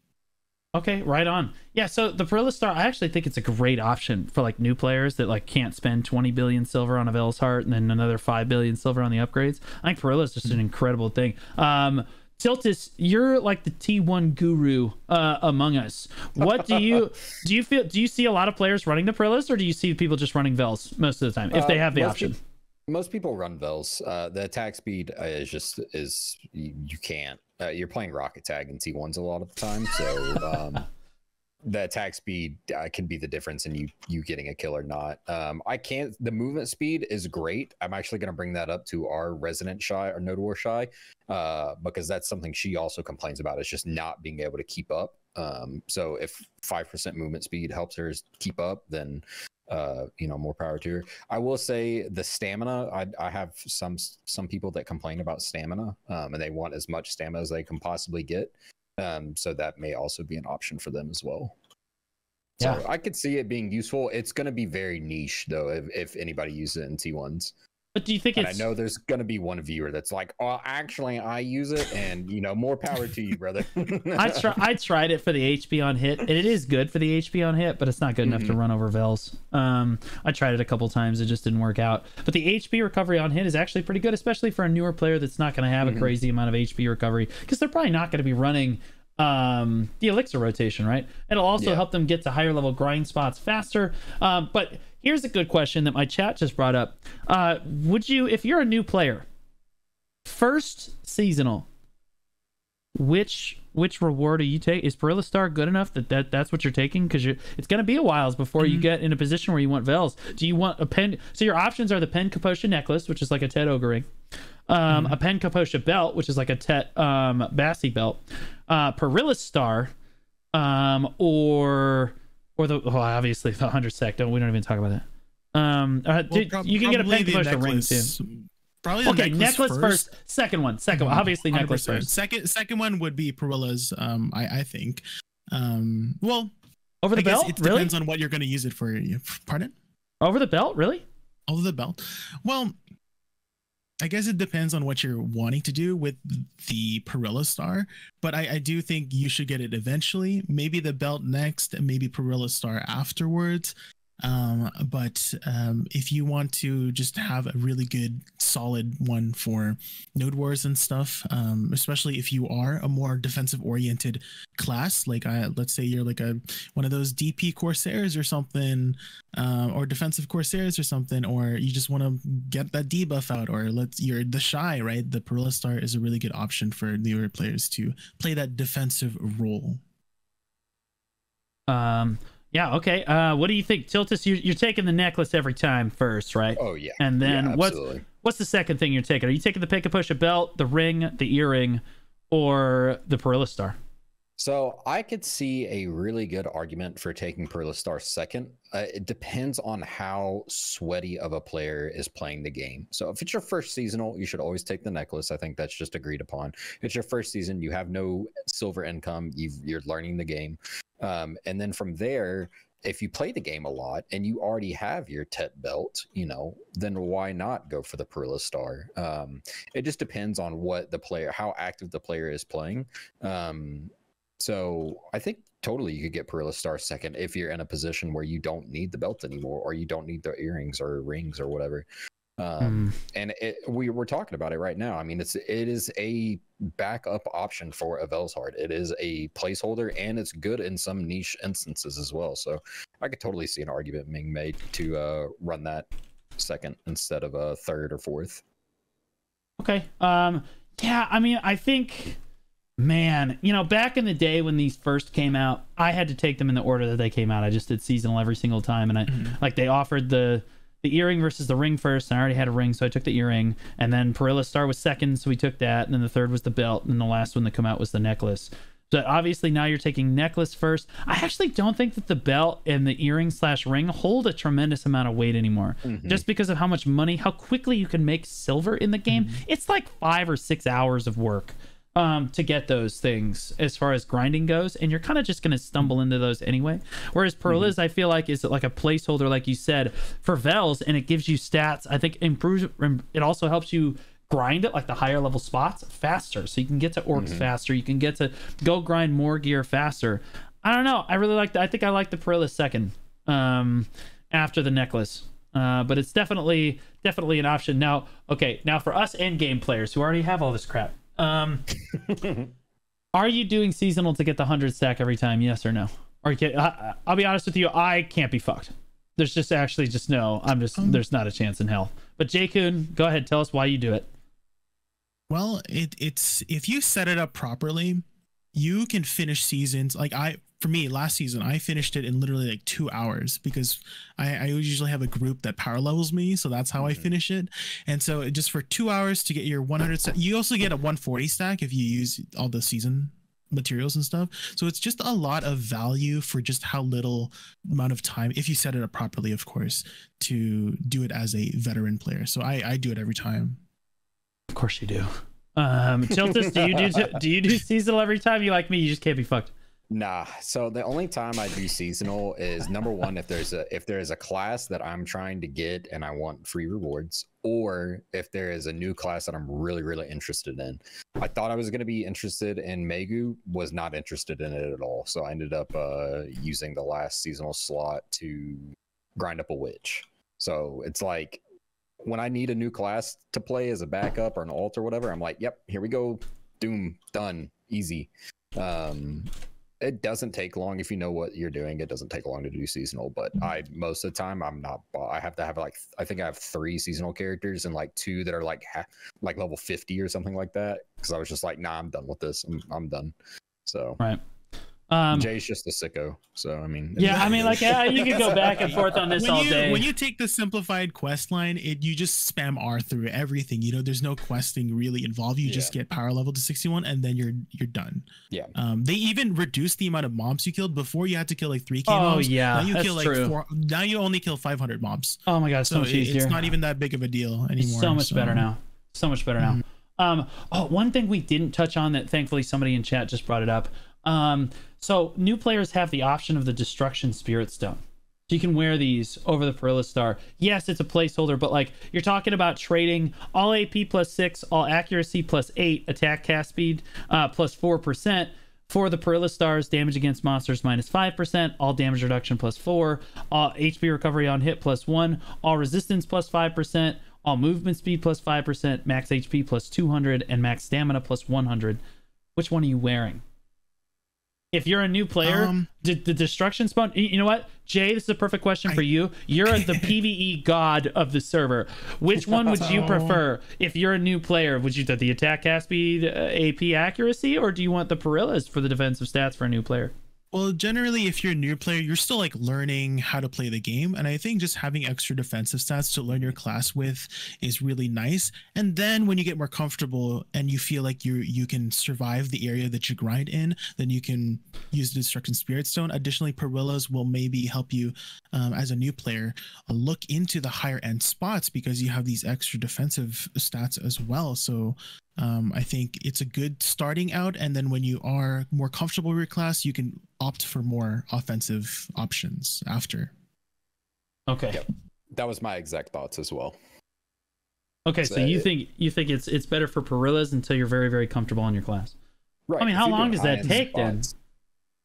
Okay, right on. Yeah, so the Perilla Star, I actually think it's a great option for like new players that like can't spend 20 billion silver on a Veil's Heart and then another 5 billion silver on the upgrades. I think Perilla is just an incredible thing. Tiltus, you're like the T1 guru among us. What do you see a lot of players running the Perillas, or do you see people just running Vels most of the time if they have the option? Most people run Vels. The attack speed is you can't. You're playing Rocket Tag in T1s a lot of the time, so the attack speed can be the difference in you getting a kill or not. I can't. The movement speed is great. I'm actually going to bring that up to our resident shy or Node War shy because that's something she also complains about. It's just not being able to keep up. So if 5% movement speed helps her keep up, then more power to her. I will say the stamina, I have some people that complain about stamina, and they want as much stamina as they can possibly get. So that may also be an option for them as well. Yeah. So I could see it being useful. It's going to be very niche though, if anybody uses it in T1s. But do you think I know there's going to be one viewer that's like, oh, actually I use it, and more power to you, brother. I tried it for the HP on hit, and it is good for the HP on hit, but it's not good enough to run over Vels. I tried it a couple times, it just didn't work out. But the HP recovery on hit is actually pretty good, especially for a newer player that's not going to have a crazy amount of HP recovery, because they're probably not going to be running the elixir rotation, right? It'll also help them get to higher level grind spots faster. But here's a good question that my chat just brought up. Would you, if you're a new player, first seasonal, which reward are you taking? Is Perilla Star good enough that's what you're taking? Because it's going to be a while before you get in a position where you want Vels. Do you want a pen? So your options are the Pen Kaposha necklace, which is like a Tet Ogre ring, a Pen Kaposha belt, which is like a Tet Bassi belt, Perilla Star, or obviously the 100 sec. We don't even talk about that. You can get a Pen Kaposha ring too. Probably the necklace first. Second one. Obviously, 100%. Necklace first. Second one would be Perilla's. I think. Well, over the belt. It depends on what you're going to use it for. Pardon? Over the belt, really? Over the belt. Well, I guess it depends on what you're wanting to do with the Perilla Star, but I do think you should get it eventually. Maybe the belt next, and maybe Perilla Star afterwards. But if you want to just have a really good solid one for node wars and stuff, especially if you are a more defensive oriented class, like let's say you're like one of those DP Corsairs or something, or defensive Corsairs or something, or you just want to get that debuff out, or you're the shy, right? The Perilla Star is a really good option for newer players to play that defensive role. Yeah, okay. What do you think, Tiltus? You're taking the necklace every time first, right? Oh yeah. And then yeah, what's the second thing you're taking? Are you taking the pick and push, a belt, the ring, the earring, or the Perilla Star? So I could see a really good argument for taking Perilla Star second. It depends on how sweaty of a player is playing the game. So if it's your first seasonal, you should always take the necklace. I think that's just agreed upon. It's your first season. You have no silver income. You're learning the game. And then from there, if you play the game a lot and you already have your Tet belt, then why not go for the Perilla Star? It just depends on how active the player is playing. So I think totally you could get Perilla Star second if you're in a position where you don't need the belt anymore, or you don't need the earrings or rings or whatever. And we're talking about it right now. I mean, it is a backup option for a Velshard. It is a placeholder, and it's good in some niche instances as well. So I could totally see an argument being made to run that second instead of a third or fourth. Okay. Yeah, I mean, I think, man, back in the day when these first came out, I had to take them in the order that they came out. I just did seasonal every single time, and they offered the earring versus the ring first, and I already had a ring, so I took the earring, and then Perilla Star was second, so we took that, and then the third was the belt, and then the last one that come out was the necklace. So obviously now you're taking necklace first. I actually don't think that the belt and the earring / ring hold a tremendous amount of weight anymore, just because of how much money, how quickly you can make silver in the game. It's like 5 or 6 hours of work to get those things as far as grinding goes, and you're kind of just going to stumble into those anyway. Whereas Perilla's, I feel like, is like a placeholder, like you said, for Vels, and it gives you stats. I think it also helps you grind it, like the higher level spots, faster, so you can get to orcs faster, you can get to go grind more gear faster. I don't know, I really like that. I think I like the Perilla second after the necklace, but it's definitely an option. Now for us end game players who already have all this crap, are you doing seasonal to get the 100 stack every time? Yes or no? Or I'll be honest with you, I can't be fucked. There's just no. There's not a chance in hell. But J-Kun, go ahead, tell us why you do it. Well, it's if you set it up properly, you can finish seasons. For me, last season, I finished it in literally like 2 hours, because I usually have a group that power levels me. So that's how I finish it. And so just for 2 hours to get your 100 stack, you also get a 140 stack if you use all the season materials and stuff. So it's just a lot of value for just how little amount of time, if you set it up properly, of course, to do it as a veteran player. So I do it every time. Of course you do. Tiltus, do you do seasonal every time? You like me, you just can't be fucked. Nah. So the only time I do seasonal is number one, if there is a class that I'm trying to get and I want free rewards, or if there is a new class that I'm really, really interested in. I thought I was going to be interested in Megu, was not interested in it at all. So I ended up using the last seasonal slot to grind up a witch. So it's like, when I need a new class to play as a backup or an alt or whatever, I'm like, yep, here we go. Doom, done, easy. It doesn't take long if you know what you're doing. It doesn't take long to do seasonal, but most of the time I have to have I think I have 3 seasonal characters and 2 that are like level 50 or something like that. Cause I was just like, nah, I'm done with this. I'm done. So right. Jay's just a sicko, so I mean. Yeah, I mean, you could go back and forth on this all day. When you take the simplified quest line, you just spam R through everything. There's no questing really involved. You just get power level to 61, and then you're done. Yeah. They even reduced the amount of mobs you killed. Before you had to kill 3K Oh mobs. yeah, now you that's kill true. 4. Now you only kill 500 mobs. Oh my god, so much easier. It's not even that big of a deal anymore. So much better now. So much better now. One thing we didn't touch on that thankfully somebody in chat just brought it up. So new players have the option of the Destruction Spirit Stone. So you can wear these over the Perilla Star. Yes, it's a placeholder, but you're talking about trading all AP +6, all accuracy +8, attack cast speed +4%, For the Perilla stars, damage against monsters -5%, all damage reduction +4, all HP recovery on hit +1, all resistance +5%, all movement speed +5%, max HP +200, and max stamina +100. Which one are you wearing? If you're a new player, the destruction spawn, you know what, Jay, this is a perfect question for you. You're the PvE god of the server. Which one would you prefer? If you're a new player, would you do the attack, cast speed, AP accuracy, or do you want the Perillas for the defensive stats for a new player? Well, generally, if you're a new player, you're still like learning how to play the game. And I think just having extra defensive stats to learn your class with is really nice. And then when you get more comfortable and you feel like you can survive the area that you grind in, then you can use the Destruction Spirit Stone. Additionally, Perillas will maybe help you as a new player look into the higher end spots because you have these extra defensive stats as well. So I think it's a good starting out, and then when you are more comfortable with your class, you can opt for more offensive options after. Okay. Yep. That was my exact thoughts as well. Okay, so you think it's better for Perillas until you're very, very comfortable in your class. Right. I mean, how long does that take then?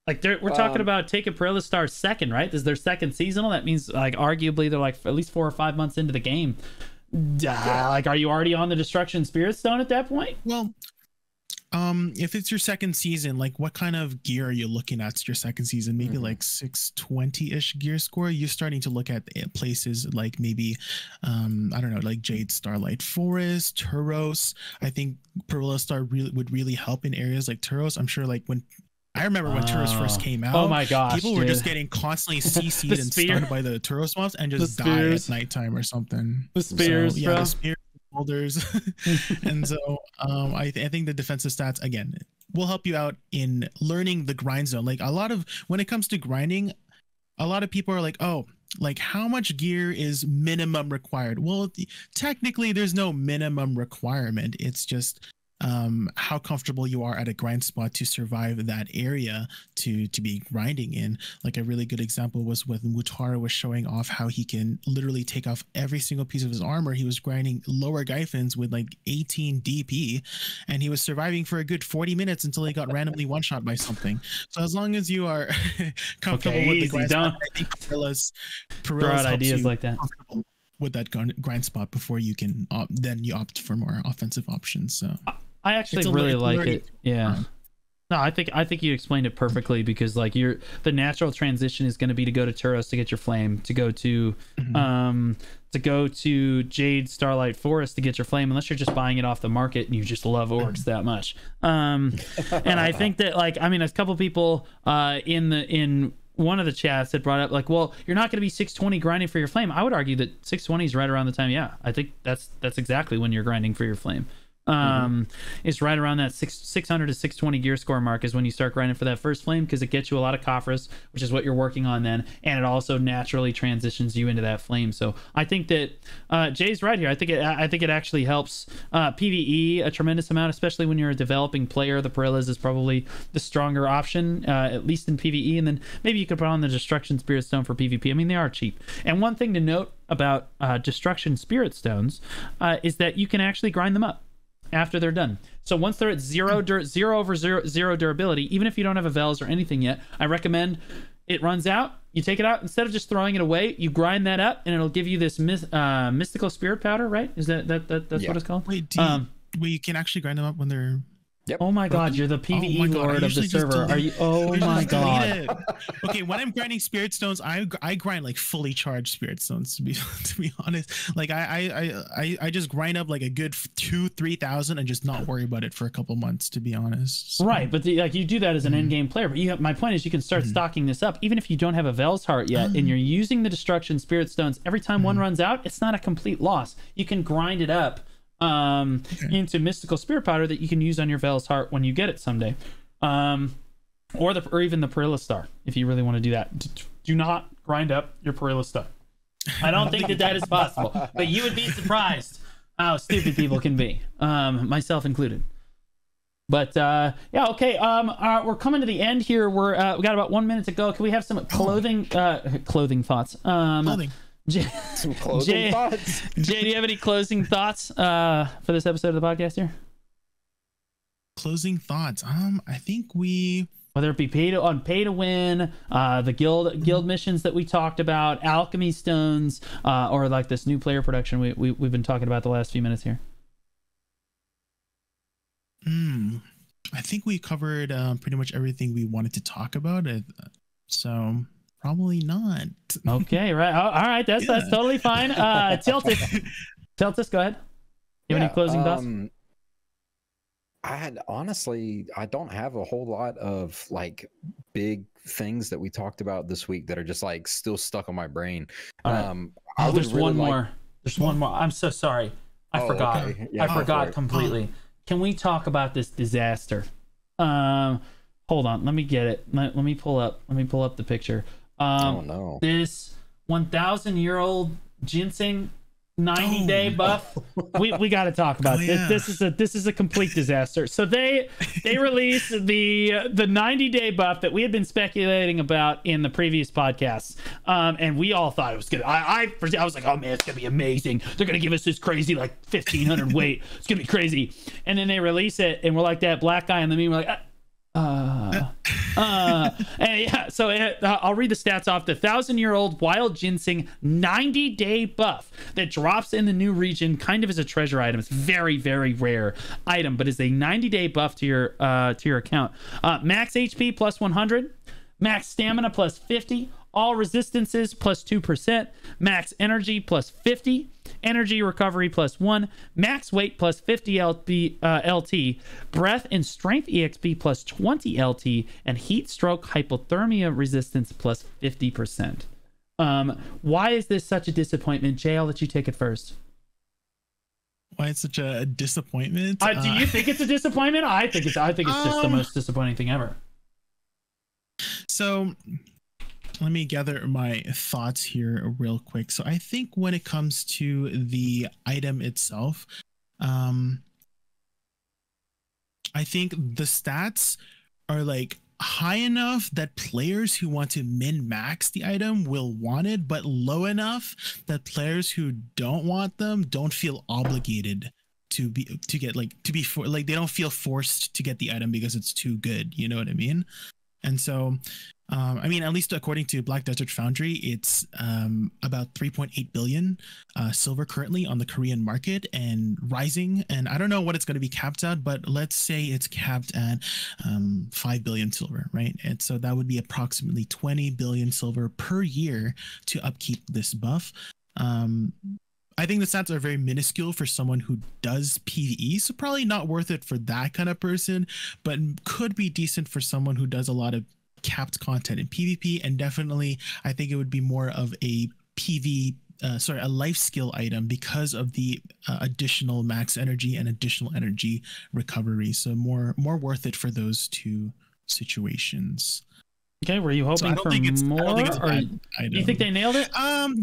Like we're talking about taking Perilla Star second, right? This is their second seasonal. That means like arguably they're like at least 4 or 5 months into the game. Like, are you already on the Destruction Spirit Stone at that point? Well, if it's your second season, like what kind of gear are you looking at your second season? Maybe like 620-ish gear score. You're starting to look at places like maybe I don't know, like Jade Starlight Forest, Turos. I think Perilla Star would really help in areas like Turos. I'm sure like when I remember when Turos first came out. Oh my gosh, people were just getting constantly CC'd and stunned by the Turos mobs and just die at nighttime or something. The spears, so, yeah, the spears, boulders. And so I think the defensive stats again will help you out in learning the grind zone. Like when it comes to grinding, a lot of people are like, oh, like how much gear is minimum required? Well, technically there's no minimum requirement. It's just how comfortable you are at a grind spot to survive that area to be grinding in. Like a really good example was when Mutara was showing off how he can literally take off every single piece of his armor. He was grinding lower Gyphins with like 18 DP and he was surviving for a good 40 minutes until he got randomly one shot by something. So as long as you are comfortable with the grind spot, I think Perillas ideas like that with that grind spot before you can then you opt for more offensive options. So I actually really like it. Yeah. No, I think you explained it perfectly because like the natural transition is going to be to go to Turos to get your flame, to go to Jade Starlight Forest to get your flame, unless you're just buying it off the market and you just love orcs that much. And I think that like I mean a couple people in one of the chats had brought up like, well, you're not going to be 620 grinding for your flame. I would argue that 620 is right around the time. Yeah, I think that's exactly when you're grinding for your flame. It's right around that 600 to 620 gear score mark is when you start grinding for that first flame, because it gets you a lot of coffers, which is what you're working on then, and it also naturally transitions you into that flame. So I think that Jay's right here. I think it actually helps PvE a tremendous amount, especially when you're a developing player. The Perillas is probably the stronger option, at least in PvE, and then maybe you could put on the Destruction Spirit Stone for PvP. I mean, they are cheap. And one thing to note about Destruction Spirit Stones is that you can actually grind them up after they're done. So once they're at zero durability, even if you don't have a Vels or anything yet, I recommend it runs out, you take it out, instead of just throwing it away, you grind that up and it'll give you this mystical spirit powder, right? Is that's what it's called? Wait, you can actually grind them up when they're Yep. Oh my god, you're the PvE lord of the server. Are you? Oh my god. Okay, when I'm grinding spirit stones, I grind like fully charged spirit stones. To be honest, like I just grind up like a good 2,000-3,000 and just not worry about it for a couple months. To be honest. So. Right, but like you do that as an end game player. But my point is, you can start stocking this up even if you don't have a Vel's Heart yet, and you're using the Destruction Spirit Stones. Every time one runs out, it's not a complete loss. You can grind it up into mystical spirit powder that you can use on your Vel's Heart when you get it someday, or even the Perilla Star if you really want to do that. Do not grind up your Perilla Star. I don't think that is possible, but you would be surprised how stupid people can be, myself included. But yeah, okay. We're coming to the end here. We got about 1 minute to go. Can we have some clothing thoughts? Clothing. Some closing thoughts. Jay, do you have any closing thoughts for this episode of the podcast here? Closing thoughts. I think we whether it be pay to win, the guild missions that we talked about, alchemy stones, or like this new player production we've been talking about the last few minutes here? I think we covered pretty much everything we wanted to talk about. So probably not. Okay, right. All right, that's totally fine. Tiltus, go ahead. You have any closing thoughts? I don't have a whole lot of like big things that we talked about this week that are just like still stuck on my brain. There's one more. There's one more. I'm so sorry. I forgot. Okay. Yeah, I forgot completely. Can we talk about this disaster? Hold on. Let me get it. Let me pull up the picture. Oh no. This 1,000-year-old ginseng 90-day buff. We got to talk about this. This is a complete disaster. So they released the 90-day buff that we had been speculating about in the previous podcasts, and we all thought it was good. I was like, oh man, it's gonna be amazing. They're gonna give us this crazy like 1,500 weight. It's gonna be crazy. And then they release it, and we're like that black guy in the meme. We're like. And yeah, so I'll read the stats off. The 1,000-year-old wild ginseng 90-day buff that drops in the new region kind of as a treasure item. It's very, very rare item, but is a 90-day buff to your account. Max HP plus 100, max stamina plus 50, all resistances plus 2%, max energy plus 50, energy recovery plus 1, max weight plus 50 LT, breath and strength EXP plus 20 LT, and heat stroke hypothermia resistance plus 50%. Why is this such a disappointment? Jay, I'll let you take it first. Why it's such a disappointment? Do you think it's a disappointment? I think it's just the most disappointing thing ever. So let me gather my thoughts here real quick. So I think when it comes to the item itself, I think the stats are like high enough that players who want to min-max the item will want it, but low enough that players who don't want them don't feel obligated they don't feel forced to get the item because it's too good. You know what I mean? And so I mean, at least according to Black Desert Foundry, it's about 3.8 billion silver currently on the Korean market and rising. And I don't know what it's going to be capped at, but let's say it's capped at 5 billion silver, right? And so that would be approximately 20 billion silver per year to upkeep this buff. I think the stats are very minuscule for someone who does PvE, so probably not worth it for that kind of person, but could be decent for someone who does a lot of capped content in PvP, and definitely I think it would be more of a a life skill item because of the additional max energy and additional energy recovery. So more worth it for those two situations. Okay, were you hoping for more? Do you think they nailed it?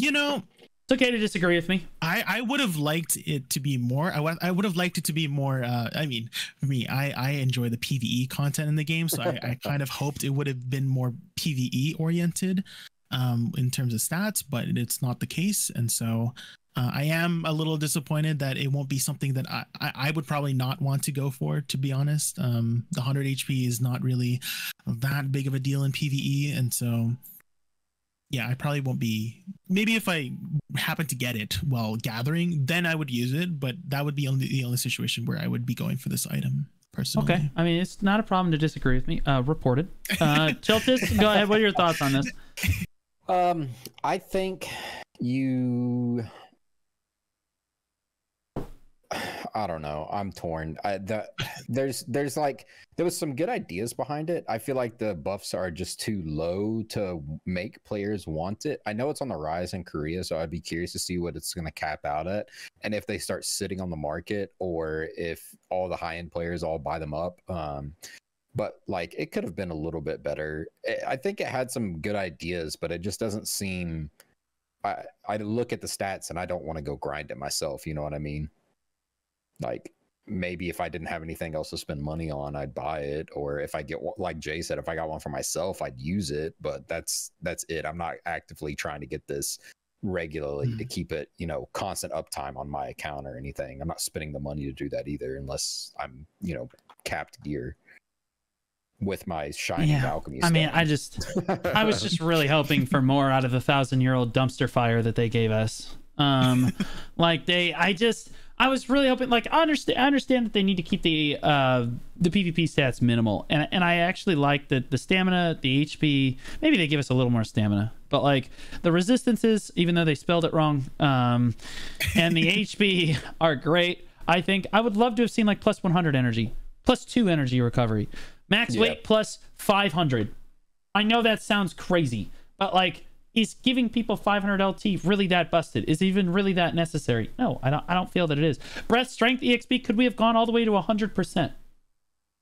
You know, it's okay to disagree with me. I would have liked it to be more. I would have liked it to be more. I mean, for me, I enjoy the PvE content in the game, so I kind of hoped it would have been more PvE oriented in terms of stats, but it's not the case, and so I am a little disappointed that it won't be something that I would probably not want to go for, to be honest. The 100 HP is not really that big of a deal in PvE, and so. Yeah, I probably won't be. Maybe if I happen to get it while gathering, then I would use it. But that would be the only situation where I would be going for this item personally. Okay, I mean, it's not a problem to disagree with me. Reported. Tiltus, go ahead. What are your thoughts on this? I think you. I don't know. I'm torn. There was some good ideas behind it. I feel like the buffs are just too low to make players want it. I know it's on the rise in Korea, so I'd be curious to see what it's going to cap out at, and if they start sitting on the market, or if all the high-end players all buy them up. But like, it could have been a little bit better. I think it had some good ideas, but it just doesn't seem. I look at the stats and I don't want to go grind it myself. You know what I mean? Like, maybe if I didn't have anything else to spend money on, I'd buy it. Or if I get one, like Jay said, if I got one for myself, I'd use it. But that's it. I'm not actively trying to get this regularly to keep it, constant uptime on my account or anything. I'm not spending the money to do that either, unless I'm, capped gear. with my shining alchemy stone. I mean, I was just really hoping for more out of the 1,000-year-old dumpster fire that they gave us. Like I was really hoping, like, I understand that they need to keep the PvP stats minimal, and I actually like the stamina, the HP. Maybe they give us a little more stamina, but like the resistances, even though they spelled it wrong, and the HP are great. I think I would love to have seen like plus 100 energy, plus 2 energy recovery, max weight plus 500. I know that sounds crazy, but like, is giving people 500 LT really that busted? Is it even really that necessary? No, I don't feel that it is. Breath strength EXP, could we have gone all the way to 100%?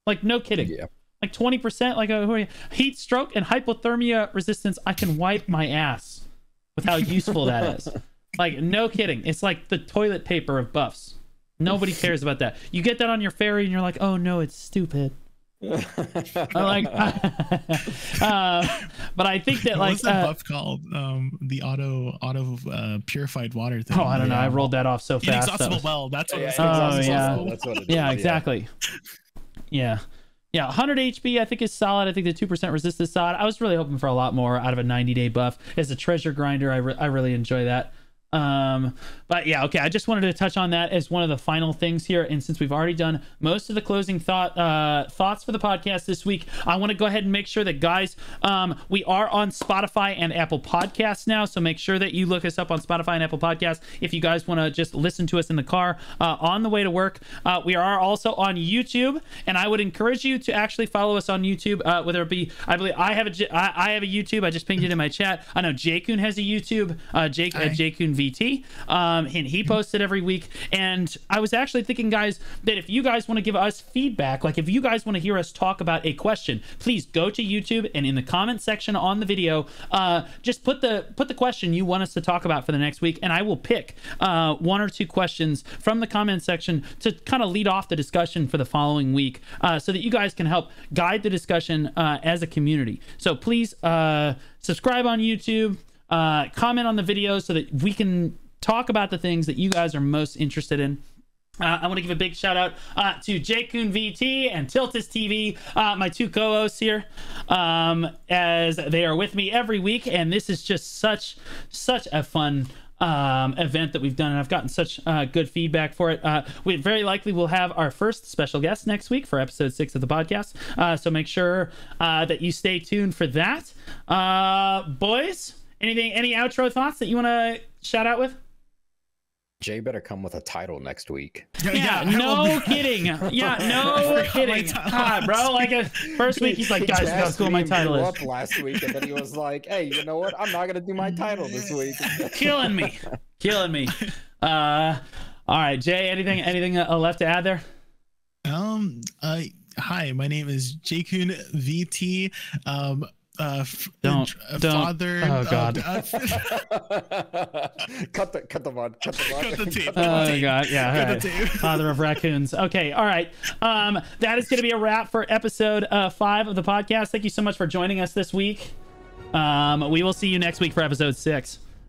Like, no kidding. Yeah. Like 20%, like heat stroke and hypothermia resistance, I can wipe my ass with how useful that is. Like, no kidding. It's like the toilet paper of buffs. Nobody cares about that. You get that on your fairy and you're like, oh no, it's stupid. But I think that, like, what's the buff called? The auto purified water thing. Oh, I don't know. I rolled that off so fast. Inexhaustible well. That's what it's called. That's what it is. Yeah, exactly. Yeah. 100 HP I think is solid. I think the 2% resist is solid. I was really hoping for a lot more out of a 90-day buff. As a treasure grinder, I really enjoy that. But yeah, okay, I just wanted to touch on that as one of the final things here, and since we've already done most of the closing thoughts for the podcast this week, I want to go ahead and make sure that, guys, we are on Spotify and Apple Podcasts now, so make sure that you look us up on Spotify and Apple Podcasts if you guys want to just listen to us in the car on the way to work. We are also on YouTube, and I would encourage you to actually follow us on YouTube, whether it be, I believe I have a YouTube. I just pinged it in my chat. I know J-Kun has a YouTube, J-Kun VT, and he posts it every week. And I was actually thinking, guys, that if you guys want to give us feedback, like if you guys want to hear us talk about a question, please go to YouTube and in the comment section on the video, just put the question you want us to talk about for the next week, and I will pick 1 or 2 questions from the comment section to kind of lead off the discussion for the following week, so that you guys can help guide the discussion as a community. So please subscribe on YouTube, comment on the video so that we can talk about the things that you guys are most interested in. I want to give a big shout out to J-Kun VT and Tiltus TV, my 2 co-hosts here, as they are with me every week, and this is just such a fun event that we've done, and I've gotten such good feedback for it. We very likely will have our first special guest next week for episode 6 of the podcast, so make sure that you stay tuned for that. Boys, any outro thoughts that you want to shout out with? Jay better come with a title next week. Yeah, no kidding. Yeah, no kidding. God, bro, like first week he's like, guys, that's what my title is. Up last week, and then he was like, hey, you know what? I'm not gonna do my title this week. Killing me. All right, Jay, anything left to add there? Hi, my name is J-Kun VT. Don't. Father. Oh God. Cut the tape. Oh God. Yeah. Right. Father of raccoons. Okay. All right. That is going to be a wrap for episode 5 of the podcast. Thank you so much for joining us this week. We will see you next week for episode 6.